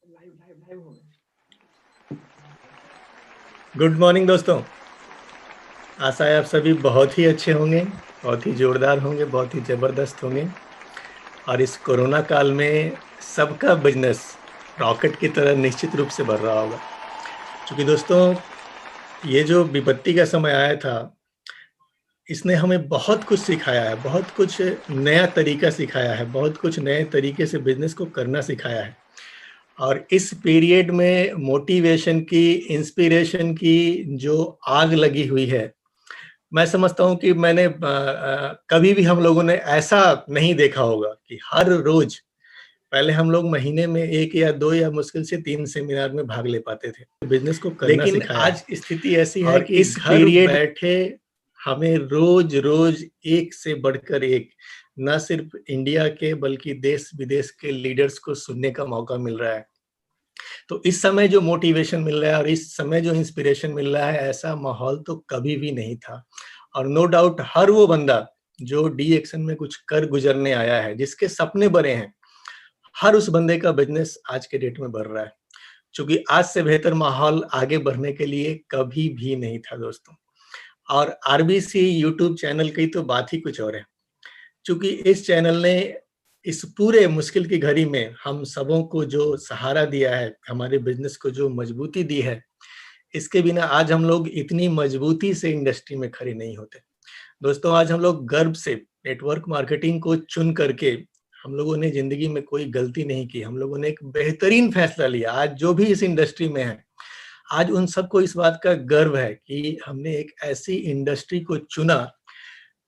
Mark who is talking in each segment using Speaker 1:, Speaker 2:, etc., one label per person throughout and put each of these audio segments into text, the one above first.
Speaker 1: Live live live हो गए।
Speaker 2: Good morning दोस्तों। आशा है आप सभी बहुत ही अच्छे होंगे, बहुत ही जोरदार होंगे, बहुत ही ज़बरदस्त होंगे। और इस कोरोना काल में सबका बिजनेस रॉकेट की तरह निश्चित रूप से बढ़ रहा होगा। क्योंकि दोस्तों, ये जो विपत्ति का समय आया था, इसने हमें बहुत कुछ सिखाया है, बहुत कुछ नया तरीका सिखाया है, बहुत कुछ नए तरीके से बिजनेस को करना सिखाया है। और इस पीरियड में मोटिवेशन की, इंस्पिरेशन की जो आग लगी हुई है, मैं समझता हूँ कि कभी भी हम लोगों ने ऐसा नहीं देखा होगा कि हर रोज पहले हम लोग महीने में 1 या 2 या मुश्किल से 3 सेमिनार में भाग ले पाते थे। बिज़नेस को करना लेकिन सिखाया आज स्थिति ऐसी है और कि इस घर पीरियड बैठे हमें रोज-रोज एक से बढ़कर एक, ना सिर्फ इंडिया के बल्कि देश-विदेश के लीडर्स को सुनने का मौका मिल रहा है। तो इस समय जो मोटिवेशन मिल रहा है और इस समय जो इंस्पिरेशन मिल रहा है, ऐसा माहौल तो कभी भी नहीं था। और नो डाउट हर वो बंदा जो डी एक्शन में कुछ कर गुजरने आया है, जिसके सपने बड़े हैं, हर उस बंदे का बिजनेस आज के डेट में बढ़ रहा है। क्योंकि आज से बेहतर माहौल आगे बढ़ने के लिए कभी भी नहीं था दोस्तों। और आरबीसी यूट्यूब चैनल की तो बात ही कुछ और है। चूँकि इस चैनल ने इस पूरे मुश्किल की घड़ी में हम सबों को जो सहारा दिया है, हमारे बिज़नेस को जो मजबूती दी है, इसके बिना आज हम लोग इतनी मजबूती से इंडस्ट्री में खड़े नहीं होते। दोस्तों, आज हम लोग गर्व से नेटवर्क मार्केटिंग को चुन करके हम लोगों ने ज़िंदगी में कोई गलती नहीं की। हम लोगों ने एक बेहतरीन फैसला लिया। आज जो भी इस इंडस्ट्री में है, आज उन सबको इस बात का गर्व है कि हमने एक ऐसी इंडस्ट्री को चुना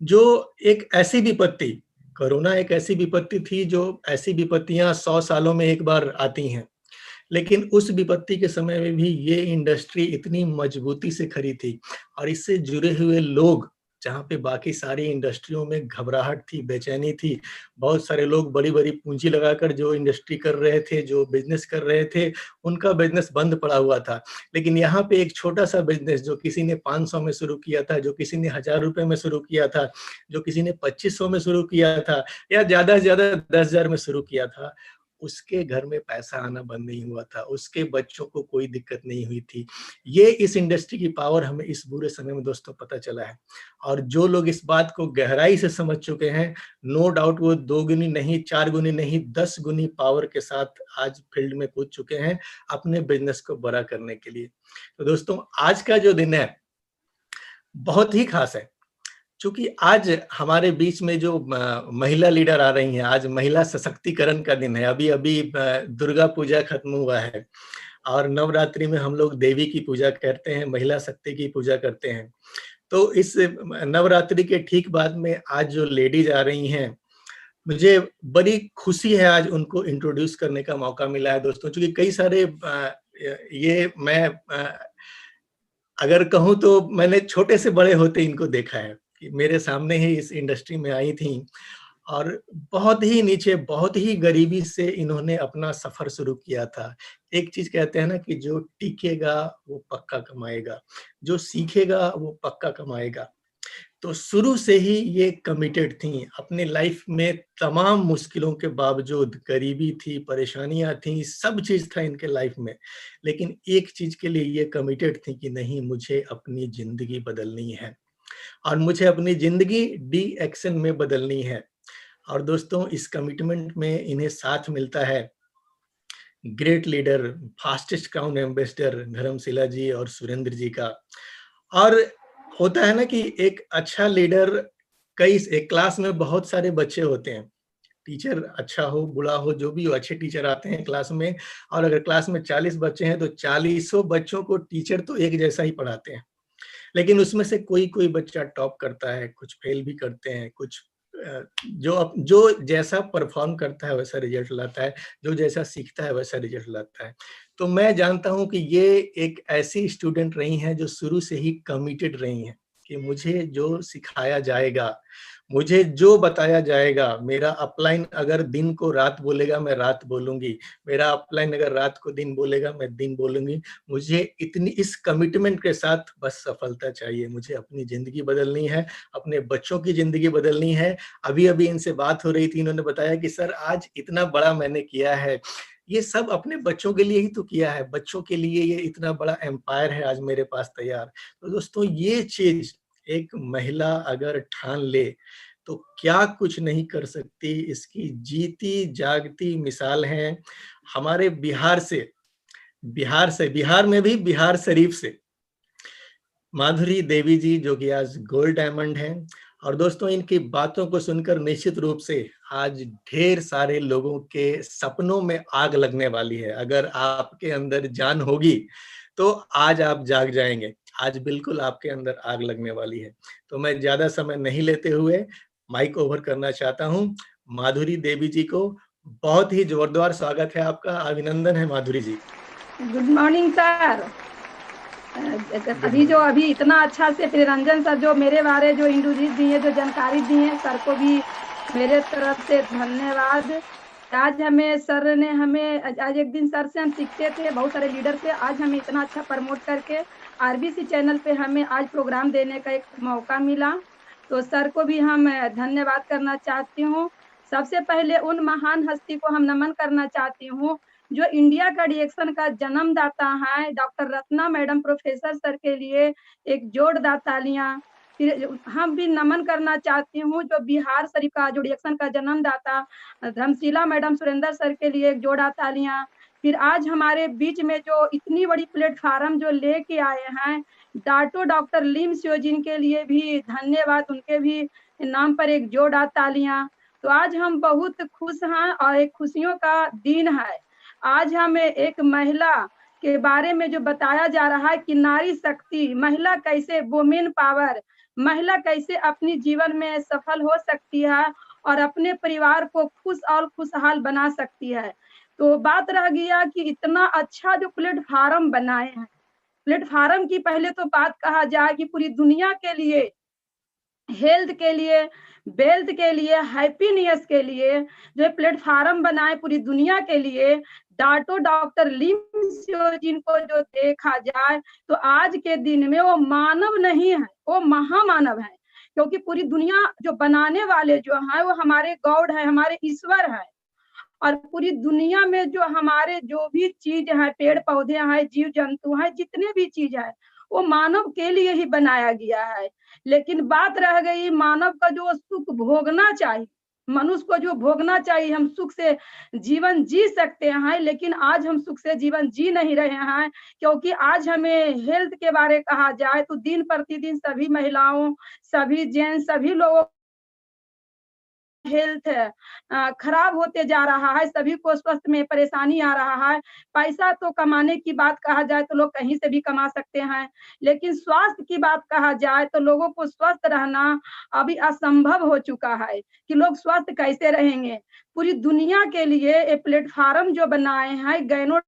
Speaker 2: जो एक ऐसी विपत्ति, कोरोना एक ऐसी विपत्ति थी जो ऐसी विपत्तियां 100 सालों में एक बार आती हैं। लेकिन उस विपत्ति के समय में भी ये इंडस्ट्री इतनी मजबूती से खड़ी थी और इससे जुड़े हुए लोग, जहाँ पे बाकी सारी इंडस्ट्रियों में घबराहट थी, बेचैनी थी, बहुत सारे लोग बड़ी-बड़ी पूंजी लगाकर जो इंडस्ट्री कर रहे थे, जो बिज़नेस कर रहे थे, उनका बिज़नेस बंद पड़ा हुआ था। लेकिन यहाँ पे एक छोटा-सा बिज़नेस जो किसी ने 500 में शुरू किया था, जो किसी ने ₹1000 में शुरू किया था, जो किसी ने 2500 में शुरू किया था या ज़्यादा से ज़्यादा 10,000 में शुरू किया था, उसके घर में पैसा आना बंद नहीं हुआ था, उसके बच्चों को कोई दिक्कत नहीं हुई थी। ये इस इंडस्ट्री की पावर हमें इस बुरे समय में दोस्तों पता चला है। और जो लोग इस बात को गहराई से समझ चुके हैं, नो डाउट वो 2 गुनी नहीं, 4 गुनी नहीं, 10 गुनी पावर के साथ आज फील्ड में कूद चुके हैं, अपने बिज़नेस को बड़ा करने के लिए। तो दोस्तों, आज का जो दिन है, बहुत ही खास है। चूँकि आज हमारे बीच में जो महिला लीडर आ रही हैं, आज महिला सशक्तिकरण का दिन है। अभी-अभी दुर्गा पूजा खत्म हुआ है और नवरात्रि में हम लोग देवी की पूजा करते हैं, महिला शक्ति की पूजा करते हैं। तो इस नवरात्रि के ठीक बाद में आज जो लेडीज़ आ रही हैं, मुझे बड़ी खुशी है आज उनको इंट्रोड्यूस करने का मौका मिला है दोस्तों। चूँकि कई सारे ये मैं अगर कहूँ तो मैंने छोटे से बड़े होते इनको देखा है कि मेरे सामने ही इस इंडस्ट्री में आई थीं और बहुत ही नीचे, बहुत ही गरीबी से इन्होंने अपना सफ़र शुरू किया था। एक चीज़ कहते हैं ना कि जो टिकेगा वो पक्का कमाएगा, जो सीखेगा वो पक्का कमाएगा। तो शुरू से ही ये कमिटेड थीं, अपनी लाइफ में तमाम मुश्किलों के बावजूद, गरीबी थी, परेशानियाँ थीं, सब चीज़ था इनके लाइफ में। लेकिन एक चीज़ के लिए ये कमिटेड थीं कि नहीं, मुझे अपनी ज़िंदगी बदलनी है और मुझे अपनी ज़िंदगी डी एक्शन में बदलनी है। और दोस्तों, इस कमिटमेंट में इन्हें साथ मिलता है great leader, fastest crown ambassador Dharmshila ji और सुरेंद्र जी का। और होता है ना कि एक अच्छा लीडर, कई एक क्लास में बहुत सारे बच्चे होते हैं। टीचर अच्छा हो, बुरा हो, जो भी हो, अच्छे टीचर आते हैं क्लास में और अगर क्लास में 40 बच्चे हैं तो 40 बच्चों को टीचर तो एक जैसा ही पढ़ाते हैं। लेकिन उसमें से कोई-कोई बच्चा टॉप करता है, कुछ फेल भी करते हैं, कुछ जो जैसा परफ़ॉर्म करता है वैसा रिज़ल्ट लाता है, जो जैसा सीखता है वैसा रिज़ल्ट लाता है। तो मैं जानता हूँ कि ये एक ऐसी स्टूडेंट रही हैं जो शुरू से ही कमिटेड रही हैं कि मुझे जो सिखाया जाएगा, मुझे जो बताया जाएगा, मेरा अपलाइन अगर दिन को रात बोलेगा मैं रात बोलूँगी, मेरा अपलाइन अगर रात को दिन बोलेगा मैं दिन बोलूँगी। मुझे इतनी इस कमिटमेंट के साथ बस सफलता चाहिए। मुझे अपनी ज़िंदगी बदलनी है, अपने बच्चों की ज़िंदगी बदलनी है। अभी-अभी इनसे बात हो रही थी, इन्होंने बताया कि सर आज इतना बड़ा मैंने किया है, ये सब अपने बच्चों के लिए ही तो किया है, बच्चों के लिए ये इतना बड़ा एम्पायर है आज मेरे पास तैयार। तो दोस्तों ये चीज एक महिला अगर ठान ले तो क्या कुछ नहीं कर सकती, इसकी जीती जागती मिसाल है हमारे बिहार में भी बिहार शरीफ से माधुरी देवी जी, जो कि आज गोल्ड डायमंड हैं। और दोस्तों इनकी बातों को सुनकर निश्चित रूप से आज ढेर सारे लोगों के सपनों में आग लगने वाली है। अगर आपके अंदर जान होगी तो आज आप जाग जाएंगे, आज बिल्कुल आपके अंदर आग लगने वाली है। तो मैं ज्यादा समय नहीं लेते हुए माइक ओवर करना चाहता हूं माधुरी देवी जी को। बहुत ही जोरदार स्वागत है आपका, अभिनंदन है Madhuri ji.
Speaker 1: Good morning sir. अभी इतना अच्छा से प्रियरंजन सर जो मेरे बारे जो इंट्रोड्यूस दी है, जो जानकारी दी है, सर को भी मेरे तरफ से धन्यवाद। आज एक दिन सर से हम सीखते थे, बहुत सारे लीडर से, आज हमें इतना अच्छा प्रमोट करके आरबीसी चैनल पे हमें आज प्रोग्राम देने का एक मौका मिला, तो सर को भी हम धन्यवाद करना चाहती हूँ। सबसे पहले उन महान हस्ती को हम नमन करना चाहती हूँ जो इंडिया का डिएक्शन का जन्मदाता है, doctor Ratna madam professor sir के लिए एक जोरदार तालियां। फिर हम भी नमन करना चाहती हूँ जो बिहार शरीफ का जो डिएक्शन का जन्मदाता धर्मशिला मैडम सुरेंद्र सर के लिए एक जोरदार तालियां। फिर आज हमारे बीच में जो इतनी बड़ी प्लेटफार्म जो लेके आए हैं डॉक्टर लीम सियोजिन के लिए भी धन्यवाद, उनके भी नाम पर एक जोरदार तालियां। तो आज हम बहुत खुश हैं और एक खुशियों का दिन है। आज हमें एक महिला के बारे में जो बताया जा रहा है कि नारी शक्ति, महिला कैसे, वुमेन पावर, महिला कैसे अपनी जीवन में सफल हो सकती है और अपने परिवार को खुश और खुशहाल बना सकती है। तो बात रह गया कि इतना अच्छा जो प्लेटफार्म बनाए हैं, प्लेटफार्म की पहले तो बात कहा जाए कि पूरी दुनिया के लिए, हेल्थ के लिए, वेल्थ के लिए, हैप्पीनेस के लिए जो प्लेटफार्म बनाए पूरी दुनिया के लिए, डॉक्टर लीम सियोजिन को जो देखा जाए तो आज के दिन में वो मानव नहीं है, वो महामानव है। क्योंकि पूरी दुनिया जो बनाने वाले जो है वो हमारे गॉड है, हमारे ईश्वर है। और पूरी दुनिया में जो हमारे जो भी चीज है, पेड़ पौधे हैं, जीव जंतु हैं, जितने भी चीज है वो मानव के लिए ही बनाया गया है। लेकिन बात रह गई मानव का जो सुख भोगना चाहिए, मनुष्य को जो भोगना चाहिए, हम सुख से जीवन जी सकते हैं, लेकिन आज हम सुख से जीवन जी नहीं रहे हैं। क्योंकि आज हमें हेल्थ के बारे कहा जाए तो दिन प्रतिदिन सभी महिलाओं, सभी जेंट्स, सभी लोगों हेल्थ खराब होते जा रहा है, सभी को स्वास्थ्य में परेशानी आ रहा है। पैसा तो कमाने की बात कहा जाए तो लोग कहीं से भी कमा सकते हैं, लेकिन स्वास्थ्य की बात कहा जाए तो लोगों को स्वस्थ रहना अभी असंभव हो चुका है कि लोग स्वस्थ कैसे रहेंगे। पूरी दुनिया के लिए ये प्लेटफार्म जो बनाए हैं गैनो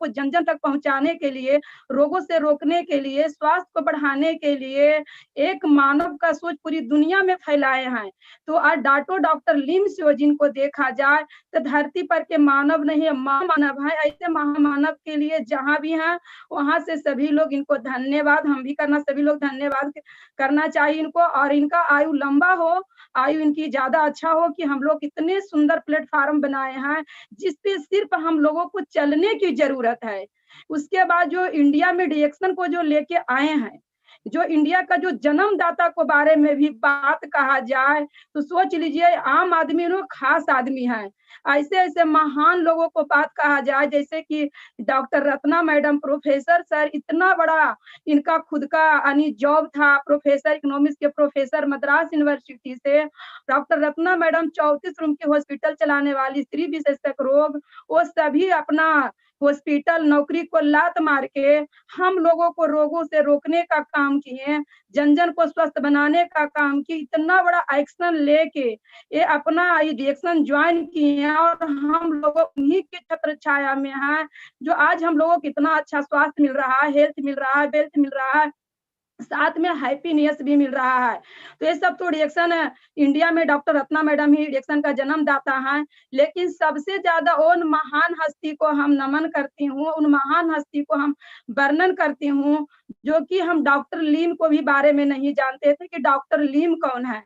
Speaker 1: को जन जन तक पहुंचाने के लिए, रोगों से रोकने के लिए, स्वास्थ्य को बढ़ाने के लिए एक मानव का सोच पूरी दुनिया में फैलाए हैं। तो आज डॉक्टर लीम सियोजिन को देखा जाए तो धरती पर के मानव नहीं, महामानव है। ऐसे महामानव के लिए जहां भी हैं वहां से सभी लोग इनको धन्यवाद, हम भी करना, सभी लोग धन्यवाद करना चाहिए इनको। और इनका आयु लंबा हो, आयु इनकी ज्यादा अच्छा हो कि हम लोग इतने सुंदर प्लेटफार्म बनाए हैं जिसपे सिर्फ हम लोगों को चलने की जरूरत है। उसके बाद जो इंडिया में डिएक्शन को जो लेके आए हैं, जो इंडिया का जो जन्मदाता को बारे में भी बात कहा जाए तो सोच लीजिए आम आदमी लोग खास आदमी हैं। ऐसे ऐसे महान लोगों को बात कहा जाए जैसे कि doctor Ratna madam professor sir, इतना बड़ा इनका खुद का यानी जॉब था, प्रोफेसर इकोनॉमिक्स के प्रोफेसर मद्रास यूनिवर्सिटी से। डॉक्टर रत्ना मैडम 34 रूम के हॉस्पिटल चलाने वाली, स्त्री विशेषज्ञ रोग, वो सभी अपना हॉस्पिटल नौकरी को लात मार के हम लोगों को रोगों से रोकने का काम किए, जन जन को स्वस्थ बनाने का काम किए। इतना बड़ा एक्शन लेके ये अपना डिएक्शन ज्वाइन किए और हम लोग उन्हीं की छत्र छाया में हैं जो आज हम लोगों को इतना अच्छा स्वास्थ्य मिल रहा है, हेल्थ मिल रहा है, वेल्थ मिल रहा है, साथ में हैप्पीनेस भी मिल रहा है। तो ये सब तो डिएक्शन है। इंडिया में डॉक्टर रत्ना मैडम ही डिएक्शन का जन्मदाता है, लेकिन सबसे ज्यादा उन महान हस्ती को हम नमन करती हूँ, उन महान हस्ती को हम वर्णन करती हूँ जो कि हम डॉक्टर लीम को भी बारे में नहीं जानते थे कि डॉक्टर लीम कौन है।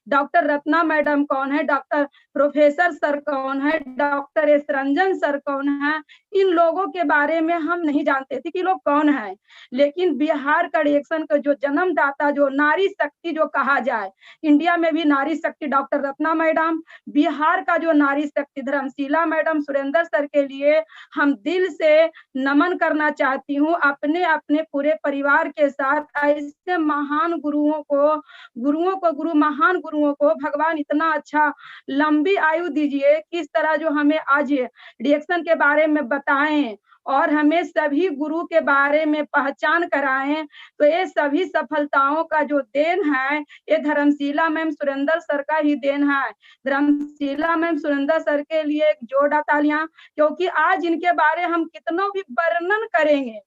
Speaker 1: डॉक्टर रत्ना मैडम कौन है, डॉक्टर प्रोफेसर सर कौन है, डॉक्टर एस रंजन सर कौन है, इन लोगों के बारे में हम नहीं जानते थे कि लोग कौन है। लेकिन बिहार का रिएक्शन का जो जन्मदाता, जो नारी शक्ति जो कहा जाए, इंडिया में भी नारी शक्ति डॉक्टर रत्ना मैडम, बिहार का जो नारी शक्ति धर्मशीला मैडम, सुरेंद्र सर के लिए हम दिल से नमन करना चाहती हूँ। अपने अपने पूरे परिवार के साथ ऐसे महान गुरुओं को महान गुरुओं को भगवान इतना अच्छा लंबी आयु दीजिए, किस तरह जो हमें आज रिएक्शन के बारे में बताएं और हमें सभी गुरु के बारे में पहचान कराएं। तो ये सभी सफलताओं का जो देन है, ये धर्मशीला मैम सुरेंद्र सर का ही देन है। धर्मशीला मैम सुरेंद्र सर के लिए एक जोरदार तालियां, क्योंकि आज इनके बारे हम कितनों भी वर्णन करेंगे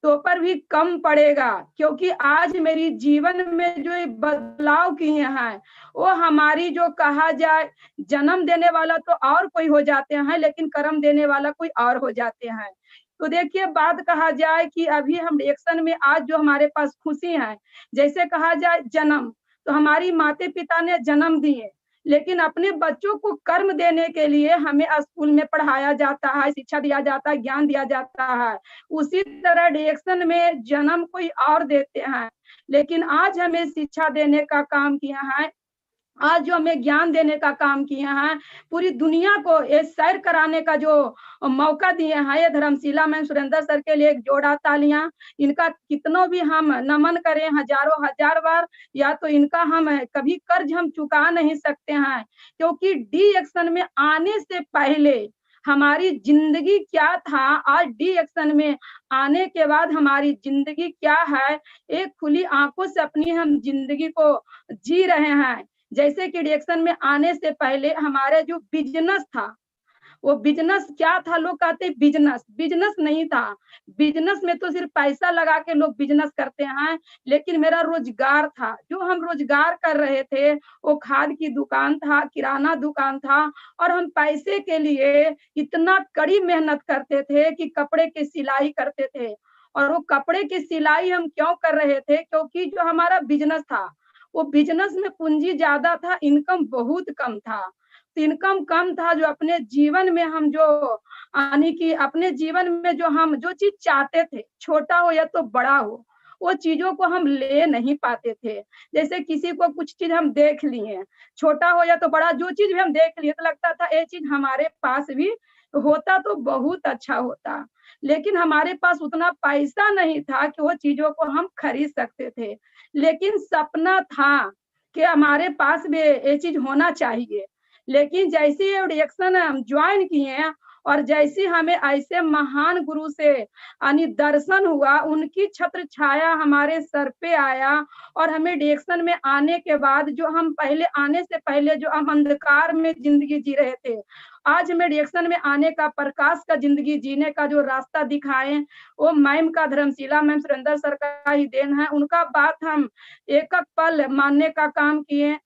Speaker 1: तो पर भी कम पड़ेगा, क्योंकि आज मेरी जीवन में जो बदलाव किए हैं वो हमारी जो कहा जाए जन्म देने वाला तो और कोई हो जाते हैं, लेकिन कर्म देने वाला कोई और हो जाते हैं। तो देखिए, बात कहा जाए कि अभी हम रिएक्शन में आज जो हमारे पास खुशी है, जैसे कहा जाए जन्म, तो हमारी माता पिता ने जन्म दिए, लेकिन अपने बच्चों को कर्म देने के लिए हमें स्कूल में पढ़ाया जाता है, शिक्षा दिया जाता है, ज्ञान दिया जाता है। उसी तरह रिएक्शन में जन्म कोई और देते हैं, लेकिन आज हमें शिक्षा देने का काम किया है, आज जो हमें ज्ञान देने का काम किया है, पूरी दुनिया को ये सैर कराने का जो मौका दिए हैं, ये धर्मशीला मैम सुरेंद्र सर के लिए एक जोड़ा तालियां। इनका कितनों भी हम नमन करें हजारों हजार बार, या तो इनका हम कभी कर्ज हम चुका नहीं सकते हैं, क्योंकि डी एक्शन में आने से पहले हमारी जिंदगी क्या था, आज डी एक्शन में आने के बाद हमारी जिंदगी क्या है, एक खुली आंखों से अपनी हम जिंदगी को जी रहे हैं। जैसे कि रिएक्शन में आने से पहले हमारे जो बिजनेस था, वो बिजनेस क्या था, लोग कहते बिजनेस नहीं था। बिजनेस में तो सिर्फ पैसा लगा के लोग बिजनेस करते हैं, लेकिन मेरा रोजगार था, जो हम रोजगार कर रहे थे वो खाद की दुकान था, किराना दुकान था, और हम पैसे के लिए इतना कड़ी मेहनत करते थे कि कपड़े की सिलाई करते थे। और वो कपड़े की सिलाई हम क्यों कर रहे थे, क्योंकि जो हमारा बिजनेस था, वो बिजनेस में पूंजी ज्यादा था, इनकम बहुत कम था। तो इनकम कम था, जो अपने जीवन में हम जो यानी कि अपने जीवन में जो हम जो चीज चाहते थे, छोटा हो या तो बड़ा हो, वो चीजों को हम ले नहीं पाते थे। जैसे किसी को कुछ चीज हम देख लिए, छोटा हो या तो बड़ा, जो चीज भी हम देख लिए तो लगता था ये चीज हमारे पास भी होता तो बहुत अच्छा होता, लेकिन हमारे पास उतना पैसा नहीं था कि वो चीजों को हम खरीद सकते थे। लेकिन सपना था कि हमारे पास भी ये चीज होना चाहिए। लेकिन जैसे ये रिएक्शन हम ज्वाइन किए और जैसे हमें ऐसे महान गुरु से यानी दर्शन हुआ, उनकी छत्र छाया हमारे सर पे आया, और हमें रिएक्शन में आने के बाद जो हम पहले आने से पहले जो हम अंधकार में जिंदगी जी रहे थे, आज हमें रिएक्शन में आने का, प्रकाश का जिंदगी जीने का जो रास्ता दिखाए, वो मैम का, धर्मशीला मैम सुरेंद्र सर का ही देन है। उनका बात हम एक एक पल मानने का काम किए,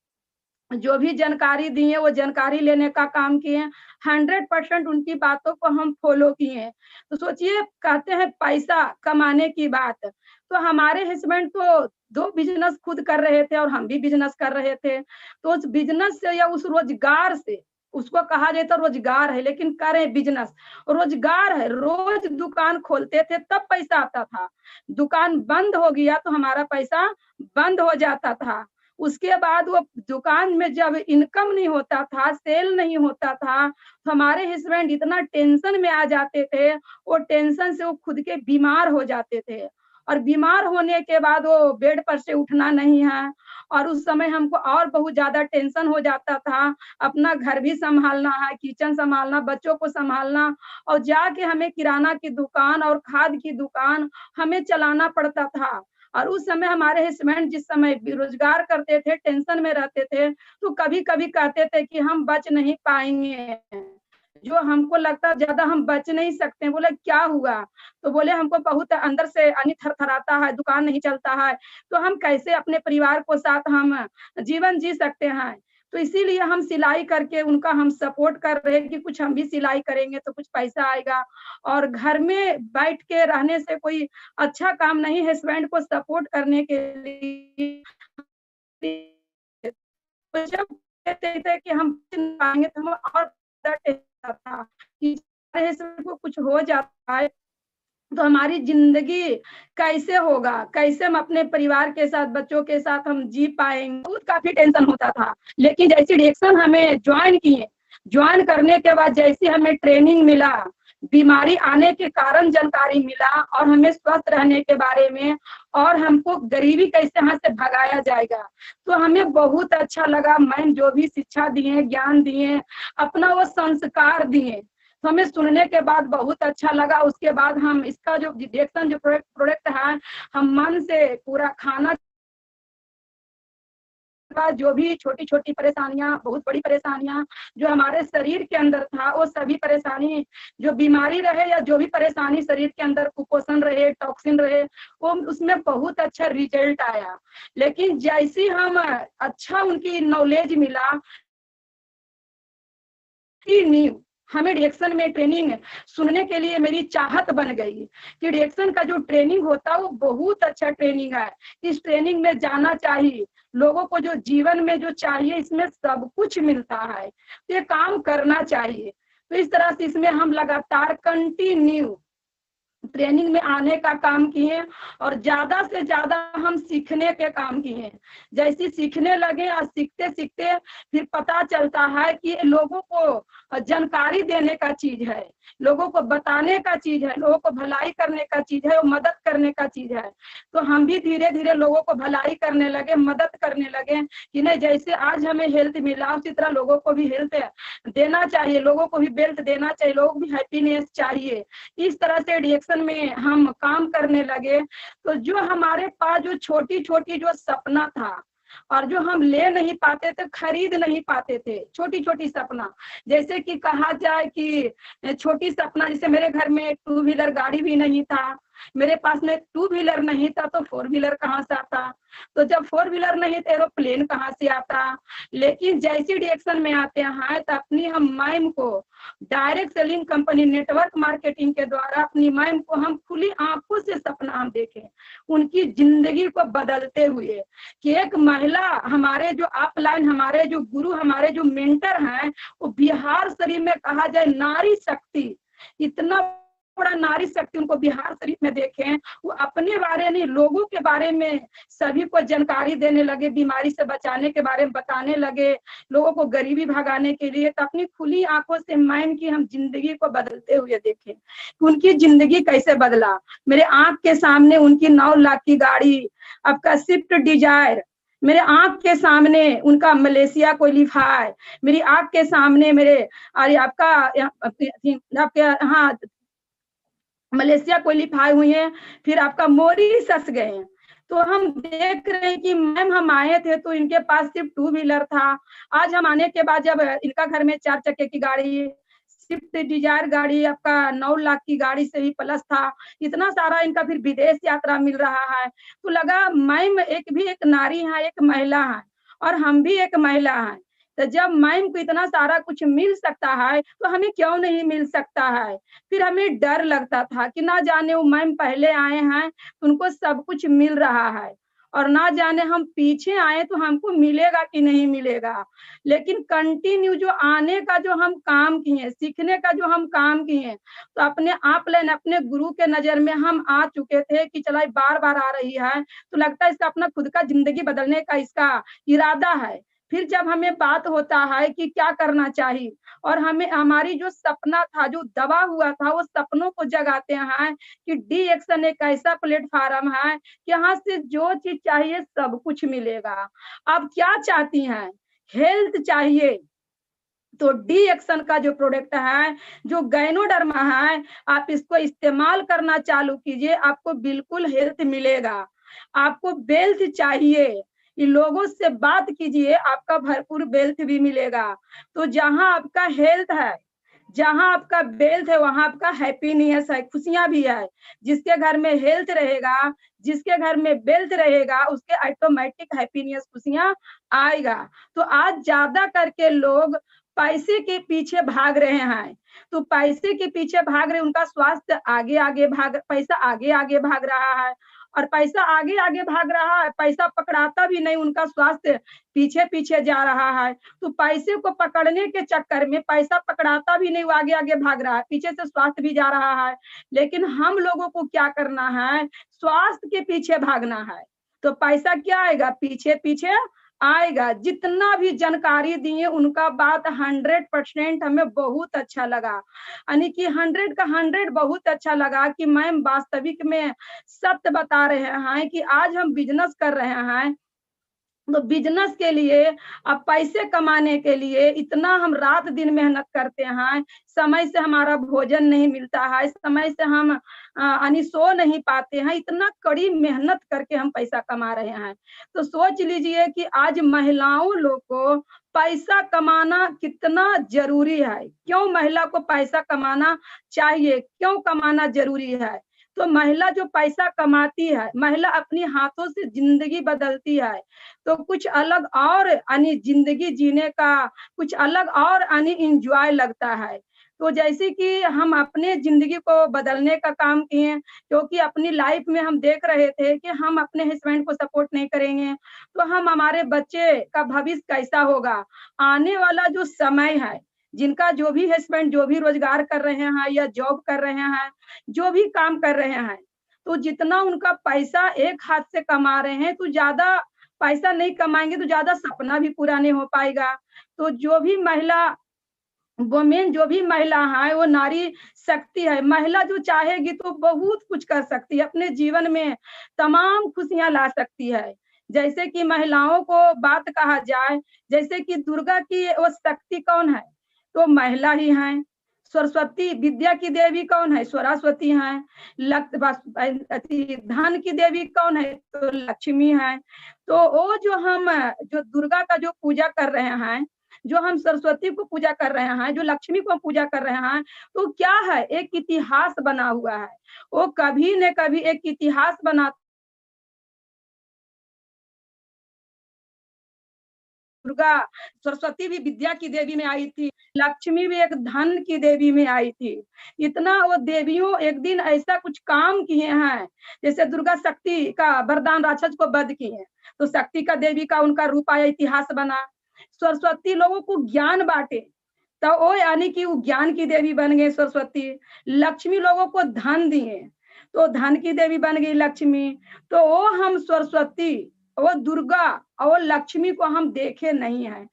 Speaker 1: जो भी जानकारी दिए वो जानकारी लेने का काम किए, 100% उनकी बातों को हम फॉलो किए। तो सोचिए, कहते हैं पैसा कमाने की बात, तो हमारे हस्बैंड तो 2 बिजनेस खुद कर रहे थे और हम भी बिजनेस कर रहे थे। तो उस बिजनेस से या उस रोजगार से, उसको कहा जाए तो रोजगार है, लेकिन करें बिजनेस, रोजगार है। रोज दुकान खोलते थे तब पैसा आता था, दुकान बंद हो गया तो हमारा पैसा बंद हो जाता था। उसके बाद वो दुकान में जब इनकम नहीं होता था, सेल नहीं होता था, तो हमारे हस्बैंड इतना टेंशन में आ जाते थे, वो टेंशन से वो खुद के बीमार हो जाते थे, और बीमार होने के बाद वो बेड पर से उठना नहीं है। और उस समय हमको और बहुत ज्यादा टेंशन हो जाता था, अपना घर भी संभालना है, किचन संभालना, बच्चों को संभालना, और जाके हमें किराना की दुकान और खाद की दुकान हमें चलाना पड़ता था। और उस समय हमारे हस्बैंड जिस समय बेरोजगार करते थे, टेंशन में रहते थे, तो कभी कभी कहते थे कि हम बच नहीं पाएंगे, जो हमको लगता ज्यादा हम बच नहीं सकते। बोले क्या हुआ, तो बोले हमको बहुत अंदर से अनि थरथराता है, दुकान नहीं चलता है, तो हम कैसे अपने परिवार को साथ हम जीवन जी सकते हैं। तो इसीलिए हम सिलाई करके उनका हम सपोर्ट कर रहे हैं कि कुछ हम भी सिलाई करेंगे तो कुछ पैसा आएगा, और घर में बैठ के रहने से कोई अच्छा काम नहीं, हस्बैंड को सपोर्ट करने के लिए तो जब कहते थे कि हम पाएंगे तो हम और था कि को कुछ हो जाता है तो हमारी जिंदगी कैसे होगा, कैसे हम अपने परिवार के साथ, बच्चों के साथ हम जी पाएंगे, बहुत काफी टेंशन होता था। लेकिन जैसे डिएक्शन हमें ज्वाइन किए, ज्वाइन करने के बाद जैसे हमें ट्रेनिंग मिला, बीमारी आने के कारण जानकारी मिला और हमें स्वस्थ रहने के बारे में, और हमको गरीबी कैसे यहाँ से भगाया जाएगा, तो हमें बहुत अच्छा लगा। मैम जो भी शिक्षा दिए, ज्ञान दिए, अपना वो संस्कार दिए, तो हमें सुनने के बाद बहुत अच्छा लगा। उसके बाद हम इसका जो डिएक्शन जो प्रोडक्ट है, हम मन से पूरा खाना, जो भी छोटी छोटी परेशानियां, बहुत बड़ी परेशानियां जो हमारे शरीर के अंदर था, वो सभी परेशानी, जो बीमारी रहे या जो भी परेशानी शरीर के अंदर, कुपोषण रहे, टॉक्सिन रहे, वो उसमें बहुत अच्छा रिजल्ट आया। लेकिन जैसे हम अच्छा उनकी नॉलेज मिला कि न्यू, हमें डिएक्शन में ट्रेनिंग सुनने के लिए मेरी चाहत बन गई कि डिएक्शन का जो ट्रेनिंग होता है वो बहुत अच्छा ट्रेनिंग है, इस ट्रेनिंग में जाना चाहिए। लोगों को जो जीवन में जो चाहिए इसमें सब कुछ मिलता है, तो ये काम करना चाहिए। तो इस तरह से इसमें हम लगातार कंटिन्यू ट्रेनिंग में आने का काम किए और ज्यादा से ज्यादा हम सीखने के काम किए। जैसे सीखने लगे और सीखते सीखते फिर पता चलता है कि लोगों को जानकारी देने का चीज है, लोगों को बताने का चीज है, लोगों को भलाई करने का चीज है, वो मदद करने का चीज है। तो हम भी धीरे धीरे लोगों को भलाई करने लगे, मदद करने लगे कि नहीं, जैसे आज हमें हेल्थ मिला उसी तरह लोगों को भी हेल्थ देना चाहिए, लोगों को भी वेल्थ देना चाहिए, लोगों को भी हैप्पीनेस चाहिए। इस तरह से डिएक्शन में हम काम करने लगे। तो जो हमारे पास जो छोटी छोटी जो सपना था और जो हम ले नहीं पाते थे, खरीद नहीं पाते थे, छोटी छोटी सपना, जैसे कि कहा जाए कि छोटी सपना, जैसे मेरे घर में 2 व्हीलर गाड़ी भी नहीं था, मेरे पास में 2 व्हीलर नहीं था तो 4 व्हीलर कहाँ से आता, तो जब 4 व्हीलर नहीं तो एरोप्लेन कहाँ से आता। लेकिन जैसी डिएक्शन में आते हैं तो अपनी हम मैम को direct selling company network marketing के द्वारा अपनी मैम को हम खुली आंखों से सपना हम देखें, उनकी जिंदगी को बदलते हुए कि एक महिला, हमारे जो अपलाइन, हमारे जो गुरु, हमारे जो मेंटर हैं, वो बिहार शरीफ में कहा जाए नारी शक्ति, इतना बड़ा नारी शक्ति उनको बिहार शरीफ में देखें। वो अपने बारे में, लोगों के बारे में सभी को जानकारी देने लगे, बीमारी से बचाने के बारे में बताने लगे, लोगों को गरीबी भगाने के लिए। तो अपनी खुली आंखों से मैम की हम जिंदगी को बदलते हुए देखें, उनकी जिंदगी कैसे बदला। मेरे आंख के सामने उनकी 9 लाख की गाड़ी, आपका स्विफ्ट डिजायर, मेरे आंख के सामने उनका मलेशिया क्वालिफाई, मेरी आंख के सामने मेरे, अरे आपके हाँ मलेशिया क्वालिफाई हुई है, फिर आपका मॉरिशस गए हैं। तो हम देख रहे हैं कि मैम हम आए थे तो इनके पास सिर्फ 2 व्हीलर था, आज हम आने के बाद जब इनका घर में 4 चक्के की गाड़ी, स्विफ्ट डिजायर गाड़ी, आपका 9 लाख की गाड़ी से भी प्लस था, इतना सारा इनका फिर विदेश यात्रा मिल रहा है। तो लगा मैम एक नारी है, एक महिला है, और हम भी एक महिला है। तो जब मैम को इतना सारा कुछ मिल सकता है तो हमें क्यों नहीं मिल सकता है। फिर हमें डर लगता था कि ना जाने वो मैम पहले आए हैं तो उनको सब कुछ मिल रहा है, और ना जाने हम पीछे आए तो हमको मिलेगा कि नहीं मिलेगा। लेकिन कंटिन्यू जो आने का जो हम काम किए, सीखने का जो हम काम किए, तो अपने आप लेन अपने गुरु के नजर में हम आ चुके थे कि चला बार बार आ रही है, तो लगता है इसका अपना खुद का जिंदगी बदलने का इसका इरादा है। फिर जब हमें बात होता है कि क्या करना चाहिए, और हमें हमारी जो सपना था, जो दबा हुआ था, वो सपनों को जगाते हैं कि डिएक्शन एक ऐसा प्लेटफॉर्म है कि यहाँ से जो चीज चाहिए सब कुछ मिलेगा। आप क्या चाहती हैं, हेल्थ चाहिए तो डिएक्शन का जो प्रोडक्ट है, जो गायनोडर्मा है, आप इसको इस्तेमाल करना चालू कीजिए, आपको बिल्कुल हेल्थ मिलेगा। आपको वेल्थ चाहिए, ये लोगों से बात कीजिए, आपका भरपूर वेल्थ भी मिलेगा। तो जहां आपका हेल्थ है, जहां आपका वेल्थ है, वहां आपका हैप्पीनेस है, खुशियां भी है। जिसके घर में हेल्थ रहेगा, जिसके घर में वेल्थ रहेगा, उसके ऑटोमेटिक हैप्पीनेस, खुशियां आएगा। तो आज ज्यादा करके लोग पैसे के पीछे भाग रहे हैं, तो पैसे के पीछे भाग रहे, उनका स्वास्थ्य आगे आगे भाग, पैसा आगे आगे भाग रहा है, और पैसा आगे आगे भाग रहा है, पैसा पकड़ाता भी नहीं, उनका स्वास्थ्य पीछे पीछे जा रहा है। तो पैसे को पकड़ने के चक्कर में पैसा पकड़ाता भी नहीं, वो आगे आगे भाग रहा है, पीछे से स्वास्थ्य भी जा रहा है। लेकिन हम लोगों को क्या करना है, स्वास्थ्य के पीछे भागना है। तो पैसा क्या आएगा, पीछे पीछे आएगा। जितना भी जानकारी दिए उनका बात 100% हमें बहुत अच्छा लगा, यानी कि 100 का 100 बहुत अच्छा लगा कि मैम वास्तविक में सत्य बता रहे हैं कि आज हम बिजनेस कर रहे हैं, तो बिजनेस के लिए, अब पैसे कमाने के लिए इतना हम रात दिन मेहनत करते हैं, समय से हमारा भोजन नहीं मिलता है, समय से हम यानी सो नहीं पाते हैं, इतना कड़ी मेहनत करके हम पैसा कमा रहे हैं। तो सोच लीजिए कि आज महिलाओं लोग को पैसा कमाना कितना जरूरी है। क्यों महिला को पैसा कमाना चाहिए, क्यों कमाना जरूरी है? तो महिला जो पैसा कमाती है, महिला अपनी हाथों से जिंदगी बदलती है, तो कुछ अलग और यानी जिंदगी जीने का कुछ अलग और यानी इंजॉय लगता है। तो जैसे कि हम अपने जिंदगी को बदलने का काम किए, क्योंकि अपनी लाइफ में हम देख रहे थे कि हम अपने हस्बैंड को सपोर्ट नहीं करेंगे तो हम हमारे बच्चे का भविष्य कैसा होगा। आने वाला जो समय है, जिनका जो भी हस्बैंड जो भी रोजगार कर रहे हैं या जॉब कर रहे हैं, जो भी काम कर रहे हैं, तो जितना उनका पैसा एक हाथ से कमा रहे हैं, तो ज्यादा पैसा नहीं कमाएंगे तो ज्यादा सपना भी पूरा नहीं हो पाएगा। तो जो भी महिला वोमेन जो भी महिला है वो नारी शक्ति है। महिला जो चाहेगी तो बहुत कुछ कर सकती है, अपने जीवन में तमाम खुशियां ला सकती है। जैसे कि महिलाओं को बात कहा जाए, जैसे कि दुर्गा की वो शक्ति कौन है, तो महिला ही है। सरस्वती विद्या की देवी कौन है, सरस्वती है। धन की देवी कौन है, तो लक्ष्मी है। तो वो जो दुर्गा का जो पूजा कर रहे हैं, जो हम सरस्वती को पूजा कर रहे हैं, जो लक्ष्मी को पूजा कर रहे हैं, तो क्या है, एक इतिहास बना हुआ है। वो कभी न कभी एक इतिहास बना, दुर्गा सरस्वती भी विद्या की देवी में आई थी, लक्ष्मी भी एक धन की देवी में आई थी। इतना वो देवियों एक दिन ऐसा कुछ काम किए हैं, जैसे दुर्गा शक्ति का वरदान राक्षस को वध किए, तो शक्ति का देवी का उनका रूप आया, इतिहास बना। सरस्वती लोगों को ज्ञान बांटे, तो वो यानी कि वो ज्ञान की देवी बन गए सरस्वती। लक्ष्मी लोगों को धन दिए, तो धन की देवी बन गई लक्ष्मी। तो वो हम सरस्वती, वो दुर्गा और लक्ष्मी को हम देखे नहीं है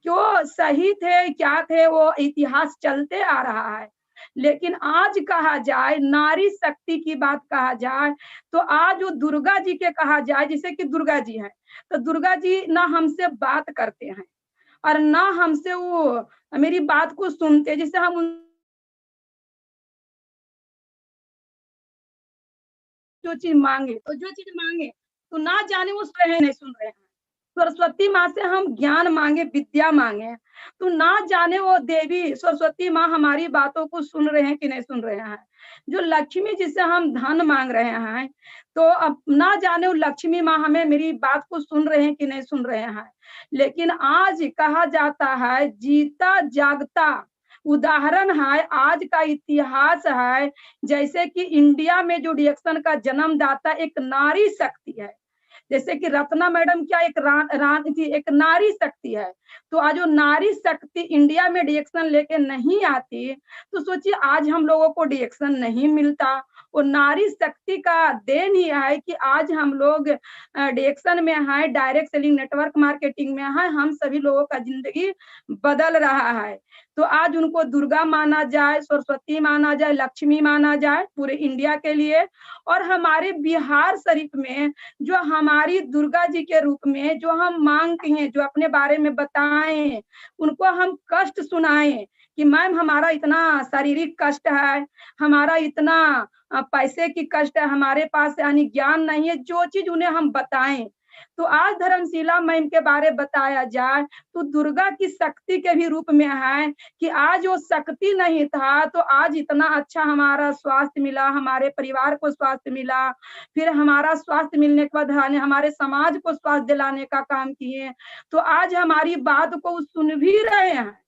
Speaker 1: कि वो सही थे क्या थे, वो इतिहास चलते आ रहा है। लेकिन आज कहा जाए, नारी शक्ति की बात कहा जाए, तो आज वो दुर्गा जी के कहा जाए, जैसे कि दुर्गा जी हैं, तो दुर्गा जी ना हमसे बात करते हैं और ना हमसे वो मेरी बात को सुनते, जिससे हम जो चीज मांगे, तो जो चीज मांगे तो ना जाने वो सुन रहे हैं नहीं सुन रहे हैं। सरस्वती माँ से हम ज्ञान मांगे, विद्या मांगे, तो ना जाने वो देवी सरस्वती माँ हमारी बातों को सुन रहे हैं कि नहीं सुन रहे हैं। जो लक्ष्मी जिससे हम धन मांग रहे हैं, तो अब ना जाने वो लक्ष्मी माँ हमें मेरी बात को सुन रहे हैं कि नहीं सुन रहे हैं। लेकिन आज कहा जाता है, जीता जागता उदाहरण है, आज का इतिहास है। जैसे कि इंडिया में जो रिएक्शन का जन्मदाता एक नारी शक्ति है, जैसे कि रत्ना मैडम क्या एक रानी थी, एक नारी शक्ति है। तो आज वो नारी शक्ति इंडिया में रिएक्शन लेके नहीं आती, तो सोचिए आज हम लोगों को रिएक्शन नहीं मिलता। वो नारी शक्ति का देन ही है कि आज हम लोग रिएक्शन में है, डायरेक्ट सेलिंग नेटवर्क मार्केटिंग में है, हम सभी लोगों का जिंदगी बदल रहा है। तो आज उनको दुर्गा माना जाए, सरस्वती माना जाए, लक्ष्मी माना जाए पूरे इंडिया के लिए। और हमारे बिहार शरीफ में जो हमारी दुर्गा जी के रूप में जो हम मांगते हैं, जो अपने बारे में बताएं, उनको हम कष्ट सुनाएं कि मैम हमारा इतना शारीरिक कष्ट है, हमारा इतना पैसे की कष्ट है, हमारे पास यानी ज्ञान नहीं है, जो चीज उन्हें हम बताएं। तो आज धर्मशिला मैम के बारे बताया जाए तो दुर्गा की शक्ति के भी रूप में है कि आज वो शक्ति नहीं था तो आज इतना अच्छा हमारा स्वास्थ्य मिला, हमारे परिवार को स्वास्थ्य मिला, फिर हमारा स्वास्थ्य मिलने के बाद हमारे समाज को स्वास्थ्य दिलाने का काम किए। तो आज हमारी बात को सुन भी रहे हैं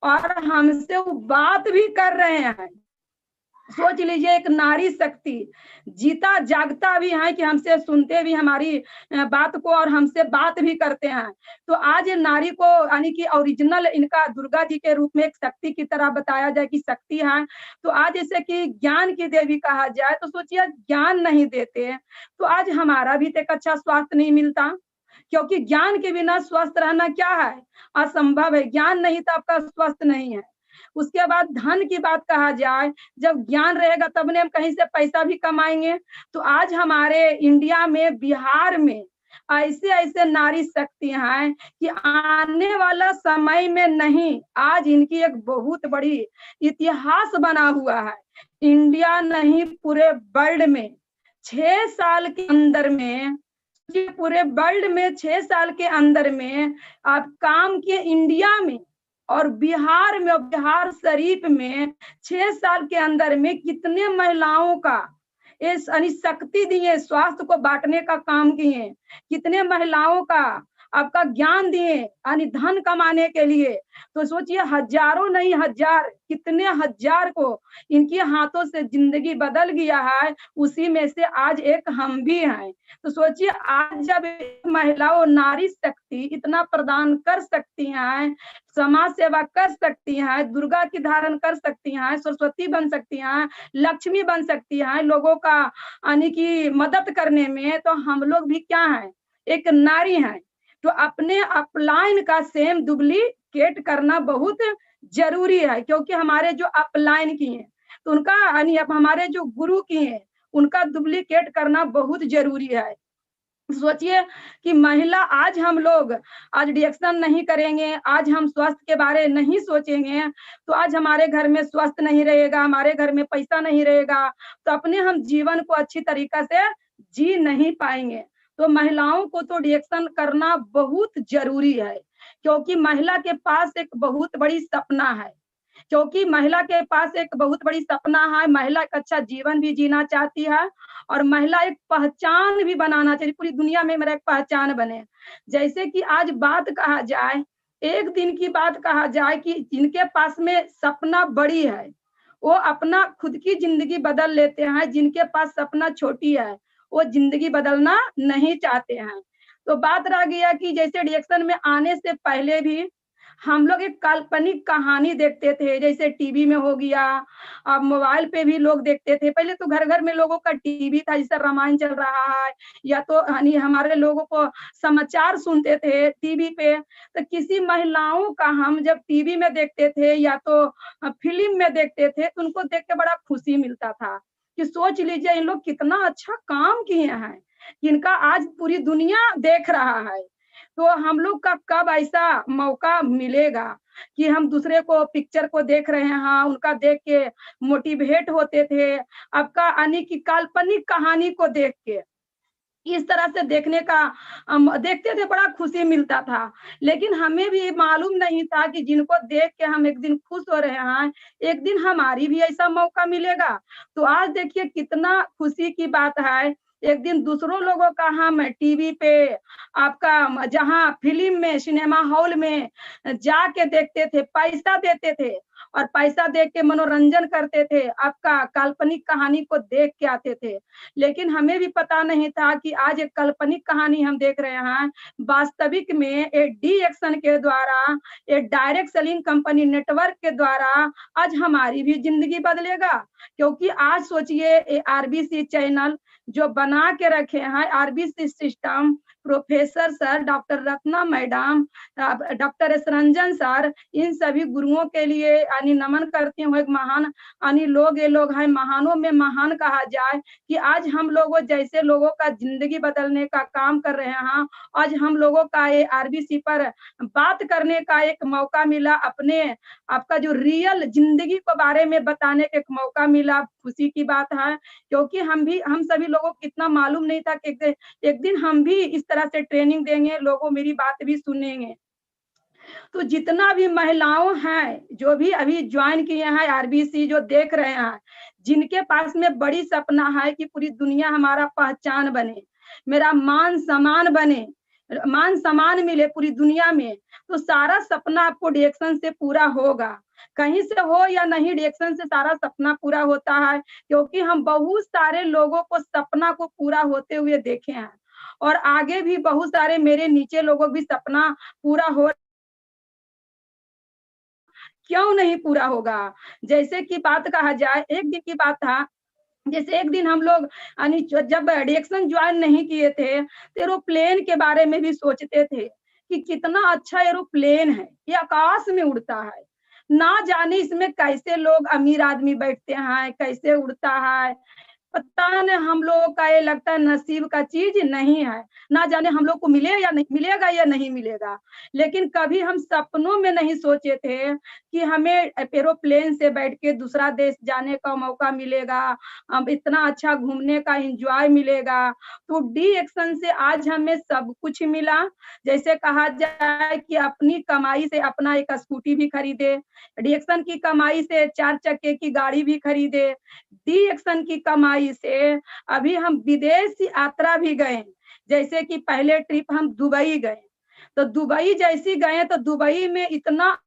Speaker 1: और हमसे वो बात भी कर रहे हैं। सोच लीजिए, एक नारी शक्ति जीता जागता भी है कि हमसे सुनते भी हमारी बात को और हमसे बात भी करते हैं। तो आज नारी को यानी कि ओरिजिनल इनका दुर्गा जी के रूप में एक शक्ति की तरह बताया जाए कि शक्ति है। तो आज जैसे कि ज्ञान की देवी कहा जाए, तो सोचिए ज्ञान नहीं देते तो आज हमारा भी तो एक अच्छा स्वास्थ्य नहीं मिलता, क्योंकि ज्ञान के बिना स्वस्थ रहना क्या है, असंभव है। ज्ञान नहीं तो आपका स्वस्थ नहीं है। उसके बाद धन की बात कहा जाए, जब ज्ञान रहेगा तब ने हम कहीं से पैसा भी कमाएंगे। तो आज हमारे इंडिया में, बिहार में ऐसे ऐसे नारी शक्ति हैं कि आने वाला समय में नहीं, आज इनकी एक बहुत बड़ी इतिहास बना हुआ है। इंडिया नहीं, पूरे वर्ल्ड में 6 साल के अंदर में, पूरे वर्ल्ड में 6 साल के अंदर में आप काम किए इंडिया में और बिहार में, और बिहार शरीफ में 6 साल के अंदर में कितने महिलाओं का इस शक्ति दिए, स्वास्थ्य को बांटने का काम किए, कितने महिलाओं का आपका ज्ञान दिए यानी धन कमाने के लिए। तो सोचिए हजारों नहीं हजार, कितने हजार को इनके हाथों से जिंदगी बदल गया है। उसी में से आज एक हम भी हैं। तो सोचिए आज जब महिलाओं, नारी शक्ति इतना प्रदान कर सकती हैं, समाज सेवा कर सकती हैं, दुर्गा की धारण कर सकती हैं, सरस्वती बन सकती हैं, लक्ष्मी बन सकती हैं लोगों का यानी कि मदद करने में, तो हम लोग भी क्या हैं, एक नारी हैं। तो अपने अपलाइन का सेम डुप्लीकेट करना बहुत जरूरी है, क्योंकि हमारे जो अपलाइन की हैं तो उनका यानी अब हमारे जो गुरु की हैं उनका डुप्लीकेट करना बहुत जरूरी है। सोचिए कि महिला, आज हम लोग आज रिएक्शन नहीं करेंगे, आज हम स्वास्थ्य के बारे नहीं सोचेंगे, तो आज हमारे घर में स्वस्थ नहीं रहेगा, हमारे घर में पैसा नहीं रहेगा, तो अपने हम जीवन को अच्छी तरीका से जी नहीं पाएंगे। तो महिलाओं को तो रिएक्शन करना बहुत जरूरी है, क्योंकि महिला के पास एक बहुत बड़ी सपना है, क्योंकि महिला के पास एक बहुत बड़ी सपना है। महिला एक अच्छा जीवन भी जीना चाहती है और महिला एक पहचान भी बनाना चाहिए, पूरी दुनिया में मेरा एक पहचान बने। जैसे कि आज बात कहा जाए, एक दिन की बात कहा जाए कि जिनके पास में सपना बड़ी है वो अपना खुद की जिंदगी बदल लेते हैं, जिनके पास सपना छोटी है वो जिंदगी बदलना नहीं चाहते हैं। तो बात रह गया कि जैसे रिएक्शन में आने से पहले भी हम लोग एक काल्पनिक कहानी देखते थे, जैसे टीवी में हो गया, अब मोबाइल पे भी लोग देखते थे। पहले तो घर घर में लोगों का टीवी था, जैसे रामायण चल रहा है, या तो यानी हमारे लोगों को समाचार सुनते थे टीवी पे। तो किसी महिलाओं का हम जब टीवी में देखते थे या तो फिल्म में देखते थे, तो उनको देख के बड़ा खुशी मिलता था कि सोच लीजिए इन लोग कितना अच्छा काम किए हैं, इनका आज पूरी दुनिया देख रहा है। तो हम लोग का कब ऐसा मौका मिलेगा कि हम दूसरे को पिक्चर को देख रहे हैं, उनका देख के मोटिवेट होते थे, आपका यानी कि काल्पनिक कहानी को देख के इस तरह से देखने का देखते थे, बड़ा खुशी मिलता था। लेकिन हमें भी मालूम नहीं था कि जिनको देख के हम एक दिन खुश हो रहे हैं, एक दिन हमारी भी ऐसा मौका मिलेगा। तो आज देखिए कितना खुशी की बात है, एक दिन दूसरों लोगों का हम टीवी पे आपका जहाँ फिल्म में, सिनेमा हॉल में जाके देखते थे, पैसा देते थे और पैसा दे के मनोरंजन करते थे, आपका काल्पनिक कहानी को देख के आते थे। लेकिन हमें भी पता नहीं था कि आज एक काल्पनिक कहानी हम देख रहे हैं, वास्तविक में एक डी एक्शन के द्वारा, एक डायरेक्ट सेलिंग कंपनी नेटवर्क के द्वारा आज हमारी भी जिंदगी बदलेगा। क्योंकि आज सोचिए आरबीसी चैनल जो बना के रखे हैं, RBC system, professor sir, doctor Ratna madam, doctor S Ranjan sir, इन सभी गुरुओं के लिए यानी नमन करती हूँ। एक महान यानी लोग, ये लोग हैं, महानों में महान कहा जाए कि आज हम लोगों जैसे लोगों का जिंदगी बदलने का काम कर रहे हैं। आज हम लोगों का ये आरबीसी पर बात करने का एक मौका मिला, अपने आपका जो रियल जिंदगी के बारे में बताने का एक मौका मिला, खुशी की बात है। क्योंकि हम सभी लोगों को इतना मालूम नहीं था कि एक दिन हम भी इस तरह से ट्रेनिंग देंगे, लोगों मेरी बात भी सुनेंगे। तो जितना भी महिलाओं हैं जो भी अभी ज्वाइन किए हैं आरबीसी, जो देख रहे हैं, जिनके पास में बड़ी सपना है कि पूरी दुनिया हमारा पहचान बने, मेरा मान सम्मान बने, मान सम्मान मिले पूरी दुनिया में, तो सारा सपना आपको रिएक्शन से पूरा होगा। कहीं से हो या नहीं, रिएक्शन से सारा सपना पूरा होता है, क्योंकि हम बहुत सारे लोगों को सपना को पूरा होते हुए देखे हैं और आगे भी बहुत सारे मेरे नीचे लोगों भी सपना पूरा हो, क्यों नहीं पूरा होगा। जैसे कि बात कहा जाए, एक दिन की बात था, जैसे एक दिन हम लोग यानी जब रिएक्शन ज्वाइन नहीं किए थे, तो एरोप्लेन के बारे में भी सोचते थे कि कितना अच्छा एरोप्लेन है, ये आकाश में उड़ता है। ना जाने इसमें कैसे लोग अमीर आदमी बैठते हैं, कैसे उड़ता है, पता नहीं। हम लोगों का ये लगता है नसीब का चीज नहीं है, ना जाने हम लोग को मिले या नहीं मिलेगा या नहीं मिलेगा। लेकिन कभी हम सपनों में नहीं सोचे थे कि हमें एरोप्लेन से बैठ के दूसरा देश जाने का मौका मिलेगा, अब इतना अच्छा घूमने का एंजॉय मिलेगा। तो डी एक्शन से आज हमें सब कुछ मिला। जैसे कहा जाए कि अपनी कमाई से अपना एक स्कूटी भी खरीदे, डी एक्शन की कमाई से 4 चक्के की गाड़ी भी खरीदे, डी एक्शन की कमाई से अभी हम विदेश यात्रा भी गए। जैसे कि पहले ट्रिप हम दुबई गए, तो दुबई जैसी गए तो दुबई में इतना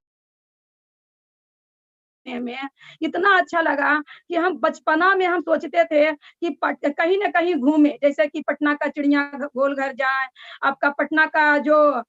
Speaker 1: अच्छा लगा कि हम बचपना में हम सोचते थे कि कहीं न कहीं घूमे, जैसे कि पटना का चिड़िया गोल घर जाए, आपका पटना का जो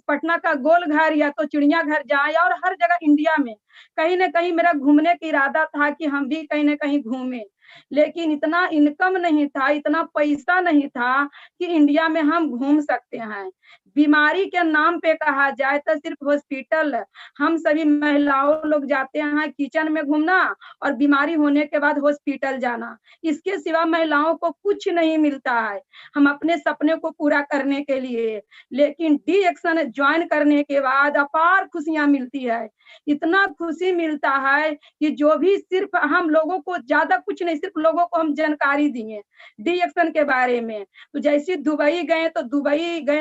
Speaker 1: पटना का गोल घर या तो चिड़िया घर जाए, और हर जगह इंडिया में कहीं न कहीं मेरा घूमने का इरादा था कि हम भी कहीं न कहीं घूमें। लेकिन इतना इनकम नहीं था, इतना पैसा नहीं था कि इंडिया में हम घूम सकते हैं। बीमारी के नाम पे कहा जाए तो सिर्फ हॉस्पिटल, हम सभी महिलाओं लोग जाते हैं किचन में घूमना और बीमारी होने के बाद हॉस्पिटल जाना, इसके सिवा महिलाओं को कुछ नहीं मिलता है हम अपने सपने को पूरा करने के लिए। लेकिन डी एक्शन ज्वाइन करने के बाद अपार खुशियां मिलती है, इतना खुशी मिलता है कि जो भी सिर्फ हम लोगों को ज्यादा कुछ नहीं, सिर्फ लोगों को हम जानकारी दिए डी एक्शन के बारे में। तो जैसे दुबई गए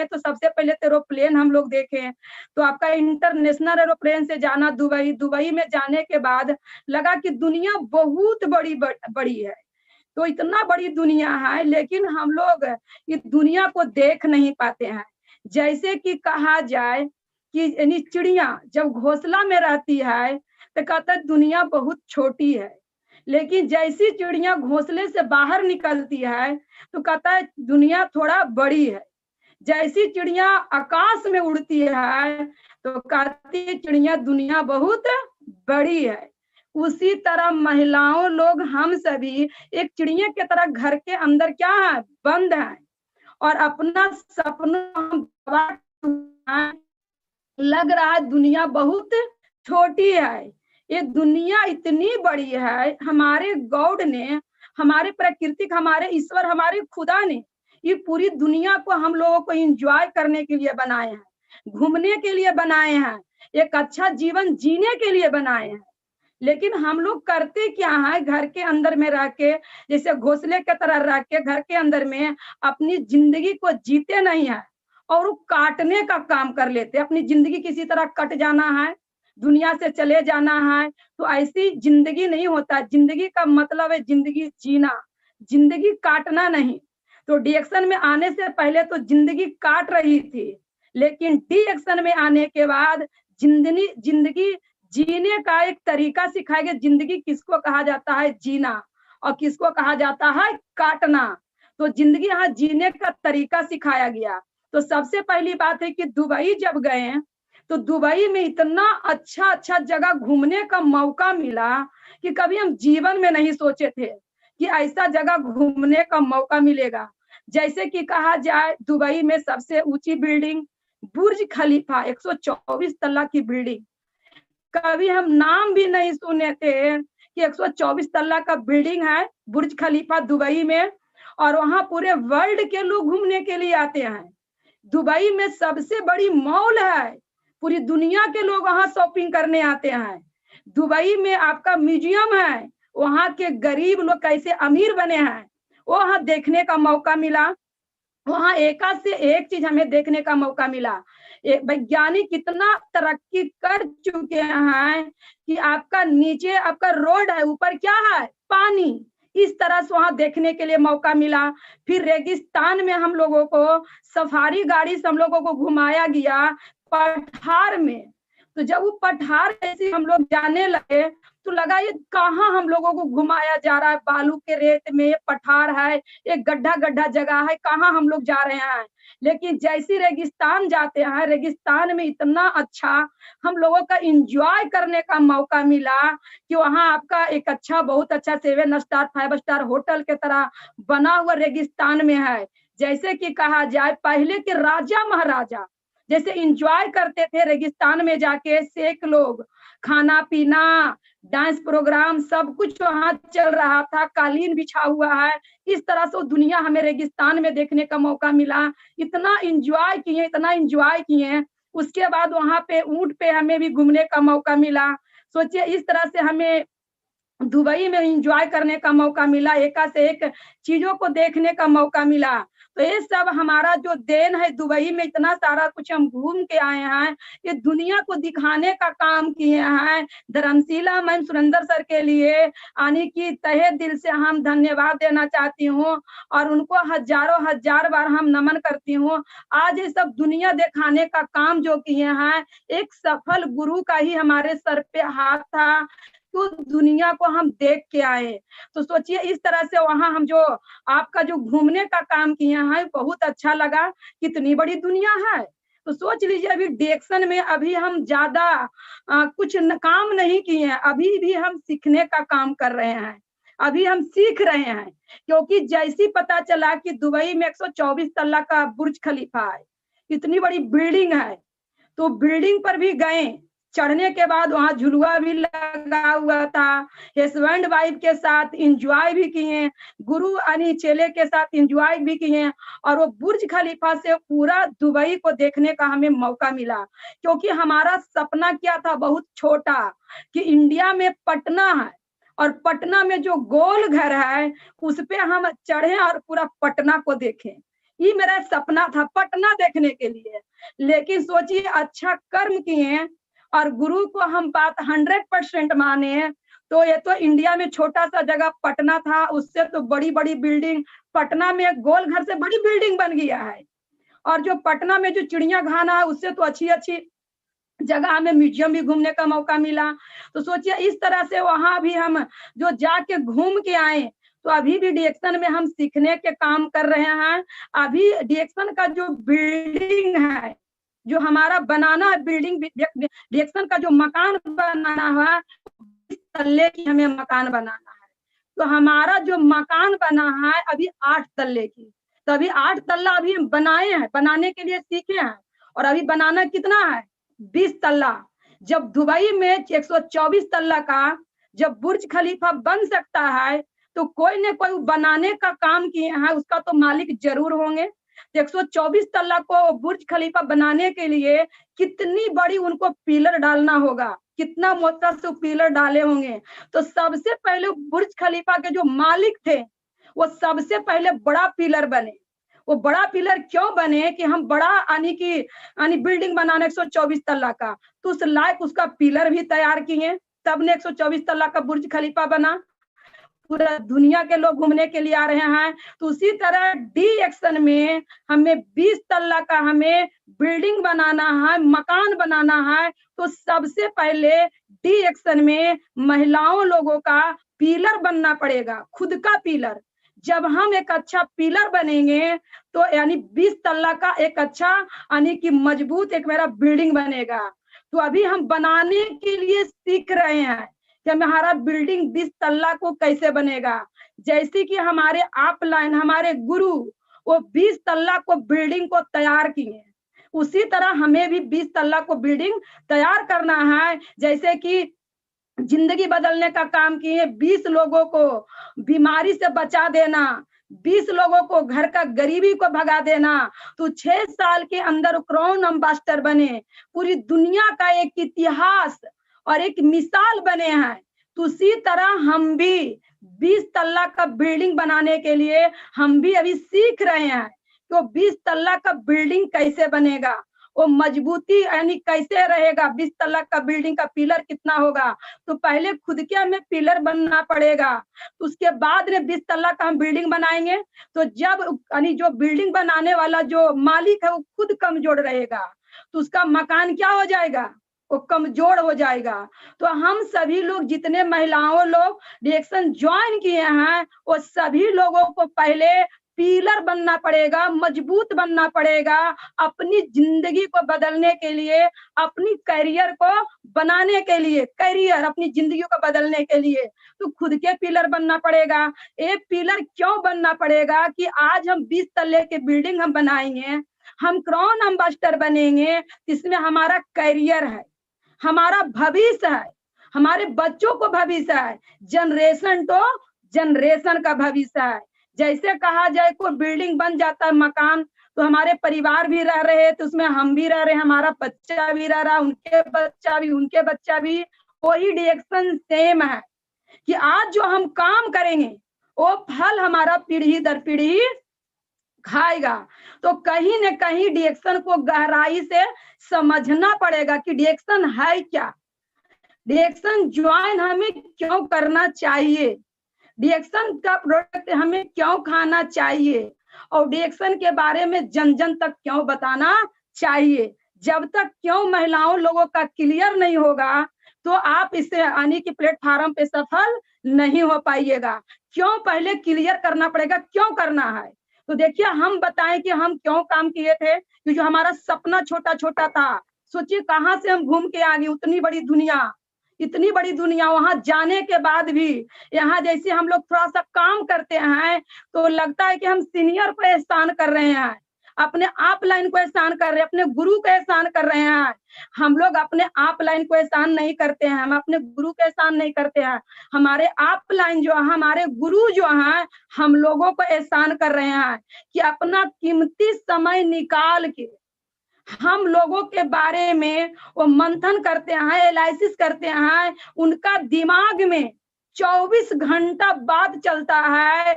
Speaker 1: तो सबसे पहले तो एरोप्लेन हम लोग देखे, तो आपका इंटरनेशनल एरोप्लेन से जाना दुबई, दुबई में जाने के बाद लगा कि दुनिया बहुत बड़ी है। तो इतना बड़ी दुनिया है, लेकिन हम लोग इस दुनिया को देख नहीं पाते हैं। जैसे कि कहा जाए कि चिड़िया जब घोंसला में रहती है तो कहता है दुनिया बहुत छोटी है, लेकिन जैसी चिड़िया घोंसले से बाहर निकलती है तो कहता है दुनिया थोड़ा बड़ी है। जैसी चिड़िया आकाश में उड़ती है तो कहती है चिड़िया दुनिया बहुत बड़ी है। उसी तरह महिलाओं लोग हम सभी एक चिड़िया की तरह घर के अंदर क्या है, बंद है, और अपना सपनों लग रहा है दुनिया बहुत छोटी है। ये दुनिया इतनी बड़ी है, हमारे गॉड ने, हमारे प्राकृतिक, हमारे ईश्वर, हमारे खुदा ने ये पूरी दुनिया को हम लोगों को एंजॉय करने के लिए बनाए हैं, घूमने के लिए बनाए हैं, एक अच्छा जीवन जीने के लिए बनाए हैं। लेकिन हम लोग करते क्या है, घर के अंदर में रह के, जैसे घोंसले की तरह रह के घर के अंदर में अपनी जिंदगी को जीते नहीं है और वो काटने का काम कर लेते। अपनी जिंदगी किसी तरह कट जाना है, दुनिया से चले जाना है, तो ऐसी जिंदगी नहीं होता। जिंदगी का मतलब है जिंदगी जीना, जिंदगी काटना नहीं। तो डी एक्शन में आने से पहले तो जिंदगी काट रही थी, लेकिन डी एक्शन में आने के बाद जिंदगी जीने का एक तरीका सिखाया गया। जिंदगी किसको कहा जाता है, जीना, और किसको कहा जाता है, काटना। तो जिंदगी यहाँ जीने का तरीका सिखाया गया। तो सबसे पहली बात है कि दुबई जब गए तो दुबई में इतना अच्छा जगह घूमने का मौका मिला कि कभी हम जीवन में नहीं सोचे थे कि ऐसा जगह घूमने का मौका मिलेगा। जैसे कि कहा जाए दुबई में सबसे ऊंची बिल्डिंग बुर्ज खलीफा, 124 तल्ला की बिल्डिंग, कभी हम नाम भी नहीं सुने थे कि 124 तल्ला का बिल्डिंग है बुर्ज खलीफा दुबई में, और वहां पूरे वर्ल्ड के लोग घूमने के लिए आते हैं। दुबई में सबसे बड़ी मॉल है, पूरी दुनिया के लोग वहां शॉपिंग करने आते हैं। दुबई में आपका म्यूजियम है, वहां के गरीब लोग कैसे अमीर बने हैं वो वहां देखने का मौका मिला। वहां एक से एक चीज हमें देखने का मौका मिला। वैज्ञानिक कितना तरक्की कर चुके हैं कि आपका नीचे आपका रोड है, ऊपर क्या है, पानी। इस तरह से वहां देखने के लिए मौका मिला। फिर रेगिस्तान में हम लोगों को सफारी गाड़ी से हम लोगों को घुमाया गया, पठार में। तो जब वो पठार ऐसे हम लोग जाने लगे तो लगा ये कहाँ हम लोगों को घुमाया जा रहा है, बालू के रेत में पठार है, एक गड्ढा गड्ढा जगह है, कहाँ हम लोग जा रहे हैं। लेकिन जैसे रेगिस्तान जाते हैं, रेगिस्तान में इतना अच्छा हम लोगों का एंजॉय करने का मौका मिला कि वहाँ आपका एक अच्छा, बहुत अच्छा 7 स्टार 5 स्टार होटल के तरह बना हुआ रेगिस्तान में है। जैसे कि कहा जाए पहले के राजा महाराजा जैसे एंजॉय करते थे रेगिस्तान में जाके, शेख लोग खाना पीना, डांस प्रोग्राम सब कुछ वहाँ चल रहा था, कालीन बिछा हुआ है। इस तरह से दुनिया हमें रेगिस्तान में देखने का मौका मिला। इतना एंजॉय किए, इतना एंजॉय किए। उसके बाद वहाँ पे ऊंट पे हमें भी घूमने का मौका मिला। सोचिए इस तरह से हमें दुबई में एंजॉय करने का मौका मिला, एक से एक चीजों को देखने का मौका मिला। तो ये सब हमारा जो देन है, दुबई में इतना सारा कुछ हम घूम के आए हैं, ये दुनिया को दिखाने का काम किए हैं। धर्मशिला मैम सुरेंद्र सर के लिए यानी कि तहे दिल से हम धन्यवाद देना चाहती हूँ और उनको हजारों हजार बार हम नमन करती हूँ। आज ये सब दुनिया दिखाने का काम जो किए हैं, एक सफल गुरु का ही हमारे सर पे हाथ था, तो दुनिया को हम देख के आए। तो सोचिए इस तरह से वहां हम जो आपका जो घूमने का काम किए हैं, बहुत अच्छा लगा। कितनी बड़ी दुनिया है। तो सोच लीजिए अभी डिएक्शन में अभी हम ज्यादा कुछ काम नहीं किए हैं, अभी भी हम सीखने का काम कर रहे हैं, अभी हम सीख रहे हैं। क्योंकि जैसी पता चला कि दुबई में 124 तल्ला का बुर्ज खलीफा है, इतनी बड़ी बिल्डिंग है, तो बिल्डिंग पर भी गए। चढ़ने के बाद वहां झुलुआ भी लगा हुआ था, हस्बैंड वाइफ के साथ एंजॉय भी किए, गुरु यानी चेले के साथ एंजॉय भी किए। और वो बुर्ज खलीफा से पूरा दुबई को देखने का हमें मौका मिला। क्योंकि हमारा सपना क्या था, बहुत छोटा, कि इंडिया में पटना है और पटना में जो गोल घर है उस पे हम चढ़े और पूरा पटना को देखें। ये मेरा सपना था, पटना देखने के लिए। लेकिन सोचिए अच्छा कर्म किए और गुरु को हम बात 100% माने। तो ये तो इंडिया में छोटा सा जगह पटना था, उससे तो बड़ी बड़ी बिल्डिंग, पटना में गोल घर से बड़ी बिल्डिंग बन गया है। और जो पटना में जो चिड़ियाखाना है उससे तो अच्छी अच्छी जगह में म्यूजियम भी घूमने का मौका मिला। तो सोचिए इस तरह से वहां भी हम जो जाके घूम के आए। तो अभी भी डिएक्शन में हम सीखने के काम कर रहे हैं। अभी डिएक्शन का जो बिल्डिंग है, जो हमारा बनाना है बिल्डिंग, डिएक्शन का जो मकान बनाना है, 20 तल्ले की हमें मकान बनाना है। तो हमारा जो मकान बना है अभी 8 तल्ले की, तो अभी 8 तल्ला अभी हम बनाए हैं, बनाने के लिए सीखे हैं। और अभी बनाना कितना है, 20 तल्ला। जब दुबई में 124 तल्ला का जब बुर्ज खलीफा बन सकता है, तो कोई न कोई बनाने का काम किए हैं, उसका तो मालिक जरूर होंगे। 124 तल्ला को बुर्ज खलीफा बनाने के लिए कितनी बड़ी उनको पिलर डालना होगा, कितना मोटा से पिलर डाले होंगे। तो सबसे पहले बुर्ज खलीफा के जो मालिक थे वो सबसे पहले बड़ा पिलर बने। वो बड़ा पिलर क्यों बने कि हम बड़ा यानी बिल्डिंग बनाने 124 तल्ला का, तो उस लायक उसका पिलर भी तैयार किए, तब ने 124 तल्ला का बुर्ज खलीफा बना। पूरा दुनिया के लोग घूमने के लिए आ रहे हैं। तो उसी तरह डी एक्शन में हमें 20 तल्ला का हमें बिल्डिंग बनाना है, मकान बनाना है। तो सबसे पहले डी एक्शन में महिलाओं लोगों का पिलर बनना पड़ेगा, खुद का पिलर। जब हम एक अच्छा पिलर बनेंगे तो यानी 20 तल्ला का एक अच्छा यानी कि मजबूत एक मेरा बिल्डिंग बनेगा। तो अभी हम बनाने के लिए सीख रहे हैं कि हमारा बिल्डिंग 20 तल्ला को कैसे बनेगा। जैसे कि हमारे अपलाइन, हमारे गुरु वो 20 तल्ला को बिल्डिंग को तैयार किए, उसी तरह हमें भी 20 तल्ला को बिल्डिंग तैयार करना है। जैसे कि जिंदगी बदलने का काम किए, 20 लोगों को बीमारी से बचा देना, 20 लोगों को घर का गरीबी को भगा देना। तो 6 साल के अंदर क्राउन एम्बेसडर बने, पूरी दुनिया का एक इतिहास और एक मिसाल बने हैं। तो उसी तरह हम भी 20 तल्ला का बिल्डिंग बनाने के लिए हम भी अभी सीख रहे हैं। तो 20 तल्ला का बिल्डिंग कैसे बनेगा, वो मजबूती यानी कैसे रहेगा, 20 तल्ला का बिल्डिंग का पिलर कितना होगा। तो पहले खुद के हमें पिलर बनना पड़ेगा, तो उसके बाद में 20 तल्ला का हम बिल्डिंग बनाएंगे। तो जब यानी जो बिल्डिंग बनाने वाला जो मालिक है वो खुद कमजोर रहेगा, तो उसका मकान क्या हो जाएगा, वो कमजोर हो जाएगा। तो हम सभी लोग जितने महिलाओं लोग डिएक्शन ज्वाइन किए हैं वो सभी लोगों को पहले पिलर बनना पड़ेगा, मजबूत बनना पड़ेगा अपनी जिंदगी को बदलने के लिए, अपनी करियर को बनाने के लिए, करियर अपनी जिंदगी को बदलने के लिए तो खुद के पिलर बनना पड़ेगा। एक पिलर क्यों बनना पड़ेगा कि आज हम 20 तल्ले की बिल्डिंग हम बनाएंगे, हम क्राउन एम्बेसडर बनेंगे, इसमें हमारा करियर है, हमारा भविष्य है, हमारे बच्चों को भविष्य है, जनरेशन तो जनरेशन का भविष्य है। जैसे कहा जाए कोई बिल्डिंग बन जाता है मकान तो हमारे परिवार भी रह रहे हैं, तो उसमें हम भी रह रहे हैं, हमारा बच्चा भी रह रहा, उनके बच्चा भी वही डिएक्शन सेम है कि आज जो हम काम करेंगे वो फल हमारा पीढ़ी दर पीढ़ी खाएगा। तो कहीं न कहीं डिएक्शन को गहराई से समझना पड़ेगा कि डिएक्शन है क्या, डिएक्शन ज्वाइन हमें क्यों करना चाहिए, डिएक्शन का प्रोडक्ट हमें क्यों खाना चाहिए और डिएक्शन के बारे में जन जन तक क्यों बताना चाहिए। जब तक क्यों महिलाओं लोगों का क्लियर नहीं होगा तो आप इसे आने की प्लेटफॉर्म पे सफल नहीं हो पाइएगा। क्यों पहले क्लियर करना पड़ेगा, क्यों करना है। तो देखिए हम बताएं कि हम क्यों काम किए थे, क्योंकि हमारा सपना छोटा छोटा था। सोचिए कहाँ से हम घूम के आ गए, इतनी बड़ी दुनिया, वहां जाने के बाद भी यहाँ जैसे हम लोग थोड़ा सा काम करते हैं तो लगता है कि हम सीनियर को एहसान कर रहे हैं, अपने आप लाइन को एहसान कर रहे हैं, अपने गुरु को एहसान कर रहे हैं। हम लोग अपने आप लाइन को एहसान नहीं करते हैं, हम अपने गुरु को एहसान नहीं करते हैं। हमारे आप लाइन जो है, हमारे गुरु जो हैं, हम लोगों को एहसान कर रहे हैं कि अपना कीमती समय निकाल के हम लोगों के बारे में वो मंथन करते हैं, एनालिसिस करते हैं। उनका दिमाग में 24 घंटा बाद चलता है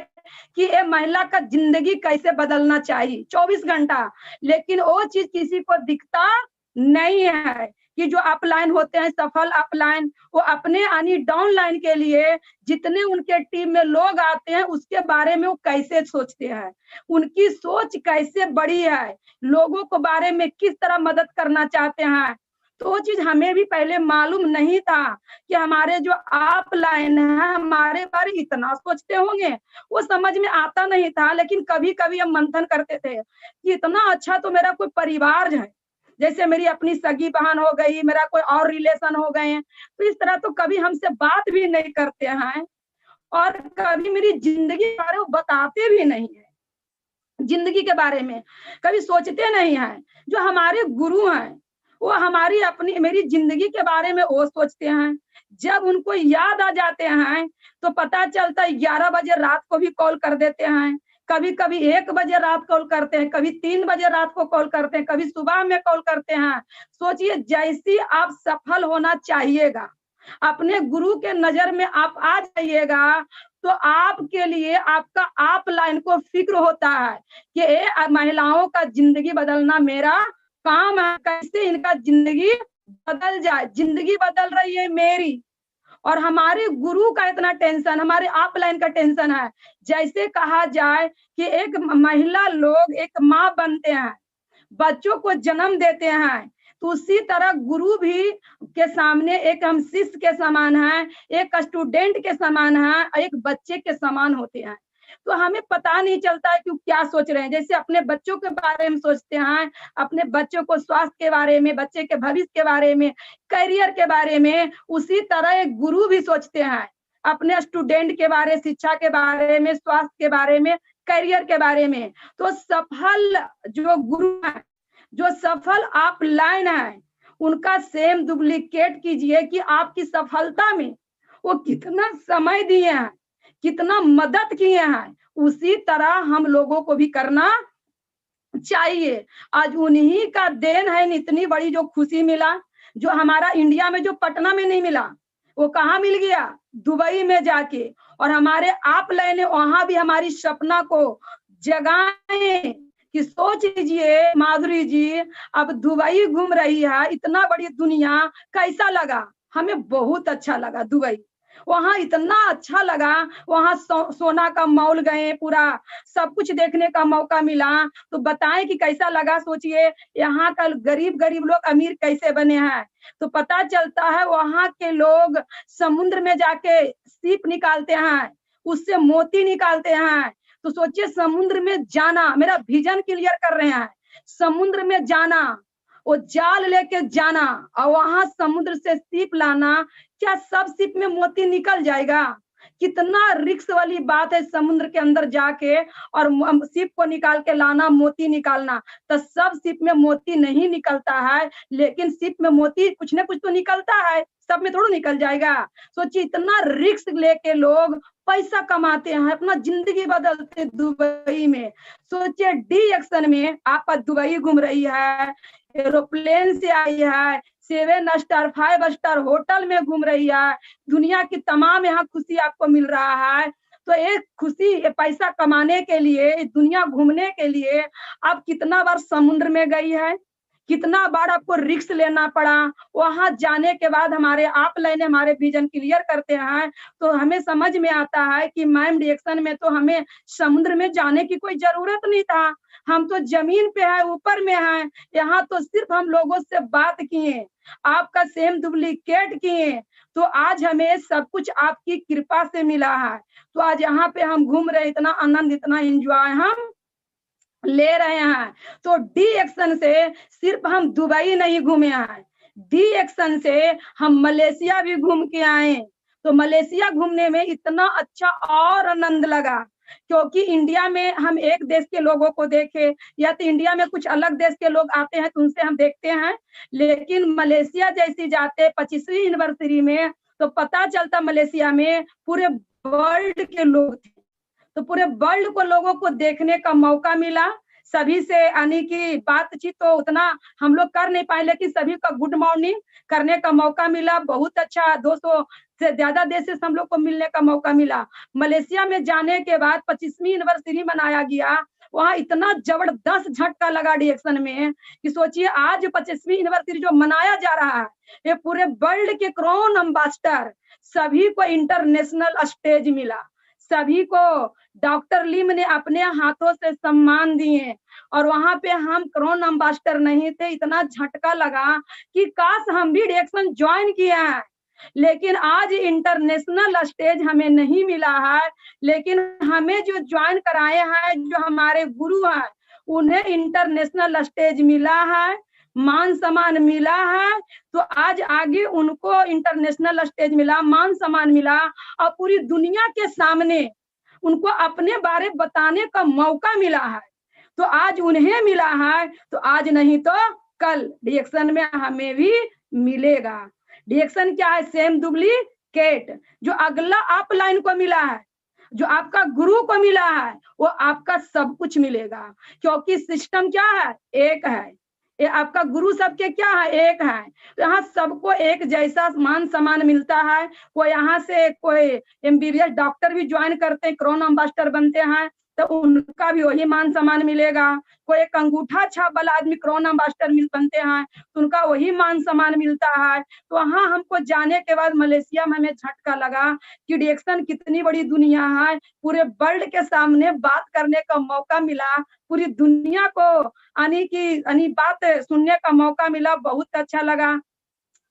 Speaker 1: कि ये महिला का जिंदगी कैसे बदलना चाहिए, 24 घंटा। लेकिन वो चीज किसी को दिखता नहीं है कि जो अपलाइन होते हैं, सफल अपलाइन, वो अपने यानी डाउन लाइन के लिए जितने उनके टीम में लोग आते हैं उसके बारे में वो कैसे सोचते हैं, उनकी सोच कैसे बड़ी है, लोगों को बारे में किस तरह मदद करना चाहते हैं। तो वो चीज हमें भी पहले मालूम नहीं था कि हमारे जो आप लाइन है हमारे बारे इतना सोचते होंगे, वो समझ में आता नहीं था। लेकिन कभी कभी हम मंथन करते थे कि इतना अच्छा तो मेरा कोई परिवार है, जैसे मेरी अपनी सगी बहन हो गई, मेरा कोई और रिलेशन हो गए, तो इस तरह तो कभी हमसे बात भी नहीं करते हैं और कभी मेरी जिंदगी के बारे में बताते भी नहीं है, जिंदगी के बारे में कभी सोचते नहीं है। जो हमारे गुरु हैं वो हमारी अपनी मेरी जिंदगी के बारे में वो सोचते हैं। जब उनको याद आ जाते हैं तो पता चलता है 11 बजे रात को भी कॉल कर देते हैं, कभी कभी 1 बजे रात कॉल करते हैं, कभी 3 बजे रात को कॉल करते हैं, कभी सुबह में कॉल करते हैं। सोचिए जैसी आप सफल होना चाहिएगा, अपने गुरु के नजर में आप आ जाइएगा तो आपके लिए आपका आप लाइन को फिक्र होता है कि ये महिलाओं का जिंदगी बदलना मेरा काम है, कैसे इनका जिंदगी बदल जाए। जिंदगी बदल रही है मेरी, और हमारे गुरु का इतना टेंशन, हमारे आप लाइन का टेंशन है। जैसे कहा जाए कि एक महिला लोग एक माँ बनते हैं, बच्चों को जन्म देते हैं, तो उसी तरह गुरु भी के सामने एक हम शिष्य के समान हैं, एक स्टूडेंट के समान हैं, एक बच्चे के समान होते हैं। तो हमें पता नहीं चलता है कि क्या सोच रहे हैं। जैसे अपने बच्चों के बारे में सोचते हैं, अपने बच्चों को स्वास्थ्य के बारे में, बच्चे के भविष्य के बारे में, करियर के बारे में, उसी तरह एक गुरु भी सोचते हैं अपने स्टूडेंट के बारे, शिक्षा के बारे में, स्वास्थ्य के बारे में, करियर के बारे में। तो सफल जो गुरु है, जो सफल आप लाइन है, उनका सेम डुप्लीकेट कीजिए कि आपकी सफलता में वो कितना समय दिए हैं, कितना मदद किए हैं, उसी तरह हम लोगों को भी करना चाहिए। आज उन्हीं का देन है इतनी बड़ी जो खुशी मिला, जो हमारा इंडिया में जो पटना में नहीं मिला, वो कहाँ मिल गया, दुबई में जाके। और हमारे आप लाइन वहां भी हमारी सपना को जगाए कि सोच लीजिए माधुरी जी अब दुबई घूम रही है, इतना बड़ी दुनिया, कैसा लगा? हमें बहुत अच्छा लगा दुबई। वहां इतना अच्छा लगा, वहां सोना का मॉल गए, पूरा सब कुछ देखने का मौका मिला। तो बताएं कि कैसा लगा। सोचिए यहाँ का गरीब गरीब लोग अमीर कैसे बने हैं। तो पता चलता है वहां के लोग समुद्र में जाके सीप निकालते हैं, उससे मोती निकालते हैं। तो सोचिए समुद्र में जाना, मेरा विजन क्लियर कर रहे हैं, समुद्र में जाना, वो जाल लेके जाना और वहां समुद्र से सीप लाना। क्या सब सीप में मोती निकल जाएगा? कितना रिस्क वाली बात है समुद्र के अंदर जाके और सीप को निकाल के लाना, मोती निकालना। तो सब सीप में मोती नहीं निकलता है, लेकिन सीप में मोती कुछ ना कुछ तो निकलता है, सब में थोड़ा निकल जाएगा। सोचिए इतना रिस्क लेके लोग पैसा कमाते हैं, अपना जिंदगी बदलते दुबई में। सोचिए डी एक्शन में आप दुबई घूम रही है, एरोप्लेन से आई है, 7 स्टार 5 स्टार होटल में घूम रही है, दुनिया की तमाम यहाँ खुशी आपको मिल रहा है। तो एक खुशी पैसा कमाने के लिए, दुनिया घूमने के लिए आप कितना बार समुद्र में गई है, कितना बार आपको रिस्क लेना पड़ा। वहां जाने के बाद हमारे आप लाइन हमारे विजन क्लियर करते हैं, तो हमें समझ में आता है कि मैम रिएक्शन में तो हमें समुद्र में जाने की कोई जरूरत नहीं था, हम तो जमीन पे है, ऊपर में है। यहाँ तो सिर्फ हम लोगों से बात किए, आपका सेम डुप्लीकेट किए, तो आज हमें सब कुछ आपकी कृपा से मिला है। तो आज यहाँ पे हम घूम रहे, इतना आनंद, इतना एंजॉय हम ले रहे हैं। तो डी एक्शन से सिर्फ हम दुबई नहीं घूमे हैं, डी एक्शन से हम मलेशिया भी घूम के आए। तो मलेशिया घूमने में इतना अच्छा और आनंद लगा, क्योंकि इंडिया में हम एक देश के लोगों को देखे, या तो इंडिया में कुछ अलग देश के लोग आते हैं तो उनसे हम देखते हैं, लेकिन मलेशिया जैसी जाते 25वीं एनिवर्सरी में तो पता चलता मलेशिया में पूरे वर्ल्ड के लोग थे। तो पूरे वर्ल्ड को लोगों को देखने का मौका मिला। सभी से यानी कि बातचीत तो उतना हम लोग कर नहीं पाए, लेकिन सभी का गुड मॉर्निंग करने का मौका मिला। बहुत अच्छा, 200 से ज्यादा देश से हम लोग को मिलने का मौका मिला। मलेशिया में जाने के बाद 25वीं एनिवर्सरी मनाया गया, वहां इतना जबरदस्त झटका लगा रिएक्शन में कि सोचिए आज 25वीं एनिवर्सरी जो मनाया जा रहा है, ये पूरे वर्ल्ड के क्राउन एम्बेसडर सभी को इंटरनेशनल स्टेज मिला, सभी को डॉक्टर लिम ने अपने हाथों से सम्मान दिए। और वहां पे हम क्राउन एम्बेसडर नहीं थे, इतना झटका लगा कि काश हम भी रिएक्शन ज्वाइन किया है, लेकिन आज इंटरनेशनल स्टेज हमें नहीं मिला है। लेकिन हमें जो ज्वाइन कराए हैं, जो हमारे गुरु हैं, उन्हें इंटरनेशनल स्टेज मिला है, मान सम्मान मिला है। तो आज आगे उनको इंटरनेशनल स्टेज मिला, मान सम्मान मिला, और पूरी दुनिया के सामने उनको अपने बारे बताने का मौका मिला है। तो आज उन्हें मिला है, तो आज नहीं तो कल रिएक्शन में हमें भी मिलेगा। रिएक्शन क्या है? Same duplicate. जो अगला आप लाइन को मिला है, जो आपका गुरु को मिला है, वो आपका सब कुछ मिलेगा, क्योंकि सिस्टम क्या है? एक है। ये आपका गुरु सबके क्या है? एक है। तो यहाँ सबको एक जैसा मान सम्मान मिलता है। कोई यहाँ से कोई एमबीबीएस डॉक्टर भी ज्वाइन करते हैं, क्राउन एम्बेसडर बनते हैं, तो उनका भी वही मान सम्मान मिलेगा। कोई एक अंगूठा छाप वाला आदमी क्राउन एम्बेसडर बनते हैं, तो उनका वही मान सम्मान मिलता है। तो वहां हमको जाने के बाद मलेशिया में हमें झटका लगा कि रिएक्शन कितनी बड़ी दुनिया है, पूरे वर्ल्ड के सामने बात करने का मौका मिला, पूरी दुनिया को यानी बात सुनने का मौका मिला, बहुत अच्छा लगा।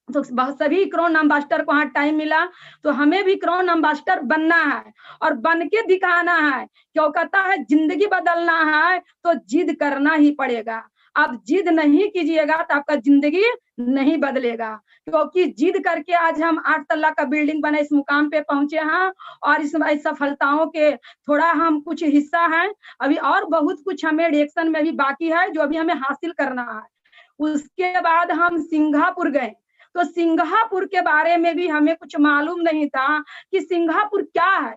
Speaker 1: तो सभी क्राउन एम्बेसडर को वहाँ टाइम मिला, तो हमें भी क्राउन एम्बेसडर बनना है और बन के दिखाना है। क्यों कहता है जिंदगी बदलना है तो जिद करना ही पड़ेगा। आप जिद नहीं कीजिएगा तो आपका जिंदगी नहीं बदलेगा, क्योंकि जिद करके आज हम 8 तल्ला का बिल्डिंग बने इस मुकाम पे पहुंचे हैं। और इस सफलताओं के थोड़ा हम कुछ हिस्सा है, अभी और बहुत कुछ हमें रिएक्शन में भी बाकी है जो अभी हमें हासिल करना है। उसके बाद हम सिंगापुर गए, तो सिंगापुर के बारे में भी हमें कुछ मालूम नहीं था कि सिंगापुर क्या है,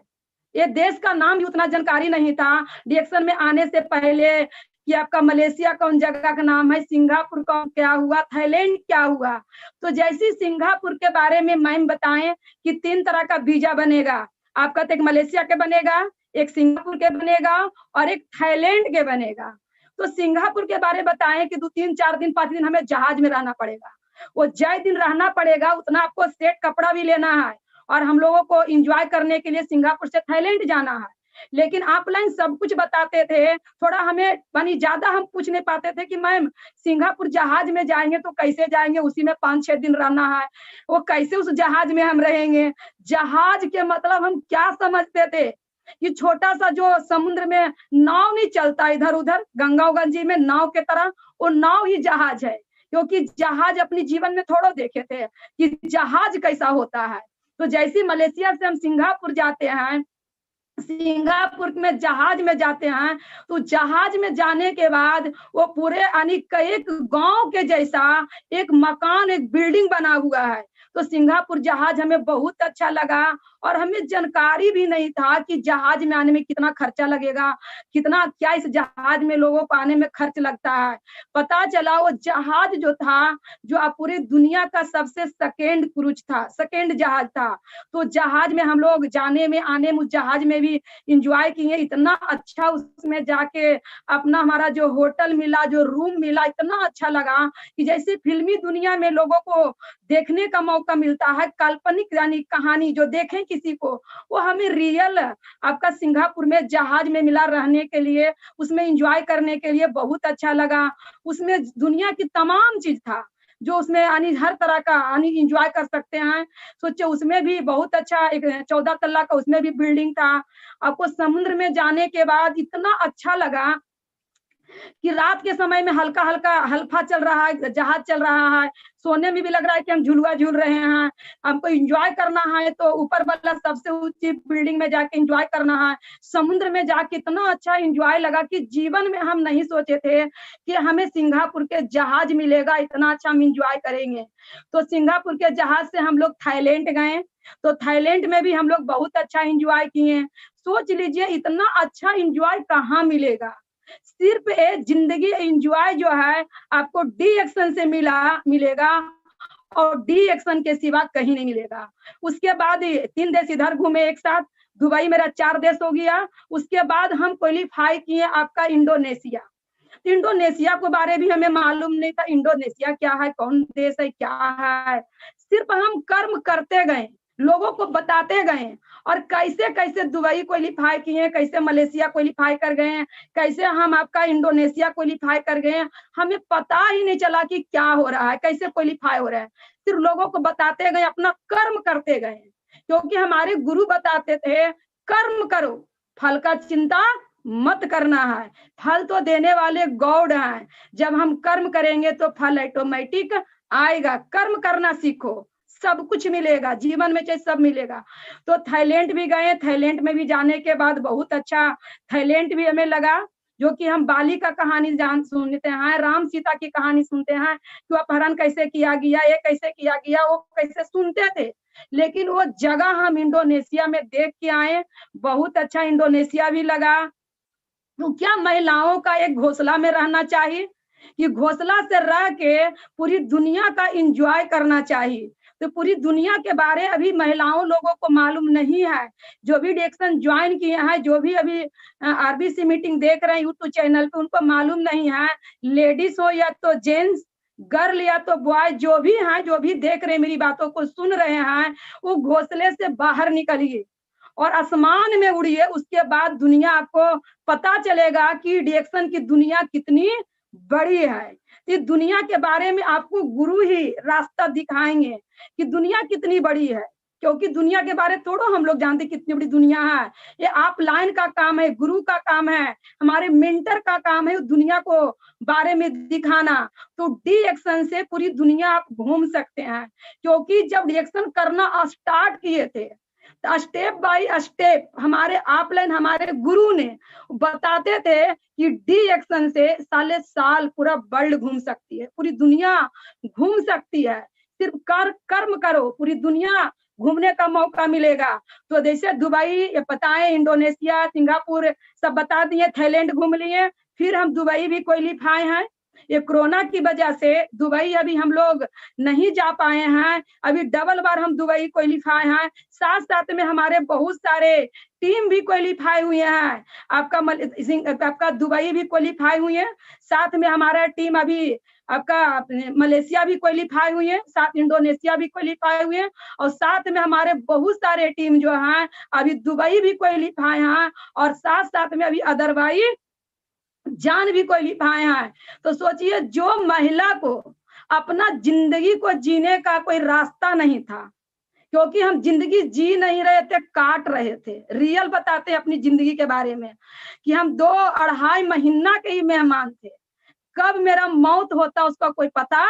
Speaker 1: ये देश का नाम भी उतना जानकारी नहीं था। रिएक्शन में आने से पहले कि आपका मलेशिया कौन जगह का नाम है, सिंगापुर का क्या हुआ, थाईलैंड क्या हुआ। तो जैसे सिंगापुर के बारे में मैम बताएं कि 3 तरह का वीजा बनेगा आपका, तो एक मलेशिया के बनेगा, एक सिंगापुर के बनेगा और एक थाईलैंड के बनेगा। तो सिंगापुर के बारे में बताएं कि 2, 3, 4 दिन 5 दिन हमें जहाज में रहना पड़ेगा। वो जय दिन रहना पड़ेगा, उतना आपको सेट कपड़ा भी लेना है, और हम लोगों को एंजॉय करने के लिए सिंगापुर से थाईलैंड जाना है। लेकिन ऑफलाइन सब कुछ बताते थे, थोड़ा हमें यानी ज्यादा हम पूछ नहीं पाते थे कि मैम सिंगापुर जहाज में जाएंगे तो कैसे जाएंगे, उसी में 5-6 दिन रहना है, वो कैसे उस जहाज में हम रहेंगे। जहाज के मतलब हम क्या समझते थे कि छोटा सा जो समुद्र में नाव नहीं चलता इधर उधर गंगागंज में नाव के तरह, वो नाव ही जहाज है। क्योंकि जहाज अपने जीवन में थोड़ा देखे थे कि जहाज कैसा होता है। तो जैसे मलेशिया से हम सिंगापुर जाते हैं, सिंगापुर में जहाज में जाते हैं, तो जहाज में जाने के बाद वो पूरे यानी एक गांव के जैसा एक मकान, एक बिल्डिंग बना हुआ है। तो सिंगापुर जहाज हमें बहुत अच्छा लगा और हमें जानकारी भी नहीं था कि जहाज में आने में कितना खर्चा लगेगा, कितना क्या इस जहाज में लोगों को आने में खर्च लगता है। पता चला वो जहाज जो था, जो पूरी दुनिया का सबसे सेकेंड क्रूज था, सेकेंड जहाज था। तो जहाज में हम लोग जाने में आने में, उस जहाज में भी इंजॉय किए। इतना अच्छा उसमें जाके अपना हमारा जो होटल मिला, जो रूम मिला, इतना अच्छा लगा कि जैसे फिल्मी दुनिया में लोगों को देखने का मौका मिलता है, काल्पनिक यानी कहानी जो देखें किसी को, वो हमें रियल आपका सिंगापुर में जहाज में मिला रहने के लिए, उसमें एंजॉय करने के लिए बहुत अच्छा लगा। उसमें दुनिया की तमाम चीज था जो उसमें यानी हर तरह का यानी एंजॉय कर सकते हैं। सोचे उसमें भी बहुत अच्छा एक 14 तल्ला का उसमें भी बिल्डिंग था। आपको समुद्र में जाने के बाद इतना अच्छा लगा कि रात के समय में हल्का हल्का हल्फा चल रहा है, जहाज चल रहा है, सोने में भी लग रहा है कि हम झुलुआ झूल रहे हैं। हमको एंजॉय करना है तो ऊपर वाला सबसे ऊंची बिल्डिंग में जाके एंजॉय करना है। समुद्र में जाके इतना अच्छा एंजॉय लगा कि जीवन में हम नहीं सोचे थे कि हमें सिंगापुर के जहाज मिलेगा, इतना अच्छा हम एंजॉय करेंगे। तो सिंगापुर के जहाज से हम लोग थाईलैंड गए, तो थाईलैंड में भी हम लोग बहुत अच्छा एंजॉय किए। सोच लीजिए इतना अच्छा एंजॉय कहाँ मिलेगा। सिर्फ एक जिंदगी एंजॉय जो है आपको डी एक्शन से मिलेगा और डी एक्शन के सिवा कहीं नहीं मिलेगा। उसके बाद 3 देश इधर घूमे एक साथ, दुबई मेरा 4 देश हो गया। उसके बाद हम क्वालिफाई किए आपका इंडोनेशिया। इंडोनेशिया के बारे भी हमें मालूम नहीं था, इंडोनेशिया क्या है, कौन देश है, क्या है। सिर्फ हम कर्म करते गए, लोगों को बताते गए और कैसे कैसे दुबई क्वालिफाई किए, कैसे मलेशिया क्वालिफाई कर गए, कैसे हम आपका इंडोनेशिया क्वालिफाई कर गए। हमें पता ही नहीं चला कि क्या हो रहा है, कैसे क्वालिफाई हो रहा है। सिर्फ लोगों को बताते गए, अपना कर्म करते गए, क्योंकि हमारे गुरु बताते थे कर्म करो, फल का चिंता मत करना है, फल तो देने वाले गॉड हैं। जब हम कर्म करेंगे तो फल ऑटोमेटिक आएगा। कर्म करना सीखो, सब कुछ मिलेगा जीवन में, चाहे सब मिलेगा। तो थाईलैंड भी गए, थाईलैंड में भी जाने के बाद बहुत अच्छा थाईलैंड भी हमें लगा। जो कि हम बाली का कहानी सुनते हैं, राम सीता की कहानी सुनते हैं कि अपहरण कैसे किया गया, ये कैसे किया गया, वो कैसे सुनते थे। लेकिन वो जगह हम इंडोनेशिया में देख के आए, बहुत अच्छा इंडोनेशिया भी लगा। तो क्या महिलाओं का एक घोंसला में रहना चाहिए कि घोंसला से रह के पूरी दुनिया का एंजॉय करना चाहिए। तो पूरी दुनिया के बारे अभी महिलाओं लोगों को मालूम नहीं है। जो भी डिएक्शन ज्वाइन किए हैं, जो भी अभी आरबीसी मीटिंग देख रहे हैं यूट्यूब चैनल पे, उनको मालूम नहीं है। लेडीज हो या तो जेंट्स, गर्ल या तो बॉय, जो भी हैं, जो भी देख रहे हैं मेरी बातों को सुन रहे हैं, वो घोंसले से बाहर निकलिए और आसमान में उड़िए। उसके बाद दुनिया आपको पता चलेगा कि डिएक्शन की दुनिया कितनी बड़ी है। इस दुनिया के बारे में आपको गुरु ही रास्ता दिखाएंगे कि दुनिया कितनी बड़ी है। क्योंकि दुनिया के बारे थोड़ा हम लोग जानते कितनी बड़ी दुनिया है। ये ऑफलाइन का काम है, गुरु का काम है, हमारे मेंटर का काम है दुनिया को बारे में दिखाना। तो डी एक्शन से पूरी दुनिया आप घूम सकते हैं। क्योंकि जब रिएक्शन करना स्टार्ट किए थे, स्टेप बाय स्टेप हमारे ऑफलाइन हमारे गुरु ने बताते थे कि डी एक्शन से साल पूरा वर्ल्ड घूम सकती है, पूरी दुनिया घूम सकती है। सिर्फ कर्म करो, पूरी दुनिया घूमने का मौका मिलेगा। तो जैसे दुबई पता है, इंडोनेशिया, सिंगापुर सब बता दिए, थाईलैंड घूम लिए, फिर हम दुबई भी क्वालिफाई हैं। ये कोरोना की वजह से दुबई अभी हम लोग नहीं जा पाए हैं, अभी डबल बार हम दुबई क्वालिफाई हैं, साथ साथ में हमारे बहुत सारे टीम भी क्वालिफाई हुए हैं। आपका दुबई भी क्वालिफाई हुई है, साथ में हमारा टीम अभी आपका मलेशिया भी क्वालिफाई हुई है, साथ इंडोनेशिया भी क्वालिफाई हुए हैं, और साथ में हमारे बहुत सारे टीम जो हैं अभी दुबई भी क्वालिफाई हैं, और साथ साथ में अभी अदरवाइज जान भी क्वालिफाई हैं। तो सोचिए, जो महिला को अपना जिंदगी को जीने का कोई रास्ता नहीं था, क्योंकि हम जिंदगी जी नहीं रहे थे, काट रहे थे। रियल बताते हैं अपनी जिंदगी के बारे में कि हम 2-2.5 महीना के ही मेहमान थे, कब मेरा मौत होता उसका कोई पता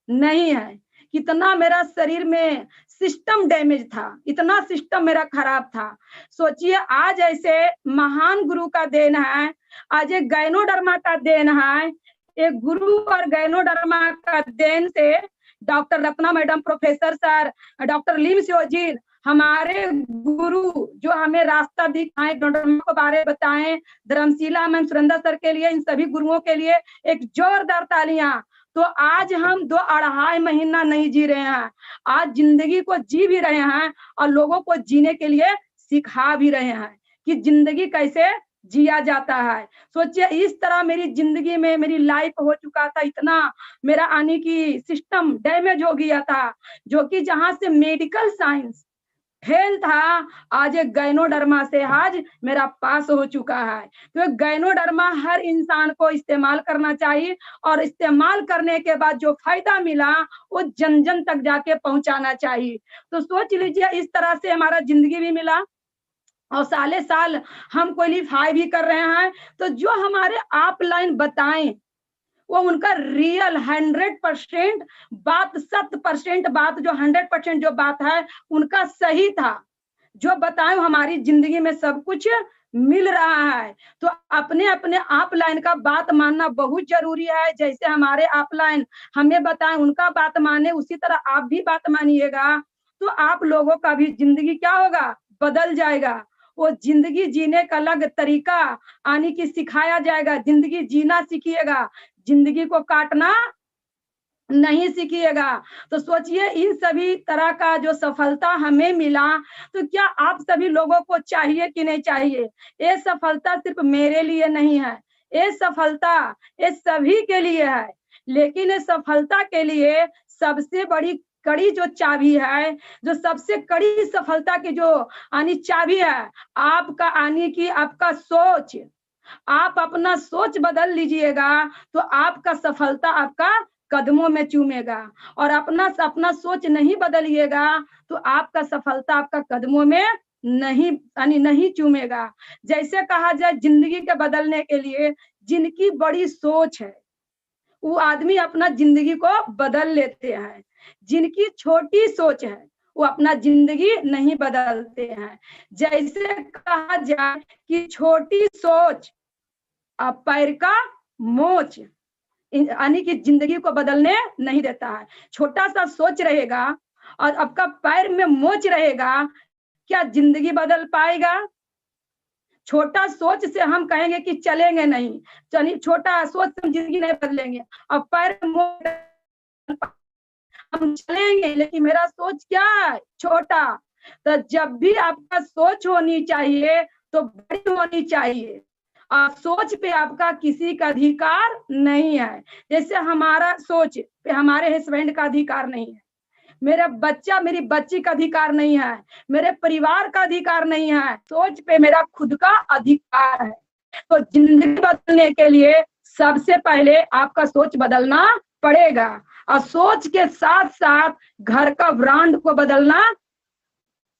Speaker 1: नहीं है। कितना मेरा शरीर में सिस्टम डैमेज था, इतना सिस्टम मेरा खराब था। सोचिए, आज ऐसे महान गुरु का देन है, आज एक गायनोडर्मा का देन है, एक गुरु और गायनोडर्मा का देन से doctor Ratna madam, professor sir, doctor लीम सियोजिन, हमारे गुरु जो हमें रास्ता दिखाएं, गायनोडर्मा के बारे बताएं, धर्मशिला मैम, सुरेंद्र सर के लिए, इन सभी गुरुओं के लिए एक जोरदार तालियां। तो आज हम 2-2.5 महीना नहीं जी रहे हैं, आज जिंदगी को जी भी रहे हैं और लोगों को जीने के लिए सिखा भी रहे हैं कि जिंदगी कैसे जिया जाता है। सोचिए, इस तरह मेरी जिंदगी में मेरी लाइफ हो चुका था, इतना मेरा आने की सिस्टम डैमेज हो गया था, जो कि जहां से मेडिकल साइंस फेल था, आज एक गायनोडर्मा से आज मेरा पास हो चुका है। तो गायनोडर्मा हर इंसान को इस्तेमाल करना चाहिए, और इस्तेमाल करने के बाद जो फायदा मिला वो जन जन तक जाके पहुंचाना चाहिए। तो सोच लीजिए, इस तरह से हमारा जिंदगी भी मिला और साले साल हम क्वालिफाई भी कर रहे हैं। तो जो हमारे ऑफलाइन बताएं वो उनका रियल 100% बात, 100% बात, जो 100% जो बात है उनका सही था। जो बताएं हमारी जिंदगी में सब कुछ मिल रहा है। तो अपने अपने ऑफलाइन का बात मानना बहुत जरूरी है। जैसे हमारे ऑफलाइन हमें बताएं, उनका बात माने, उसी तरह आप भी बात मानिएगा, तो आप लोगों का भी जिंदगी क्या होगा, बदल जाएगा। वो जिंदगी जीने का अलग तरीका आने की सिखाया जाएगा, जिंदगी जीना सीखिएगा, जिंदगी को काटना नहीं सीखिएगा। तो सोचिए, इन सभी तरह का जो सफलता हमें मिला, तो क्या आप सभी लोगों को चाहिए कि नहीं चाहिए? ये सफलता सिर्फ मेरे लिए नहीं है, ये सफलता ये सभी के लिए है। लेकिन इस सफलता के लिए सबसे बड़ी कड़ी जो चाबी है, जो सबसे कड़ी सफलता की जो आनी चाबी है, आपका आने की आपका सोच। आप अपना सोच बदल लीजिएगा तो आपका सफलता आपका कदमों में चूमेगा, और अपना सोच नहीं बदलिएगा तो आपका सफलता आपका कदमों में नहीं चूमेगा। जैसे कहा जाए, जिंदगी के बदलने के लिए जिनकी बड़ी सोच है वो आदमी अपना जिंदगी को बदल लेते हैं, जिनकी छोटी सोच है वो अपना जिंदगी नहीं बदलते हैं। जैसे कहा जाए कि छोटी सोच अब पैर का मोच, यानी कि जिंदगी को बदलने नहीं देता है। छोटा सा सोच रहेगा और आपका पैर में मोच रहेगा, क्या जिंदगी बदल पाएगा? छोटा सोच से हम कहेंगे कि चलेंगे नहीं, चलिए छोटा सोच से हम जिंदगी नहीं बदलेंगे, अब पैर मोच हम चलेंगे, लेकिन मेरा सोच क्या है, छोटा। तो जब भी आपका सोच होनी चाहिए तो बड़ी होनी चाहिए, सोच पे आपका किसी का अधिकार नहीं है। जैसे हमारा सोच पे हमारे हस्बैंड का अधिकार नहीं है, मेरा बच्चा मेरी बच्ची का अधिकार नहीं है, मेरे परिवार का अधिकार नहीं है, सोच पे मेरा खुद का अधिकार है। तो जिंदगी बदलने के लिए सबसे पहले आपका सोच बदलना पड़ेगा, और सोच के साथ साथ घर का ब्रांड को बदलना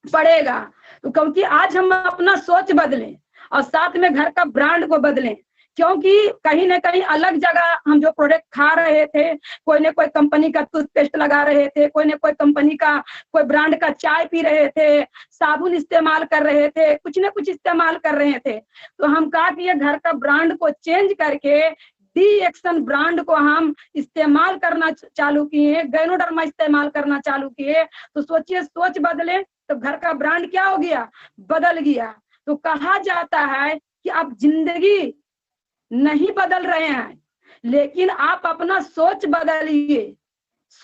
Speaker 1: पड़ेगा। तो क्योंकि आज हम अपना सोच बदलें और साथ में घर का ब्रांड को बदलें, क्योंकि कहीं ना कहीं अलग जगह हम जो प्रोडक्ट खा रहे थे, कोई न कोई कंपनी का टूथपेस्ट लगा रहे थे, कोई न कोई कंपनी का कोई ब्रांड का चाय पी रहे थे, साबुन इस्तेमाल कर रहे थे, कुछ न कुछ इस्तेमाल कर रहे थे। तो हम कहा कि ये घर का ब्रांड को चेंज करके डी एक्शन ब्रांड को हम इस्तेमाल करना चालू किए, गायनोडर्मा इस्तेमाल करना चालू किए। तो सोचिए, सोच बदले तो घर का ब्रांड क्या हो गया, बदल गया। तो कहा जाता है कि आप जिंदगी नहीं बदल रहे हैं, लेकिन आप अपना सोच बदलिए,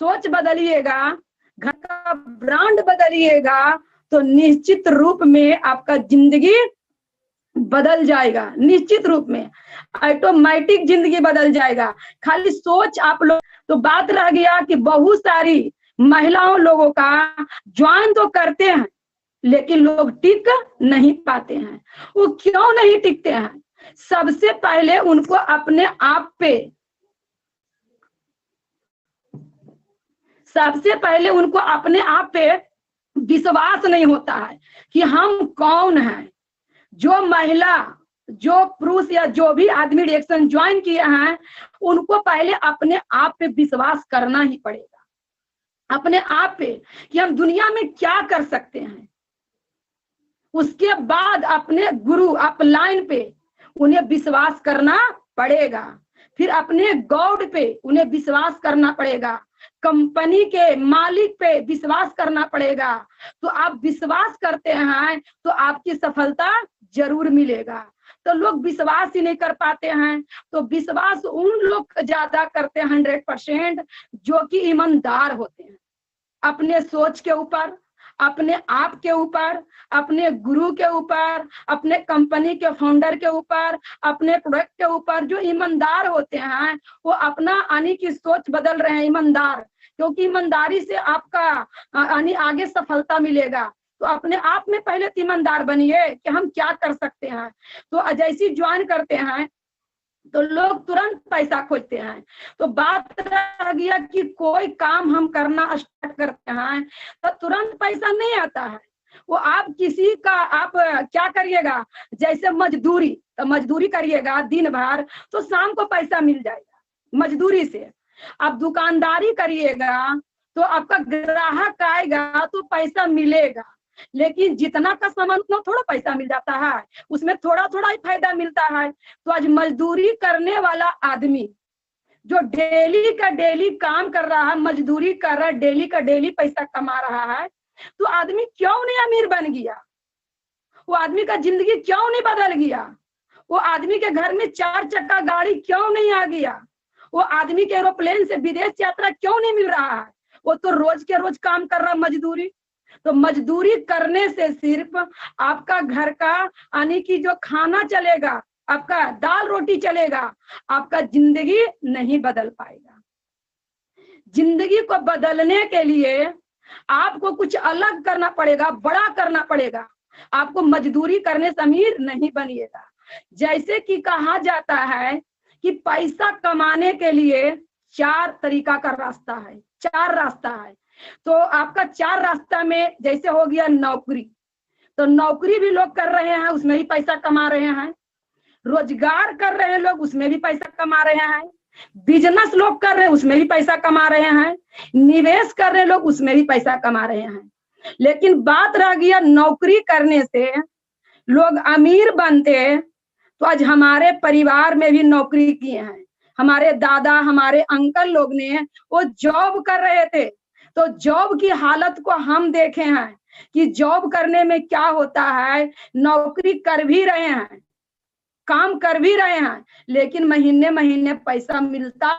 Speaker 1: सोच बदलिएगा, घर का ब्रांड बदलिएगा, तो निश्चित रूप में आपका जिंदगी बदल जाएगा, निश्चित रूप में ऑटोमेटिक जिंदगी बदल जाएगा। खाली सोच आप लोग। तो बात रह गया कि बहुत सारी महिलाओं लोगों का ज्वाइन तो करते हैं लेकिन लोग टिक नहीं पाते हैं। वो क्यों नहीं टिकते हैं? सबसे पहले उनको अपने आप पे, सबसे पहले उनको अपने आप पे विश्वास नहीं होता है कि हम कौन हैं। जो महिला, जो पुरुष या जो भी आदमी रिएक्शन ज्वाइन किए हैं, उनको पहले अपने आप पे विश्वास करना ही पड़ेगा, अपने आप पे कि हम दुनिया में क्या कर सकते हैं। उसके बाद अपने गुरु अपलाइन पे उन्हें विश्वास करना पड़ेगा, फिर अपने गॉड पे उन्हें विश्वास करना पड़ेगा, कंपनी के मालिक पे विश्वास करना पड़ेगा। तो आप विश्वास करते हैं तो आपकी सफलता जरूर मिलेगा। तो लोग विश्वास ही नहीं कर पाते हैं। तो विश्वास उन लोग ज्यादा करते हैं 100% जो कि ईमानदार होते हैं अपने सोच के ऊपर, अपने आप के ऊपर, अपने गुरु के ऊपर, अपने कंपनी के फाउंडर के ऊपर, अपने प्रोडक्ट के ऊपर। जो ईमानदार होते हैं वो अपना आने की सोच बदल रहे हैं, ईमानदार, क्योंकि ईमानदारी से आपका आगे सफलता मिलेगा। तो अपने आप में पहले ईमानदार बनिए कि हम क्या कर सकते हैं। तो जैसे ज्वाइन करते हैं तो लोग तुरंत पैसा खोजते हैं। तो बात रह गया कि कोई काम हम करना स्टार्ट करते हैं तो तुरंत पैसा नहीं आता है। वो आप किसी का, आप क्या करिएगा, जैसे मजदूरी, तो मजदूरी करिएगा दिन भर तो शाम को पैसा मिल जाएगा मजदूरी से। आप दुकानदारी करिएगा तो आपका ग्राहक आएगा तो पैसा मिलेगा, लेकिन जितना का सामान उतना थोड़ा पैसा मिल जाता है, उसमें थोड़ा थोड़ा ही फायदा मिलता है। तो आज मजदूरी करने वाला आदमी जो डेली का डेली काम कर रहा है, मजदूरी कर रहा है, डेली का डेली पैसा कमा रहा है, तो आदमी क्यों नहीं अमीर बन गया? वो आदमी का जिंदगी क्यों नहीं बदल गया? वो आदमी के घर में 4 चक्का गाड़ी क्यों नहीं आ गया? वो आदमी के एरोप्लेन से विदेश यात्रा क्यों नहीं मिल रहा है? वो तो रोज के रोज काम कर रहा है मजदूरी। तो मजदूरी करने से सिर्फ आपका घर का यानी कि जो खाना चलेगा, आपका दाल रोटी चलेगा, आपका जिंदगी नहीं बदल पाएगा। जिंदगी को बदलने के लिए आपको कुछ अलग करना पड़ेगा, बड़ा करना पड़ेगा। आपको मजदूरी करने से अमीर नहीं बनिएगा। जैसे कि कहा जाता है कि पैसा कमाने के लिए 4 तरीका का रास्ता है, 4 रास्ता है। तो आपका 4 रास्ता में जैसे हो गया नौकरी, तो नौकरी भी लोग कर रहे हैं, उसमें भी पैसा कमा रहे हैं। रोजगार कर रहे हैं लोग, उसमें भी पैसा कमा रहे हैं। बिजनेस लोग कर रहे हैं, उसमें भी पैसा कमा रहे हैं। निवेश कर रहे हैं लोग, उसमें भी पैसा कमा रहे हैं। लेकिन बात रह गया नौकरी करने से लोग अमीर बनते। तो आज हमारे परिवार में भी नौकरी किए हैं, हमारे दादा, हमारे अंकल लोग ने वो जॉब कर रहे थे। तो जॉब की हालत को हम देखे हैं कि जॉब करने में क्या होता है। नौकरी कर भी रहे हैं, काम कर भी रहे हैं, लेकिन महीने महीने पैसा मिलता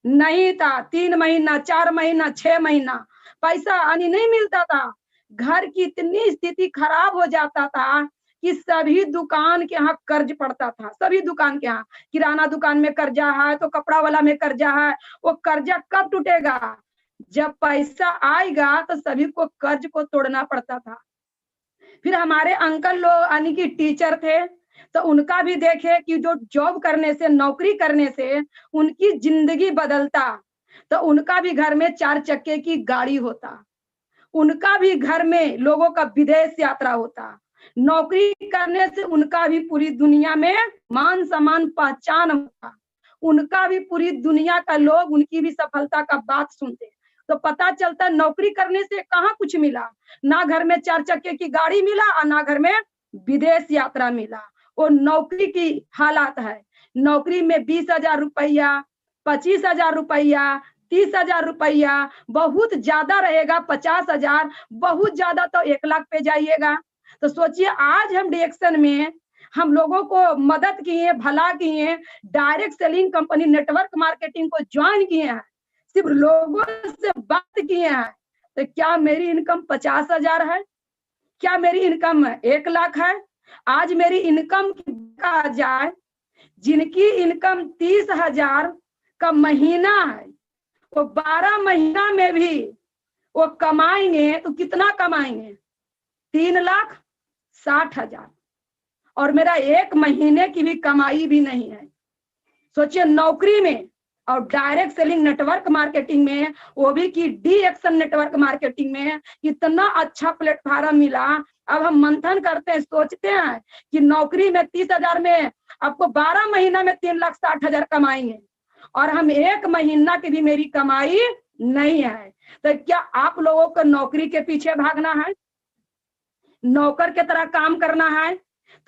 Speaker 1: नहीं था। 3 महीना, 4 महीना, 6 महीना पैसा आनी नहीं मिलता था। घर की इतनी स्थिति खराब हो जाता था कि सभी दुकान के यहाँ कर्ज पड़ता था। सभी दुकान के यहाँ, किराना दुकान में कर्जा है तो कपड़ा वाला में कर्जा है। वो कर्जा कब टूटेगा? जब पैसा आएगा तो सभी को कर्ज को तोड़ना पड़ता था। फिर हमारे अंकल लोग यानी कि टीचर थे, तो उनका भी देखे कि जो जॉब करने से, नौकरी करने से उनकी जिंदगी बदलता। तो उनका भी घर में 4 चक्के की गाड़ी होता, उनका भी घर में लोगों का विदेश यात्रा होता। नौकरी करने से उनका भी पूरी दुनिया में मान सम्मान पहचान होता। उनका भी पूरी दुनिया का लोग उनकी भी सफलता का बात सुनते। तो पता चलता नौकरी करने से कहाँ कुछ मिला, ना घर में 4 चक्के की गाड़ी मिला और ना घर में विदेश यात्रा मिला। वो नौकरी की हालात है। नौकरी में 20,000 रुपया, 25,000 रुपया, 30,000 रुपया, बहुत ज्यादा रहेगा 50,000, बहुत ज्यादा तो 1 लाख पे जाइएगा। तो सोचिए आज हम रिएक्शन में हम लोगों को मदद किए, भला किए, direct selling company network marketing को ज्वाइन किए हैं, सिर्फ लोगों से बात किए हैं, तो क्या मेरी इनकम 50,000 है? क्या मेरी इनकम 1 लाख है? आज मेरी इनकम कहा जाए, जिनकी इनकम 30,000 का महीना है, वो 12 महीना में भी वो कमाएंगे तो कितना कमाएंगे? 3,60,000। और मेरा 1 महीने की भी कमाई भी नहीं है। सोचिए, नौकरी में और डायरेक्ट सेलिंग नेटवर्क मार्केटिंग में, वो भी कि डी एक्शन नेटवर्क मार्केटिंग में इतना अच्छा प्लेटफॉर्म मिला। अब हम मंथन करते हैं, सोचते हैं कि नौकरी में 30,000 में आपको 12 महीना में 3,60,000 कमाएंगे, और हम 1 महीना की भी मेरी कमाई नहीं है। तो क्या आप लोगों को नौकरी के पीछे भागना है, नौकर के तरह काम करना है?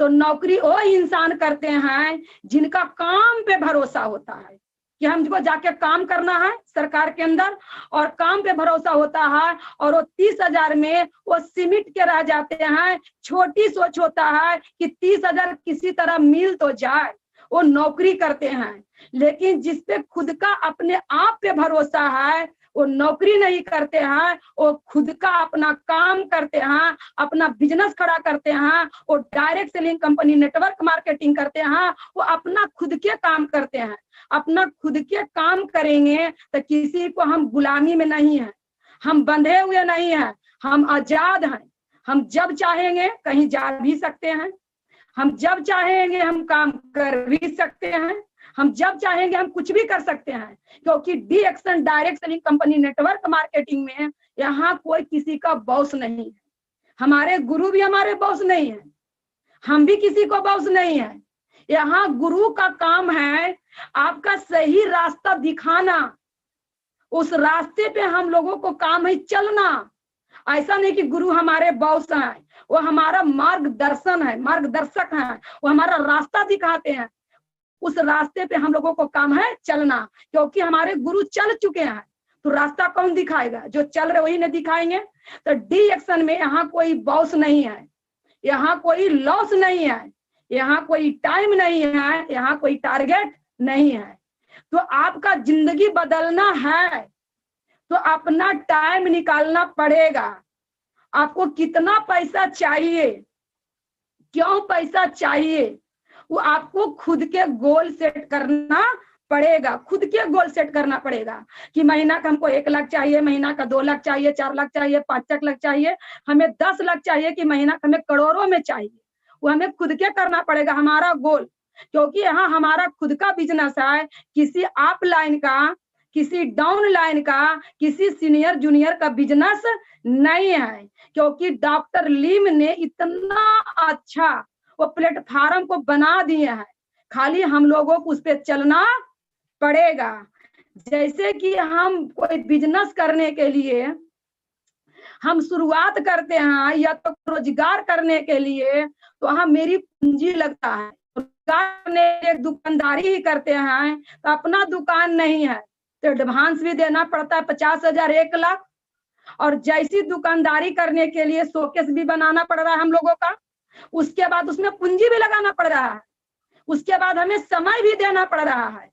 Speaker 1: तो नौकरी वो इंसान करते हैं जिनका काम पे भरोसा होता है कि हमको जाके काम करना है सरकार के अंदर, और काम पे भरोसा होता है, और वो 30,000 में वो सिमट के रह जाते हैं। छोटी सोच होता है कि 30,000 किसी तरह मिल तो जाए, वो नौकरी करते हैं। लेकिन जिसपे खुद का अपने आप पे भरोसा है, वो नौकरी नहीं करते हैं, वो खुद का अपना काम करते हैं, अपना बिजनेस खड़ा करते हैं, वो direct selling company network marketing करते हैं, वो अपना खुद के काम करते हैं। अपना खुद के काम करेंगे तो किसी को हम गुलामी में नहीं है, हम बंधे हुए नहीं हैं, हम आजाद हैं। हम जब चाहेंगे कहीं जा भी सकते हैं, हम जब चाहेंगे हम काम कर भी सकते हैं, हम जब चाहेंगे हम कुछ भी कर सकते हैं, क्योंकि D action direct selling company network marketing में यहाँ कोई किसी का बॉस नहीं है। हमारे गुरु भी हमारे बॉस नहीं है, हम भी किसी को बॉस नहीं है। यहाँ गुरु का काम है आपका सही रास्ता दिखाना, उस रास्ते पे हम लोगों को काम है चलना। ऐसा नहीं कि गुरु हमारे बॉस हैं, वो हमारा मार्गदर्शन है, मार्गदर्शक है, वो हमारा रास्ता दिखाते हैं। उस रास्ते पे हम लोगों को काम है चलना, क्योंकि हमारे गुरु चल चुके हैं। तो रास्ता कौन दिखाएगा? जो चल रहे वही ने दिखाएंगे। तो डी एक्शन में यहाँ कोई बॉस नहीं है, यहाँ कोई लॉस नहीं है, यहाँ कोई टाइम नहीं है, यहाँ कोई टारगेट नहीं है। तो आपका जिंदगी बदलना है तो अपना टाइम निकालना पड़ेगा। आपको कितना पैसा चाहिए, क्यों पैसा चाहिए, वो आपको खुद के गोल सेट करना पड़ेगा। खुद के गोल सेट करना पड़ेगा कि महीना का हमको 1 लाख चाहिए, महीना का 2 लाख चाहिए, 4 लाख चाहिए, 5 लाख चाहिए, हमें 10 लाख चाहिए कि महीना का हमें करोड़ों में चाहिए। वो हमें खुद के करना पड़ेगा हमारा गोल, क्योंकि यहाँ हमारा खुद का बिजनेस है। किसी अप लाइन का, किसी डाउन लाइन का, किसी सीनियर जूनियर का बिजनेस नहीं है। क्योंकि डॉक्टर लिम ने इतना अच्छा वो प्लेटफॉर्म को बना दिए हैं, खाली हम लोगों को उस पर चलना पड़ेगा। जैसे कि हम कोई बिजनेस करने के लिए हम शुरुआत करते हैं या तो रोजगार करने के लिए, तो वहां मेरी पूंजी लगता है। एक दुकानदारी ही करते हैं तो अपना दुकान नहीं है तो एडवांस भी देना पड़ता है 50,000 1 लाख, और जैसी दुकानदारी करने के लिए शोकेस भी बनाना पड़ रहा है हम लोगों का, उसके बाद उसमें पूंजी भी लगाना पड़ रहा है, उसके बाद हमें समय भी देना पड़ रहा है।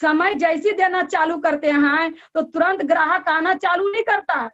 Speaker 1: समय जैसी देना चालू करते हैं तो तुरंत ग्राहक आना चालू नहीं करता है,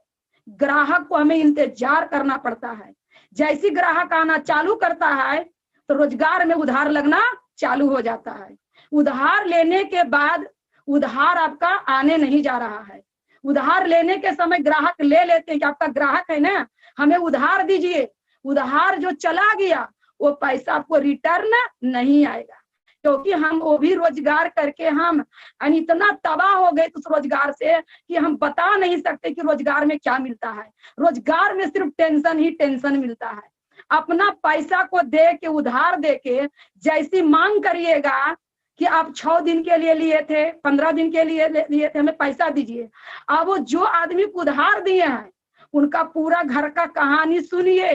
Speaker 1: ग्राहक को हमें इंतजार करना पड़ता है। जैसी ग्राहक आना चालू करता है तो रोजगार में उधार लगना चालू हो जाता है। उधार लेने के बाद उधार आपका आने नहीं जा रहा है। उधार लेने के समय ग्राहक ले लेते हैं कि आपका ग्राहक है ना, हमें उधार दीजिए। उधार जो चला गया वो पैसा आपको रिटर्न नहीं आएगा, क्योंकि हम वो भी रोजगार करके हम इतना तबाह हो गए उस रोजगार से कि हम बता नहीं सकते कि रोजगार में क्या मिलता है। रोजगार में सिर्फ टेंशन ही टेंशन मिलता है। अपना पैसा को दे के, उधार दे के जैसी मांग करिएगा कि आप 6 दिन के लिए लिए थे, 15 दिन के लिए लिए थे, हमें पैसा दीजिए। अब वो जो आदमी को उधार दिए हैं उनका पूरा घर का कहानी सुनिए।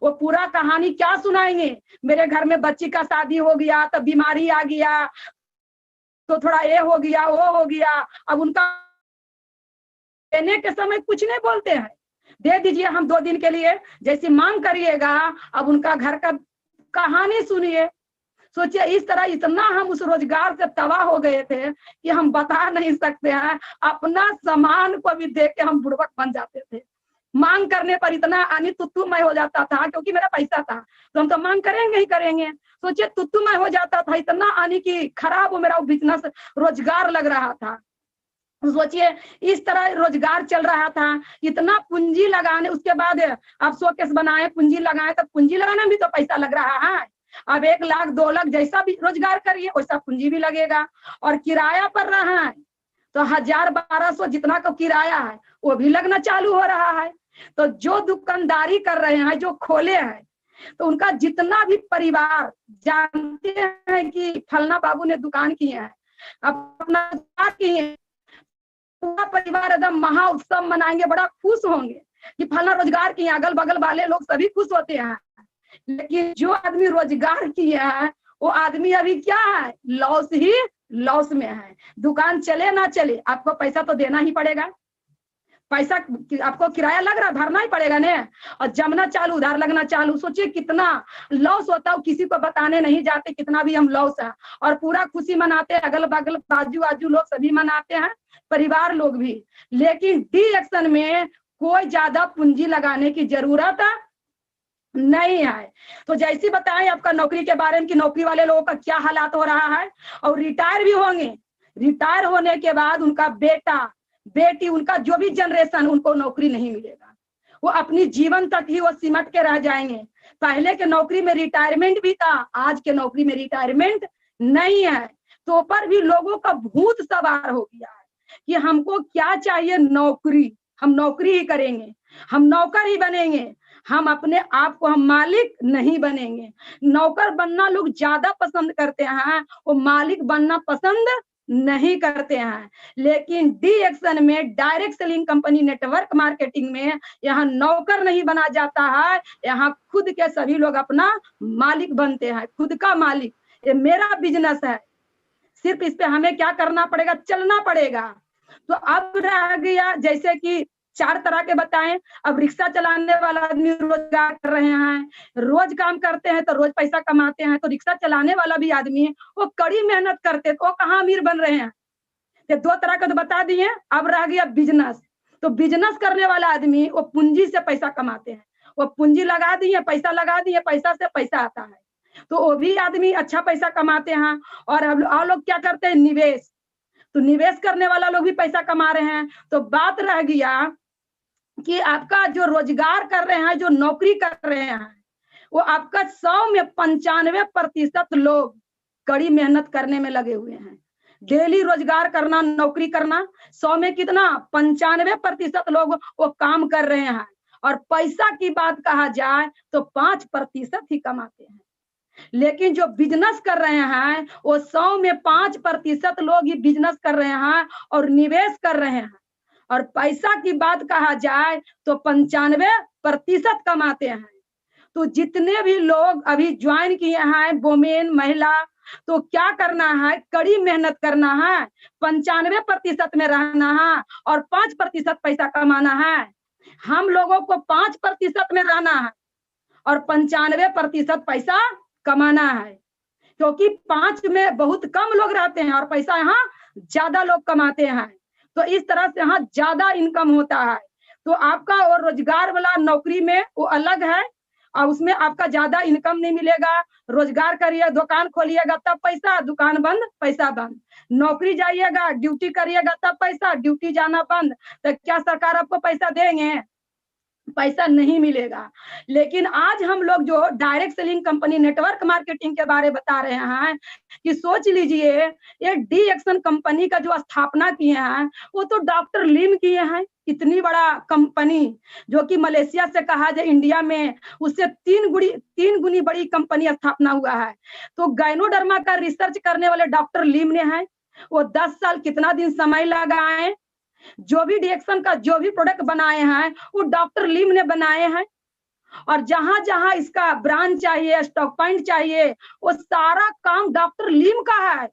Speaker 1: वो पूरा कहानी क्या सुनाएंगे, मेरे घर में बच्ची का शादी हो गया, तो बीमारी आ गया, तो थोड़ा ये हो गया, वो हो गया। अब उनका देने के समय कुछ नहीं बोलते हैं, दे दीजिए हम 2 दिन के लिए, जैसी मांग करिएगा। अब उनका घर का कहानी सुनिए, सोचिए इस तरह इतना हम उस रोजगार से तबाह हो गए थे कि हम बता नहीं सकते हैं। अपना सामान को भी देख के हम बुड़बक बन जाते थे। मांग करने पर इतना आनी तुत्तुमय हो जाता था, क्योंकि मेरा पैसा था तो हम तो मांग करेंगे ही करेंगे। सोचिए तुत्तुमय हो जाता था, इतना आनी की खराब वो मेरा बिजनेस रोजगार लग रहा था। सोचिए इस तरह रोजगार चल रहा था, इतना पूंजी लगाने, उसके बाद आप शोकेस बनाए, पूंजी लगाए, तो पूंजी लगाने में भी तो पैसा लग रहा है। अब 1 लाख 2 लाख जैसा भी रोजगार करिए वैसा पूंजी भी लगेगा। और किराया पर रहा है तो 1000-1200 जितना का किराया है वो भी लगना चालू हो रहा है। तो जो दुकानदारी कर रहे हैं, जो खोले हैं, तो उनका जितना भी परिवार जानते हैं कि फलना बाबू ने दुकान किए हैं, अपना किए, पूरा परिवार एकदम महा उत्सव मनाएंगे, बड़ा खुश होंगे कि फलना रोजगार किए। अगल बगल वाले लोग सभी खुश होते हैं। लेकिन जो आदमी रोजगार किए हैं वो आदमी अभी क्या है, लॉस ही लॉस में है। दुकान चले ना चले आपको पैसा तो देना ही पड़ेगा। पैसा आपको किराया लग रहा, भरना ही पड़ेगा ने, और जमना चालू, उधार लगना चालू। सोचिए कितना लॉस होता है, किसी को बताने नहीं जाते कितना भी हम लॉस है। और पूरा खुशी मनाते हैं, अगल बगल बाजू बाजू लोग सभी मनाते हैं, परिवार लोग भी। लेकिन डी एक्शन में कोई ज्यादा पूंजी लगाने की जरूरत नहीं है। तो जैसे बताएं आपका नौकरी के बारे में कि नौकरी वाले लोगों का क्या हालात हो रहा है, और रिटायर भी होंगे। रिटायर होने के बाद उनका बेटा बेटी, उनका जो भी जनरेशन, उनको नौकरी नहीं मिलेगा। वो अपनी जीवन तक ही वो सिमट के रह जाएंगे। पहले के नौकरी में रिटायरमेंट भी था, आज के नौकरी में रिटायरमेंट नहीं है। तो पर भी लोगों का भूत सवार हो गया है कि हमको क्या चाहिए, नौकरी। हम नौकरी ही करेंगे, हम नौकर ही बनेंगे, हम अपने आप को हम मालिक नहीं बनेंगे। नौकर बनना लोग ज्यादा पसंद करते हैं, वो मालिक बनना पसंद नहीं करते हैं। लेकिन डी एक्शन में, direct selling company network marketing में, यहाँ नौकर नहीं बना जाता है, यहाँ खुद के सभी लोग अपना मालिक बनते हैं, खुद का मालिक। ये मेरा बिजनेस है, सिर्फ इस पे हमें क्या करना पड़ेगा, चलना पड़ेगा। तो अब रह गया जैसे कि 4 तरह के बताएं। अब रिक्शा चलाने वाला आदमी रोजगार कर रहे हैं, रोज काम करते हैं तो रोज पैसा कमाते हैं। तो रिक्शा चलाने वाला भी आदमी है, वो कड़ी मेहनत करते तो कहाँ अमीर बन रहे हैं। ये 2 तरह का तो बता दिए। अब रह गया बिजनेस। तो बिजनेस करने वाला आदमी वो पूंजी से पैसा कमाते हैं, वो पूंजी लगा दिए, पैसा लगा दिए, पैसा से पैसा आता है, तो वो भी आदमी अच्छा पैसा कमाते हैं। और लोग क्या करते हैं, निवेश। तो निवेश करने वाला लोग भी पैसा कमा रहे हैं। तो बात रह गया कि आपका जो रोजगार कर रहे हैं, जो नौकरी कर रहे हैं, वो आपका 100 में 95% लोग कड़ी मेहनत करने में लगे हुए हैं। डेली रोजगार करना, नौकरी करना, 100 में कितना, 95% लोग वो काम कर रहे हैं। और पैसा की बात कहा जाए तो 5% ही कमाते हैं। लेकिन जो बिजनेस कर रहे हैं वो 100 में 5% लोग ही बिजनेस कर रहे हैं और निवेश कर रहे हैं। और पैसा की बात कहा जाए तो 95% कमाते हैं। तो जितने भी लोग अभी ज्वाइन किए हैं, वुमेन, महिला, तो क्या करना है, कड़ी मेहनत करना है, 95% में रहना है और 5% पैसा कमाना है। हम लोगों को 5% में रहना है और 95% पैसा कमाना है, क्योंकि 5 में बहुत कम लोग रहते हैं और पैसा यहाँ ज्यादा लोग कमाते हैं। तो इस तरह से यहाँ ज्यादा इनकम होता है। तो आपका और रोजगार वाला नौकरी में वो अलग है, और उसमें आपका ज्यादा इनकम नहीं मिलेगा। रोजगार करिए, दुकान खोलिएगा तब पैसा, दुकान बंद पैसा बंद। नौकरी जाइएगा, ड्यूटी करिएगा तब पैसा, ड्यूटी जाना बंद। तो क्या सरकार आपको पैसा देंगे? पैसा नहीं मिलेगा। लेकिन आज हम लोग जो direct selling company network marketing के बारे बता रहे हैं कि सोच लीजिए, ये डी एक्शन कंपनी का जो स्थापना किए हैं वो तो डॉक्टर लिम किए हैं। इतनी बड़ा कंपनी जो कि मलेशिया से कहा जाए इंडिया में उससे 3 गुनी बड़ी कंपनी स्थापना हुआ है। तो गायनोडर्मा का रिसर्च करने वाले डॉक्टर लिम ने है, वो 10 साल कितना दिन समय लगाए, जो भी डिएक्शन का जो भी प्रोडक्ट बनाए हैं वो डॉक्टर लिम ने बनाए हैं। और जहां जहां इसका ब्रांड चाहिए, स्टॉक पॉइंट चाहिए, वो सारा काम डॉक्टर लिम का है।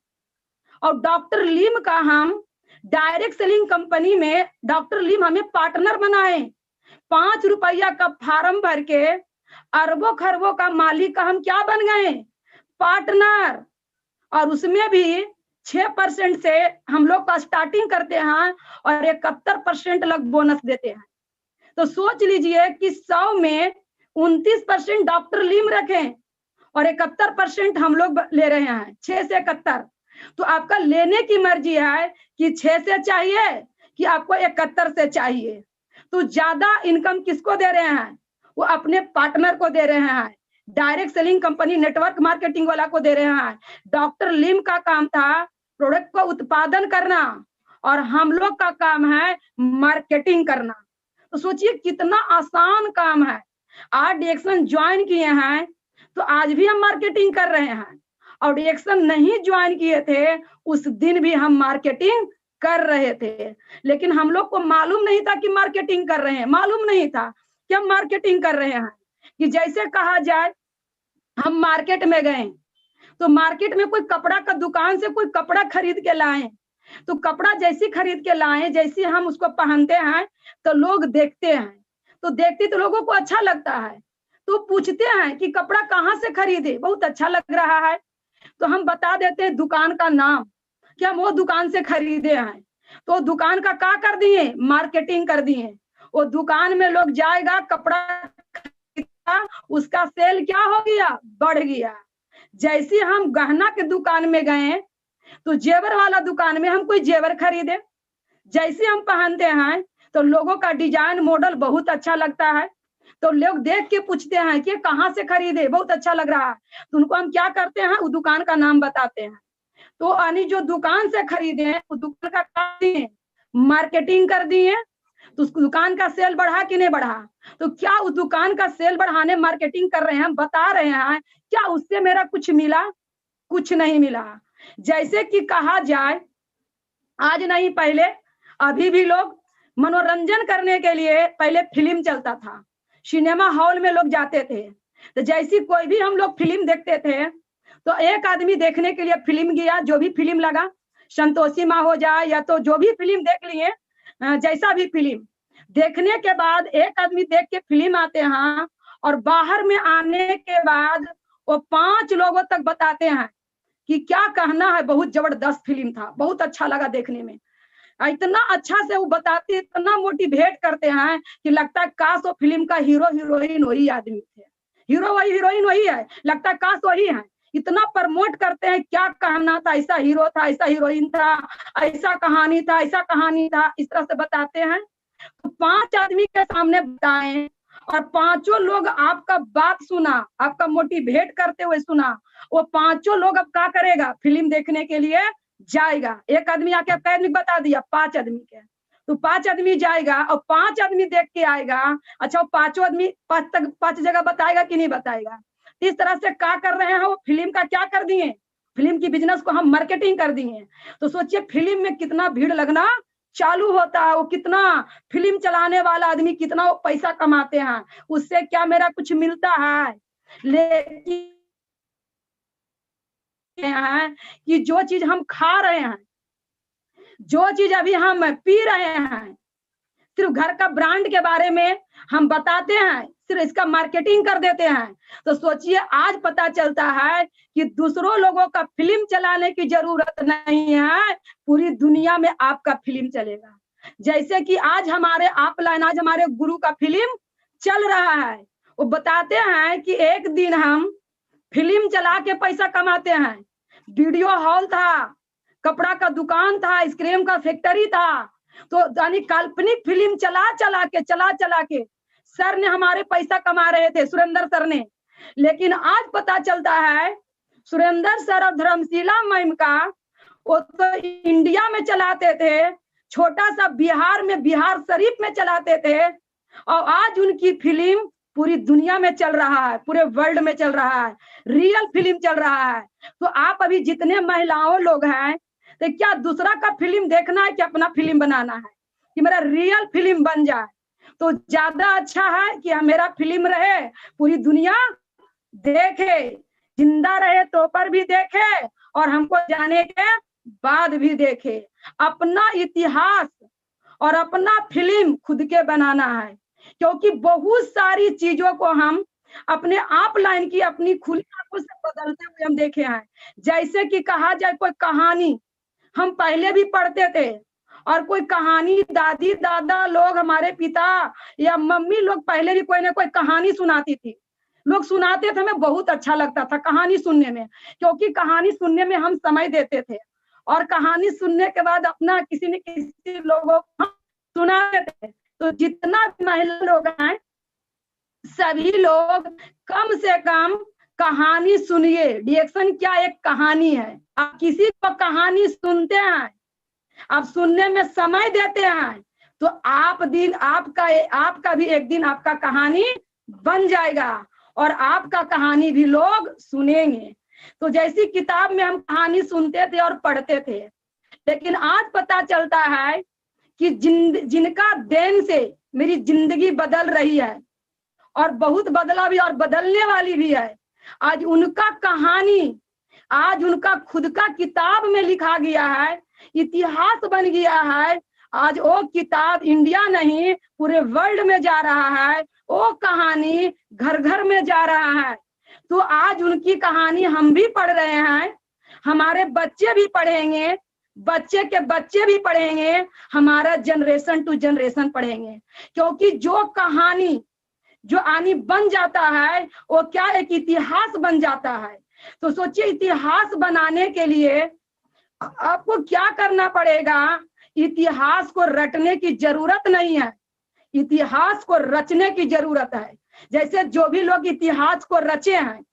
Speaker 1: और डॉक्टर लिम का हम डायरेक्ट सेलिंग कंपनी में डॉक्टर लिम हमें पार्टनर बनाए। 5 रुपया का फार्म भर के अरबों खरबों का मालिक का हम क्या बन गए, पार्टनर, और उसमें भी 6% से हम लोग का स्टार्टिंग करते हैं और 71% लग बोनस देते हैं। तो सोच लीजिए कि 100 में 29% डॉक्टर लीम रखें और 71% हम लोग ले रहे हैं, 6 से 71। तो आपका लेने की मर्जी है कि 6 से चाहिए कि आपको 71 से चाहिए। तो ज्यादा इनकम किसको दे रहे हैं? वो अपने पार्टनर को दे रहे हैं, direct selling company network marketing वाला को दे रहे हैं। डॉक्टर लिम का काम था प्रोडक्ट को उत्पादन करना और हम लोग का काम है मार्केटिंग करना। तो सोचिए कितना आसान काम है। आज डीएक्शन ज्वाइन किए हैं तो आज भी हम मार्केटिंग कर रहे हैं, और डीएक्शन नहीं ज्वाइन किए थे उस दिन भी हम मार्केटिंग कर रहे थे। लेकिन हम लोग को मालूम नहीं था कि मार्केटिंग कर रहे हैं, मालूम नहीं था कि हम मार्केटिंग कर रहे हैं। कि जैसे कहा जाए हम मार्केट में गए तो मार्केट में कोई कपड़ा का दुकान से कोई कपड़ा खरीद के लाए, तो कपड़ा जैसी खरीद के लाए, जैसी हम उसको पहनते हैं तो लोग देखते हैं, तो देखते तो लोगों को अच्छा लगता है, तो पूछते हैं कि कपड़ा कहाँ से खरीदे, बहुत अच्छा लग रहा है, तो हम बता देते हैं दुकान का नाम कि हम वो दुकान से खरीदे हैं। तो दुकान का क्या कर दिए? मार्केटिंग कर दिए। वो दुकान में लोग जाएगा, कपड़ा खरीदेगा, उसका सेल क्या हो गया? बढ़ गया। जैसे हम गहना के दुकान में गए तो जेवर वाला दुकान में हम कोई जेवर खरीदे, जैसे हम पहनते हैं तो लोगों का डिजाइन मॉडल बहुत अच्छा लगता है, तो लोग देख के पूछते हैं कि कहाँ से खरीदे, बहुत अच्छा लग रहा है, तो उनको हम क्या करते हैं? उस दुकान का नाम बताते हैं। तो यानी जो दुकान से खरीदे हैं उस दुकान का काम दिए, मार्केटिंग कर दिए, तो उस दुकान का सेल बढ़ा कि नहीं बढ़ा? तो क्या उस दुकान का सेल बढ़ाने मार्केटिंग कर रहे हैं, बता रहे हैं, क्या उससे मेरा कुछ मिला? कुछ नहीं मिला। जैसे कि कहा जाए आज नहीं पहले, अभी भी लोग मनोरंजन करने के लिए पहले फिल्म चलता था, सिनेमा हॉल में लोग जाते थे, तो जैसी कोई भी हम लोग फिल्म देखते थे तो एक आदमी देखने के लिए फिल्म गया, जो भी फिल्म लगा, संतोषी माँ हो जाए या तो जो भी फिल्म देख लिए, जैसा भी फिल्म देखने के बाद एक आदमी देख के फिल्म आते हैं और बाहर में आने के बाद वो 5 लोगों तक बताते हैं कि क्या कहना है, बहुत जबरदस्त फिल्म था, बहुत अच्छा लगा देखने में। इतना अच्छा से वो बताते, इतना मोटिवेट करते हैं कि लगता है काश वो फिल्म का हीरो हीरोइन वही आदमी थे, हीरो वही हीरोइन वही है, लगता है काश वही है। इतना प्रमोट करते हैं, क्या कहना था, ऐसा हीरो था, ऐसा हीरोइन था, ऐसा कहानी था, ऐसा कहानी था, इस तरह से बताते हैं। तो 5 आदमी के सामने बताएं और 5 लोग आपका बात सुना, आपका मोटिवेट करते हुए सुना, वो 5 लोग अब क्या करेगा? फिल्म देखने के लिए जाएगा। एक आदमी आके आपका आदमी बता दिया 5 आदमी के, तो 5 आदमी जाएगा और 5 आदमी देख के आएगा। अच्छा, वो 5 आदमी 5 जगह बताएगा कि नहीं बताएगा? इस तरह से क्या कर रहे हैं? वो फिल्म का क्या कर दिए? फिल्म की बिजनेस को हम मार्केटिंग कर दिए। तो सोचिए फिल्म में कितना भीड़ लगना चालू होता है, वो कितना फिल्म चलाने वाला आदमी कितना वो पैसा कमाते हैं, उससे क्या मेरा कुछ मिलता है? लेकिन है कि जो चीज हम खा रहे हैं, जो चीज अभी हम पी रहे हैं, सिर्फ घर का ब्रांड के बारे में हम बताते हैं, सिर्फ इसका मार्केटिंग कर देते हैं। तो सोचिए आज पता चलता है कि दूसरों लोगों का फिल्म चलाने की जरूरत नहीं है, पूरी दुनिया में आपका फिल्म चलेगा। जैसे कि आज हमारे ऑफलाइन, आज हमारे गुरु का फिल्म चल रहा है, वो बताते हैं कि एक दिन हम फिल्म चला के पैसा कमाते हैं। वीडियो हॉल था, कपड़ा का दुकान था, आइसक्रीम का फैक्ट्री था, तो यानी काल्पनिक फिल्म चला चला के सर ने हमारे पैसा कमा रहे थे, सुरेंद्र सर ने। लेकिन आज पता चलता है सुरेंद्र सर और धर्मशिला मैम का वो तो इंडिया में चलाते थे, छोटा सा बिहार में, बिहार शरीफ में चलाते थे, और आज उनकी फिल्म पूरी दुनिया में चल रहा है, पूरे वर्ल्ड में चल रहा है, रियल फिल्म चल रहा है। तो आप अभी जितने महिलाओं लोग हैं, तो क्या दूसरा का फिल्म देखना है कि अपना फिल्म बनाना है कि मेरा रियल फिल्म बन जाए? तो ज्यादा अच्छा है कि मेरा फिल्म रहे, पूरी दुनिया देखे, जिंदा रहे तो पर भी देखे और हमको जाने के बाद भी देखे। अपना इतिहास और अपना फिल्म खुद के बनाना है, क्योंकि बहुत सारी चीजों को हम अपने आप लाइन की अपनी खुली आंखों से बदलते हुए हम देखे हैं। जैसे कि कहा जाए कोई कहानी हम पहले भी पढ़ते थे, और कोई कहानी दादी दादा लोग, हमारे पिता या मम्मी लोग पहले भी कोई ना कोई कहानी सुनाती थी, लोग सुनाते थे, हमें बहुत अच्छा लगता था कहानी सुनने में, क्योंकि कहानी सुनने में हम समय देते थे, और कहानी सुनने के बाद अपना किसी न किसी लोगों को सुनाते थे। तो जितना भी महिला लोग हैं सभी लोग कम से कम कहानी सुनिए। डिएक्शन क्या एक कहानी है, आप किसी को कहानी सुनते हैं, आप सुनने में समय देते हैं, तो आपका भी एक दिन आपका कहानी बन जाएगा, और आपका कहानी भी लोग सुनेंगे। तो जैसी किताब में हम कहानी सुनते थे और पढ़ते थे, लेकिन आज पता चलता है कि जिनका देन से मेरी जिंदगी बदल रही है, और बहुत बदला भी और बदलने वाली भी है, आज उनका कहानी, आज उनका खुद का किताब में लिखा गया है, इतिहास बन गया है। आज वो किताब इंडिया नहीं पूरे वर्ल्ड में जा रहा है, वो कहानी घर घर में जा रहा है। तो आज उनकी कहानी हम भी पढ़ रहे हैं, हमारे बच्चे भी पढ़ेंगे, बच्चे के बच्चे भी पढ़ेंगे, हमारा जनरेशन टू जनरेशन पढ़ेंगे। क्योंकि जो कहानी जो आनी बन जाता है वो क्या एक इतिहास बन जाता है। तो सोचिए, इतिहास बनाने के लिए आपको क्या करना पड़ेगा? इतिहास को रटने की जरूरत नहीं है, इतिहास को रचने की जरूरत है। जैसे जो भी लोग इतिहास को रचे हैं,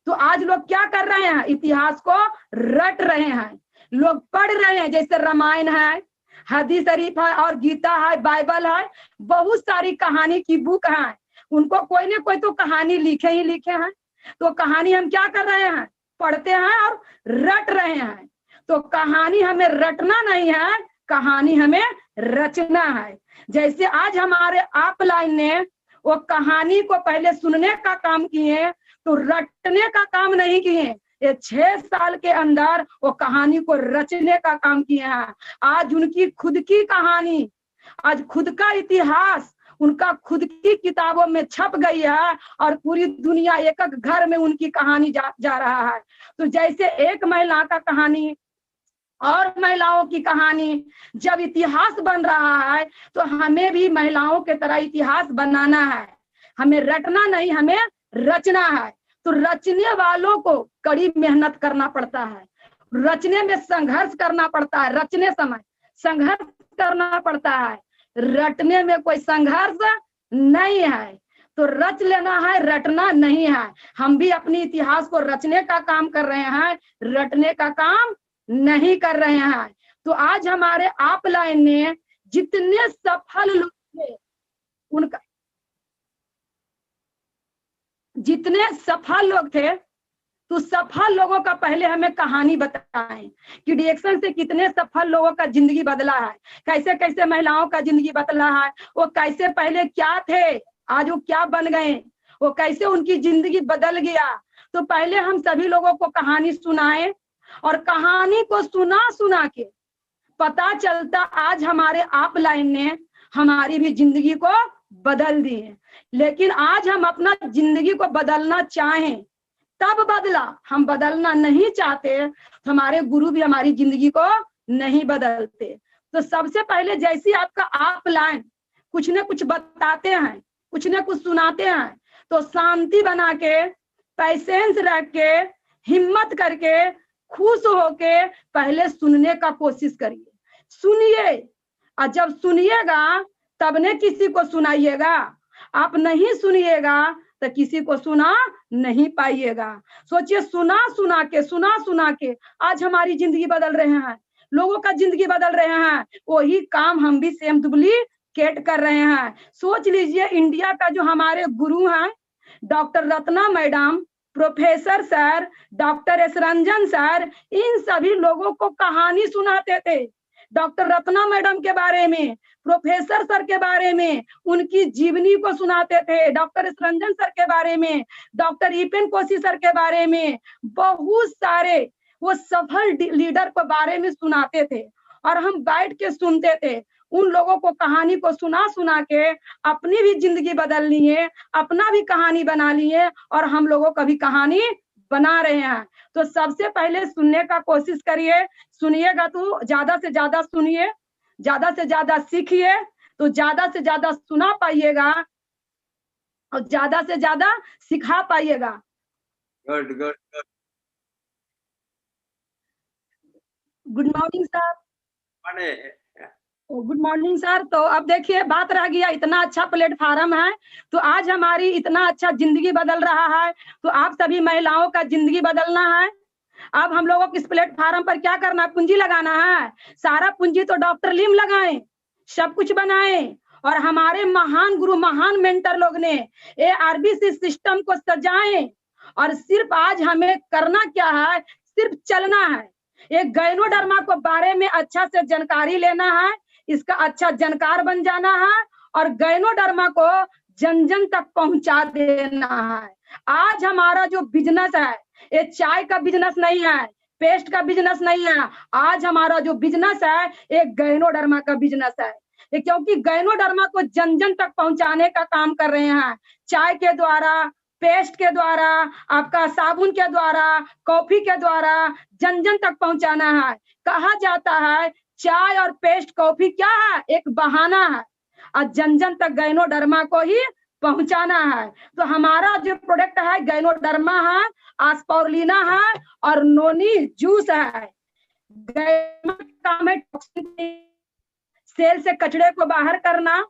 Speaker 1: तो आज लोग क्या कर रहे हैं? इतिहास को रट रहे हैं, लोग पढ़ रहे हैं। जैसे रामायण है, हदीस शरीफ है, और गीता है, बाइबल है, बहुत सारी कहानी की बुक है। उनको कोई ना कोई तो कहानी लिखे ही लिखे हैं। तो कहानी हम क्या कर रहे हैं? पढ़ते हैं और रट रहे हैं। तो कहानी हमें रटना नहीं है, कहानी हमें रचना है। जैसे आज हमारे अपलाइन ने वो कहानी को पहले सुनने का काम किए, तो रटने का काम नहीं किए। ये 6 साल के अंदर वो कहानी को रचने का काम किए हैं। आज उनकी खुद की कहानी, आज खुद का इतिहास उनका खुद की किताबों में छप गई है, और पूरी दुनिया एक एक घर में उनकी कहानी जा रहा है। तो जैसे एक महिला का कहानी और महिलाओं की कहानी जब इतिहास बन रहा है, तो हमें भी महिलाओं के तरह इतिहास बनाना है। हमें रटना नहीं, हमें रचना है। तो रचने वालों को कड़ी मेहनत करना पड़ता है, रचने में संघर्ष करना पड़ता है, रचने समय संघर्ष करना पड़ता है, रटने में कोई संघर्ष नहीं है। तो रच लेना है, रटना नहीं है। हम भी अपनी इतिहास को रचने का काम कर रहे हैं, रटने का काम नहीं कर रहे हैं। तो आज हमारे अपलाइन ने जितने सफल लोग थे, उनका जितने सफल लोग थे, तो सफल लोगों का पहले हमें कहानी बताएं कि डिएक्शन से कितने सफल लोगों का जिंदगी बदला है, कैसे कैसे महिलाओं का जिंदगी बदला है, वो कैसे पहले क्या थे, आज वो क्या बन गए, वो कैसे उनकी जिंदगी बदल गया। तो पहले हम सभी लोगों को कहानी सुनाएं, और कहानी को सुना सुना के पता चलता आज हमारे अपलाइन ने हमारी भी जिंदगी को बदल दी है। लेकिन आज हम अपना जिंदगी को बदलना चाहें तब बदला, हम बदलना नहीं चाहते तो हमारे गुरु भी हमारी जिंदगी को नहीं बदलते। तो सबसे पहले जैसे आपका अपलाइन कुछ न कुछ बताते हैं, कुछ न कुछ सुनाते हैं, तो शांति बना के, पैसेंस रख के, हिम्मत करके, खुश होके पहले सुनने का कोशिश करिए। सुनिए, और जब सुनिएगा तब ने किसी को सुनाइएगा। आप नहीं सुनिएगा तो किसी को सुना नहीं पाइएगा। सोचिए, सुना सुना के आज हमारी जिंदगी बदल रहे हैं, लोगों का जिंदगी बदल रहे हैं। वही काम हम भी सेम डुप्लीकेट कर रहे हैं। सोच लीजिए, इंडिया का जो हमारे गुरु हैं doctor Ratna madam, professor sir, doctor S Ranjan sir, इन सभी लोगों को कहानी सुनाते थे। डॉक्टर रत्ना मैडम के बारे में, प्रोफेसर सर के बारे में, उनकी जीवनी को सुनाते थे। डॉक्टर एस रंजन सर के बारे में, डॉक्टर ईपेन कोशी सर के बारे में, बहुत सारे वो सफल लीडर के बारे में सुनाते थे, और हम बैठ के सुनते थे। उन लोगों को कहानी को सुना सुना के अपनी भी जिंदगी बदल लिए, अपना भी कहानी बना लिए और हम लोगों का भी कहानी बना रहे हैं। तो सबसे पहले सुनने का कोशिश करिए, सुनिएगा तो ज्यादा से ज्यादा सुनिए, ज्यादा से ज्यादा सीखिए, तो ज्यादा से ज्यादा सुना पाइएगा और ज्यादा से ज्यादा सिखा पाइएगा।
Speaker 3: Good good good.
Speaker 1: Good morning sir. Good morning sir. तो अब देखिए बात रह गया, इतना अच्छा प्लेटफार्म है तो आज हमारी इतना अच्छा जिंदगी बदल रहा है, तो आप सभी महिलाओं का जिंदगी बदलना है। अब हम लोगों को इस प्लेटफार्म पर क्या करना है, पूंजी लगाना है। सारा पूंजी तो डॉक्टर लिम लगाए, सब कुछ बनाए और हमारे महान गुरु महान मेंटर लोग ने ARBC सिस्टम को सजाए और सिर्फ आज हमें करना क्या है, सिर्फ चलना है। एक गायनोडर्मा को बारे में अच्छा से जानकारी लेना है, इसका अच्छा जानकार बन जाना है और गायनोडर्मा को जन जन तक पहुंचा देना है। आज हमारा जो बिजनेस है ये चाय का बिजनेस नहीं है, पेस्ट का बिजनेस नहीं है, आज हमारा जो बिजनेस है एक गायनोडर्मा का बिजनेस है। क्योंकि गायनोडर्मा को जन जन तक पहुंचाने का काम कर रहे हैं, चाय के द्वारा, पेस्ट के द्वारा, आपका साबुन के द्वारा, कॉफी के द्वारा जन जन तक पहुंचाना है। कहा जाता है चाय और पेस्ट कॉफी क्या है, एक बहाना है और जन जन तक गायनोडर्मा को ही पहुंचाना है। तो हमारा जो प्रोडक्ट है गायनोडर्मा है, आस्पाउलिना है और नोनी जूस है। सेल से कचरे को बाहर करना,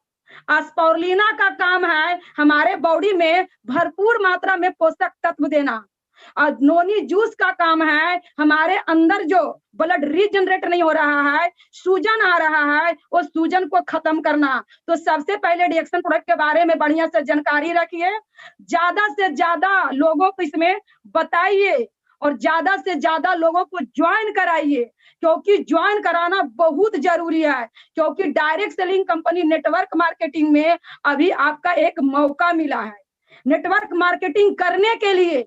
Speaker 1: आस्पाउलिना का काम है हमारे बॉडी में भरपूर मात्रा में पोषक तत्व देना और नोनी जूस का काम है हमारे अंदर जो ब्लड रीजनरेट नहीं हो रहा है, सूजन आ रहा है, वो सूजन को खत्म करना। तो सबसे पहले डिएक्शन प्रोडक्ट के बारे में बढ़िया से जानकारी रखिए, ज्यादा से ज्यादा लोगों को इसमें बताइए और ज्यादा से ज्यादा लोगों को ज्वाइन कराइए, क्योंकि ज्वाइन कराना बहुत जरूरी है। क्योंकि direct selling company network marketing में अभी आपका एक मौका मिला है। नेटवर्क मार्केटिंग करने के लिए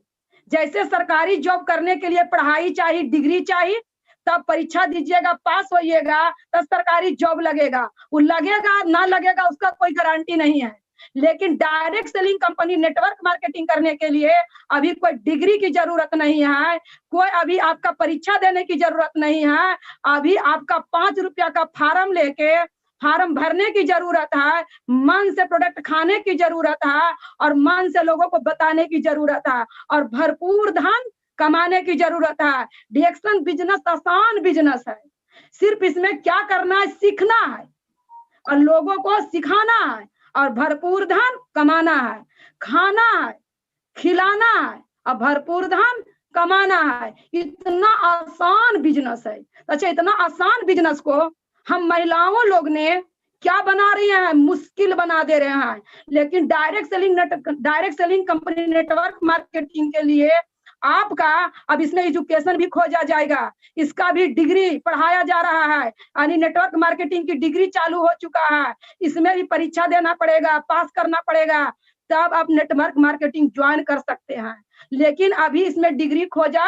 Speaker 1: जैसे सरकारी जॉब करने के लिए पढ़ाई चाहिए, डिग्री चाहिए, तब परीक्षा दीजिएगा, पास होइएगा तब सरकारी जॉब लगेगा। वो लगेगा ना लगेगा उसका कोई गारंटी नहीं है। लेकिन direct selling company network marketing करने के लिए अभी कोई डिग्री की जरूरत नहीं है, कोई अभी आपका परीक्षा देने की जरूरत नहीं है। अभी आपका 5 रुपया का फार्म लेके फार्म भरने की जरूरत है, मन से प्रोडक्ट खाने की जरूरत है और मन से लोगों को बताने की जरूरत है और भरपूर धन कमाने की जरूरत है। डिएक्शन बिजनेस आसान बिजनेस है, सिर्फ इसमें क्या करना है, सीखना है और लोगों को सिखाना है और भरपूर धन कमाना है, खाना है, खिलाना है और भरपूर धन कमाना है। इतना आसान बिजनेस है। अच्छा, इतना आसान बिजनेस को हम महिलाओं लोग ने क्या बना रही हैं, मुश्किल बना दे रहे हैं। लेकिन direct selling company network marketing के लिए आपका अब इसमें एजुकेशन भी खोजा जाएगा, इसका भी डिग्री पढ़ाया जा रहा है, यानी नेटवर्क मार्केटिंग की डिग्री चालू हो चुका है। इसमें भी परीक्षा देना पड़ेगा, पास करना पड़ेगा, तब आप नेटवर्क मार्केटिंग ज्वाइन कर सकते हैं। लेकिन अभी इसमें डिग्री खोजा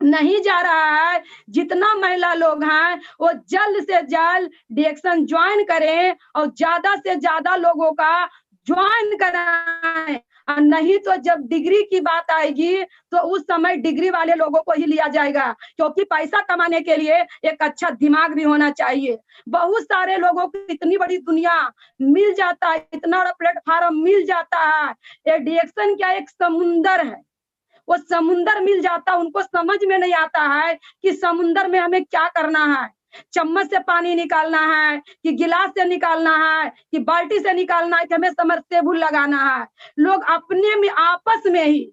Speaker 1: नहीं जा रहा है। जितना महिला लोग हैं वो जल्द से जल्द डिएक्शन ज्वाइन करें और ज्यादा से ज्यादा लोगों का ज्वाइन कराएं। नहीं तो जब डिग्री की बात आएगी तो उस समय डिग्री वाले लोगों को ही लिया जाएगा, क्योंकि पैसा कमाने के लिए एक अच्छा दिमाग भी होना चाहिए। बहुत सारे लोगों को इतनी बड़ी दुनिया मिल जाता है, इतना बड़ा प्लेटफॉर्म मिल जाता है। ये डिएक्शन क्या एक समुंदर है, वो समुंदर मिल जाता, उनको समझ में नहीं आता है कि समुंदर में हमें क्या करना है। चम्मच से पानी निकालना है कि गिलास से निकालना है कि बाल्टी से निकालना है कि हमें समरसेबुल लगाना है। लोग अपने में आपस में ही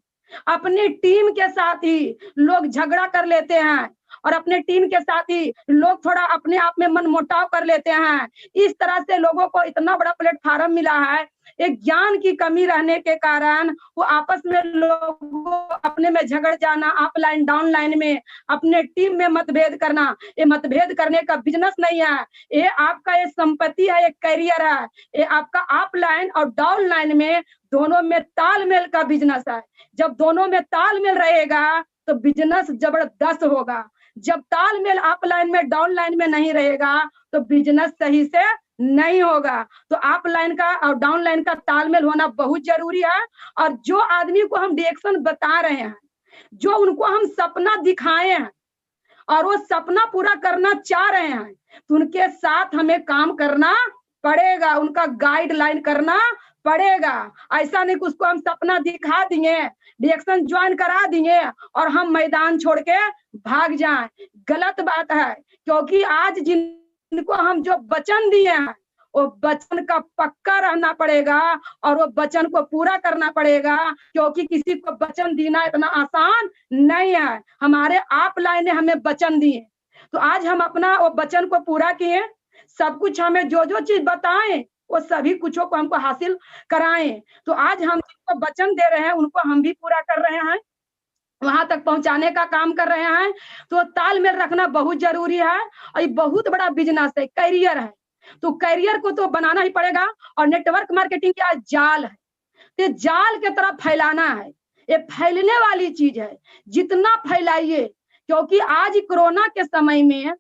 Speaker 1: अपनी टीम के साथ ही लोग झगड़ा कर लेते हैं और अपने टीम के साथ ही लोग थोड़ा अपने आप में मनमुटाव कर लेते हैं। इस तरह से लोगों को इतना बड़ा प्लेटफॉर्म मिला है। एक ज्ञान की कमी रहने के कारण वो आपस में लोगों अपने में झगड़ जाना, अपलाइन डाउनलाइन में अपने टीम में मतभेद करना, ये मतभेद करने का बिजनेस नहीं है, ये आपका ये संपत्ति है, एक करियर है। ये आपका अपलाइन और डाउनलाइन में दोनों में तालमेल का बिजनेस है। जब दोनों में तालमेल रहेगा तो बिजनेस जबरदस्त होगा। जब तालमेल अप लाइन में डाउन लाइन में नहीं रहेगा तो बिजनेस सही से नहीं होगा। तो अप लाइन का और डाउन लाइन का तालमेल होना बहुत जरूरी है। और जो आदमी को हम डायरेक्शन बता रहे हैं, जो उनको हम सपना दिखाए हैं और वो सपना पूरा करना चाह रहे हैं, तो उनके साथ हमें काम करना पड़ेगा, उनका गाइडलाइन करना पड़ेगा। ऐसा नहीं कि उसको हम सपना दिखा दिए, डायरेक्शन ज्वाइन करा दिए और हम मैदान छोड़ के भाग जाएं। गलत बात है, क्योंकि आज जिनको हम जो वचन दिए हैं वो वचन का पक्का रहना पड़ेगा और वो वचन को पूरा करना पड़ेगा, क्योंकि किसी को वचन देना इतना आसान नहीं है। हमारे आप लाइन ने हमें वचन दिए, तो आज हम अपना वो वचन को पूरा किए। सब कुछ हमें जो जो चीज बताएं वो सभी कुछों को हमको हासिल कराएं। तो आज हम जिनको वचन दे रहे हैं उनको हम भी पूरा कर रहे हैं, वहां तक पहुंचाने का काम कर रहे हैं। तो तालमेल रखना बहुत जरूरी है। और ये बहुत बड़ा बिजनेस है, करियर है, तो करियर को तो बनाना ही पड़ेगा। और नेटवर्क मार्केटिंग क्या जाल है, तो जाल के तरफ फैलाना है, ये फैलने वाली चीज है, जितना फैलाइए। क्योंकि आज कोरोना के समय में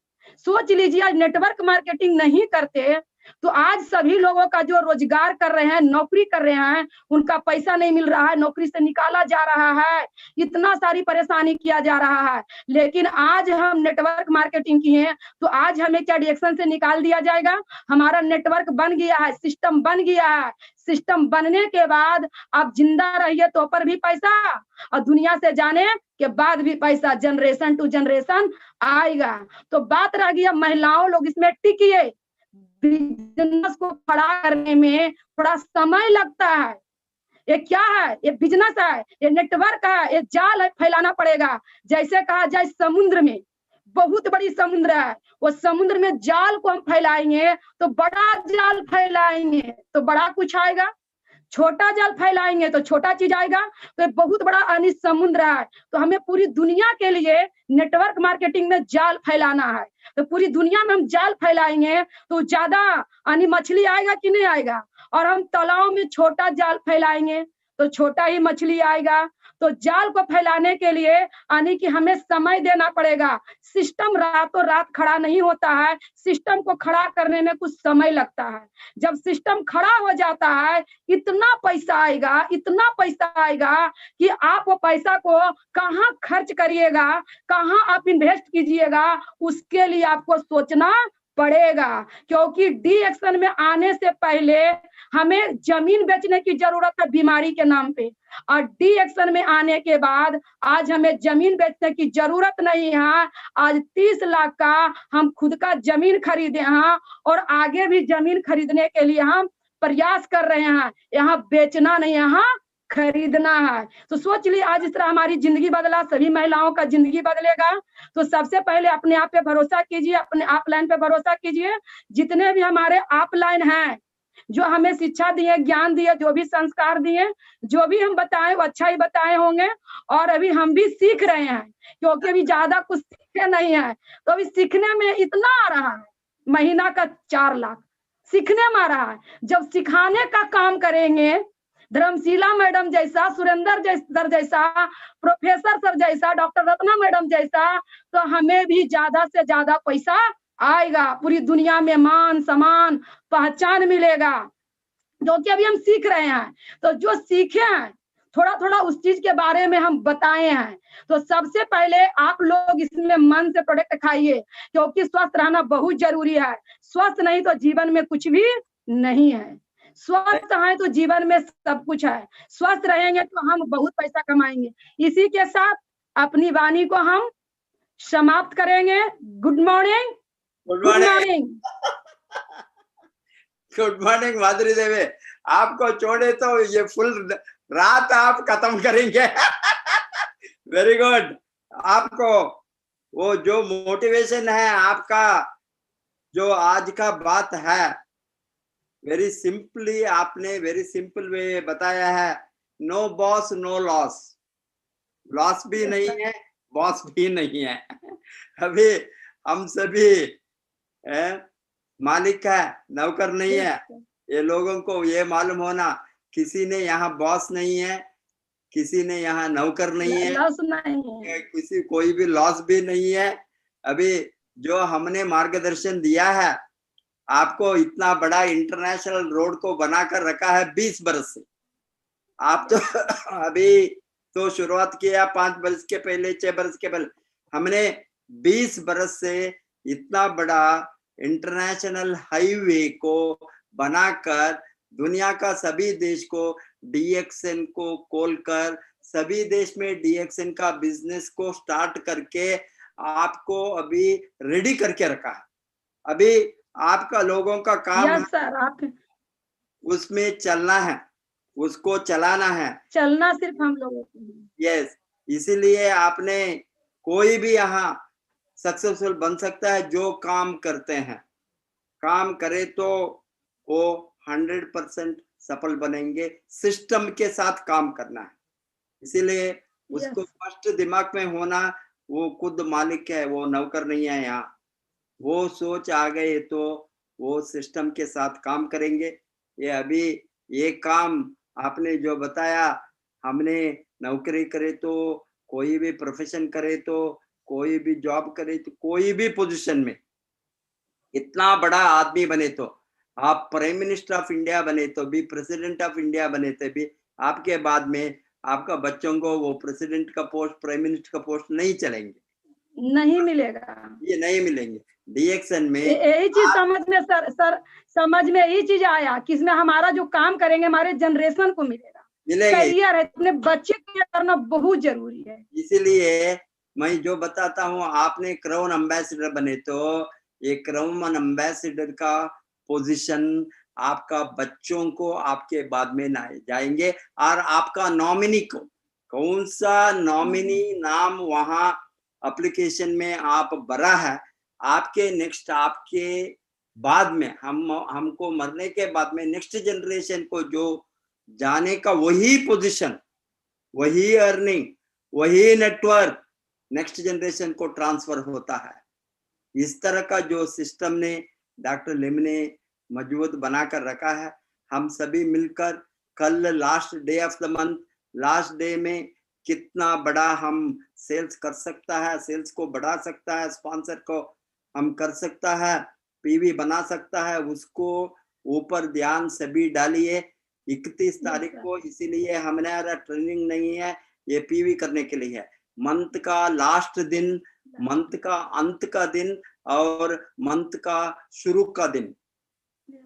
Speaker 1: सोच लीजिए, आज नेटवर्क मार्केटिंग नहीं करते तो आज सभी लोगों का जो रोजगार कर रहे हैं, नौकरी कर रहे हैं, उनका पैसा नहीं मिल रहा है, नौकरी से निकाला जा रहा है, इतना सारी परेशानी किया जा रहा है। लेकिन आज हम नेटवर्क मार्केटिंग किए तो आज हमें क्या डायरेक्शन से निकाल दिया जाएगा? हमारा नेटवर्क बन गया है, सिस्टम बन गया है। सिस्टम बनने के बाद आप जिंदा रहिए तो पर भी पैसा, और दुनिया से जाने के बाद भी पैसा, जनरेशन टू जनरेशन आएगा। तो बात रह गई, महिलाओं लोग इसमें टिकिए। बिजनेस को खड़ा करने में थोड़ा समय लगता है। ये क्या है? ये बिजनेस है, ये नेटवर्क है, ये जाल है, फैलाना पड़ेगा। जैसे कहा जाए समुद्र में बहुत बड़ी समुद्र है, वो समुद्र में जाल को हम फैलाएंगे तो बड़ा जाल फैलाएंगे तो बड़ा कुछ आएगा, छोटा जाल फैलाएंगे तो छोटा चीज आएगा। तो बहुत बड़ा अनित समुद्र है। तो हमें पूरी दुनिया के लिए नेटवर्क मार्केटिंग में जाल फैलाना है। तो पूरी दुनिया में हम जाल फैलाएंगे तो ज्यादा यानी मछली आएगा कि नहीं आएगा? और हम तालाब में छोटा जाल फैलाएंगे तो छोटा ही मछली आएगा। तो जाल को फैलाने के लिए यानी कि हमें समय देना पड़ेगा। सिस्टम रातों रात खड़ा नहीं होता है, सिस्टम को खड़ा करने में कुछ समय लगता है। जब सिस्टम खड़ा हो जाता है, इतना पैसा आएगा, इतना पैसा आएगा कि आप वो पैसा को कहाँ खर्च करिएगा, कहाँ आप इन्वेस्ट कीजिएगा, उसके लिए आपको सोचना पड़ेगा। क्योंकि डी एक्शन में आने से पहले हमें जमीन बेचने की जरूरत है बीमारी के नाम पे, और डी एक्शन में आने के बाद आज हमें जमीन बेचने की जरूरत नहीं है। आज 30 लाख का हम खुद का जमीन खरीदे हैं और आगे भी जमीन खरीदने के लिए हम प्रयास कर रहे हैं। यहाँ बेचना नहीं, यहाँ खरीदना है। तो सोच ली, आज इस तरह हमारी जिंदगी बदला, सभी महिलाओं का जिंदगी बदलेगा। तो सबसे पहले अपने आप पे भरोसा कीजिए, अपने आप लाइन पे भरोसा कीजिए। जितने भी हमारे आप लाइन हैं, जो हमें शिक्षा दिए, ज्ञान दिए, जो भी संस्कार दिए, जो भी हम बताएं वो अच्छा ही बताए होंगे। और अभी हम भी सीख रहे हैं, क्योंकि अभी ज्यादा कुछ सीखे नहीं है। तो अभी सीखने में इतना आ रहा है, महीना का 4 लाख सीखने में आ रहा है। जब सिखाने का काम करेंगे, धर्मशीला मैडम जैसा, सुरेंद्र सर जैसा, प्रोफेसर सर जैसा, डॉक्टर रत्ना मैडम जैसा, तो हमें भी ज्यादा से ज्यादा पैसा आएगा। पूरी दुनिया में मान सम्मान पहचान मिलेगा, जो कि अभी हम सीख रहे हैं। तो जो सीखे हैं थोड़ा थोड़ा उस चीज के बारे में हम बताए हैं। तो सबसे पहले आप लोग इसमें मन से प्रोडक्ट खाइए, क्योंकि स्वस्थ रहना बहुत जरूरी है। स्वस्थ नहीं तो जीवन में कुछ भी नहीं है। स्वस्थ है तो जीवन में सब कुछ है। स्वस्थ रहेंगे तो हम बहुत पैसा कमाएंगे। इसी के साथ अपनी वाणी को हम समाप्त करेंगे। Good morning.
Speaker 3: Good morning. Good morning Madhuri Devi. आपको छोड़े तो ये फुल रात आप खत्म करेंगे। Very good. आपको वो जो मोटिवेशन है आपका, जो आज का बात है, वेरी सिंपली आपने वेरी सिंपल वे बताया है। No boss no loss. Loss भी नहीं है, बॉस भी नहीं है। अभी हम सभी मालिक है, नौकर नहीं है। ये लोगों को ये मालूम होना, किसी ने यहाँ बॉस नहीं है, किसी ने यहाँ नौकर नहीं है,
Speaker 1: लॉस नहीं है,
Speaker 3: किसी कोई भी लॉस भी नहीं है। अभी जो हमने मार्गदर्शन दिया है आपको, इतना बड़ा इंटरनेशनल रोड को बनाकर रखा है 20 बरस से। आप तो अभी तो शुरुआत किया 5 बरस के पहले, 6 बरस के पहले। हमने 20 बरस से इतना बड़ा इंटरनेशनल हाईवे को बनाकर दुनिया का सभी देश को डीएक्सएन को खोलकर सभी देश में डीएक्सएन का बिजनेस को स्टार्ट करके आपको अभी रेडी करके रखा है। अभी आपका लोगों का काम
Speaker 1: यस सर, आप
Speaker 3: उसमें चलना है, उसको चलाना है,
Speaker 1: चलना सिर्फ हम लोगों को।
Speaker 3: यस, इसीलिए आपने कोई भी यहाँ सक्सेसफुल बन सकता है जो काम करते हैं। काम करे तो वो 100% सफल बनेंगे। सिस्टम के साथ काम करना है, इसीलिए उसको फर्स्ट दिमाग में होना, वो खुद मालिक है, वो नौकर नहीं है। यहाँ वो सोच आ गए तो वो सिस्टम के साथ काम करेंगे। ये अभी ये काम आपने जो बताया, हमने नौकरी करे तो, कोई भी प्रोफेशन करे तो, कोई भी जॉब करे तो, कोई भी पोजीशन में इतना बड़ा आदमी बने तो, आप प्राइम मिनिस्टर ऑफ इंडिया बने तो भी, प्रेसिडेंट ऑफ इंडिया बने तो भी, आपके बाद में आपका बच्चों को वो प्रेसिडेंट का पोस्ट, प्राइम मिनिस्टर का पोस्ट नहीं चलेंगे,
Speaker 1: नहीं मिलेगा,
Speaker 3: ये नहीं मिलेंगे। डीएक्सएन में
Speaker 1: यही चीज समझ में सर समझ में यही चीज आया कि इसमें हमारा जो काम करेंगे हमारे जनरेशन को मिलेगा। करियर है, अपने बच्चे के लिए करना बहुत जरूरी है।
Speaker 3: इसीलिए मैं जो बताता हूँ, आपने क्राउन एम्बेसडर बने तो ये क्राउन एम्बेसडर का पोजीशन आपका बच्चों को आपके बाद में ना जाएंगे, और आपका नॉमिनी को कौन सा नॉमिनी नाम वहां एप्लीकेशन में आप भरा है, आपके नेक्स्ट, आपके बाद में हमको मरने के बाद में नेक्स्ट जनरेशन को जो जाने का वही पोजीशन, वही अर्निंग, वही नेटवर्क नेक्स्ट जनरेशन को ट्रांसफर होता है। इस तरह का जो सिस्टम ने डॉक्टर लिम ने मजबूत बनाकर रखा है। हम सभी मिलकर कल last day of the month, last day में कितना बड़ा हम सेल्स कर सकता है, सेल्स को बढ़ा सकता है, स्पॉन्सर को हम कर सकता है, पीवी बना सकता है, उसको ऊपर ध्यान सभी डालिए। 31 तारीख को, इसीलिए हमारा ट्रेनिंग नहीं है, ये पीवी करने के लिए है। मंथ का लास्ट दिन, मंथ का अंत का दिन और मंथ का शुरू का दिन,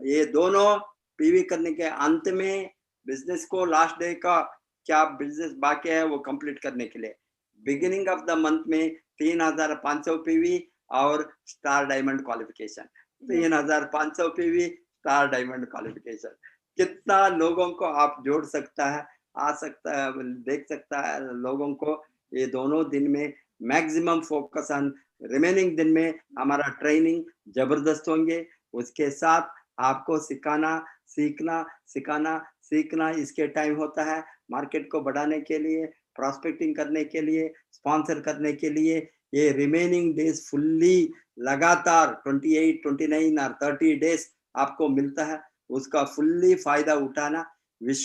Speaker 3: ये दोनों पीवी करने के अंत में बिजनेस को लास्ट डे का क्या बिजनेस बाकी है वो कंप्लीट करने के लिए, बिगिनिंग ऑफ द मंथ में 3500 पीवी और star diamond qualification, 3500 PV star diamond qualification. कितना लोगों को आप जोड़ सकता है, आ सकता है, देख सकता है लोगों को। ये दोनों दिन में मैक्सिमम फोकस ऑन रिमेनिंग दिन में हमारा ट्रेनिंग जबरदस्त होंगे। उसके साथ आपको सिखाना, सीखना, सिखाना, सीखना, इसके टाइम होता है मार्केट को बढ़ाने के लिए, प्रॉस्पेक्टिंग करने के लिए, स्पॉन्सर करने के लिए। ये रिमेनिंग डेज फुल्ली लगातार 28, 29 और 30 डेज आपको मिलता है, उसका फुल्ली फायदा उठाना। विश्वास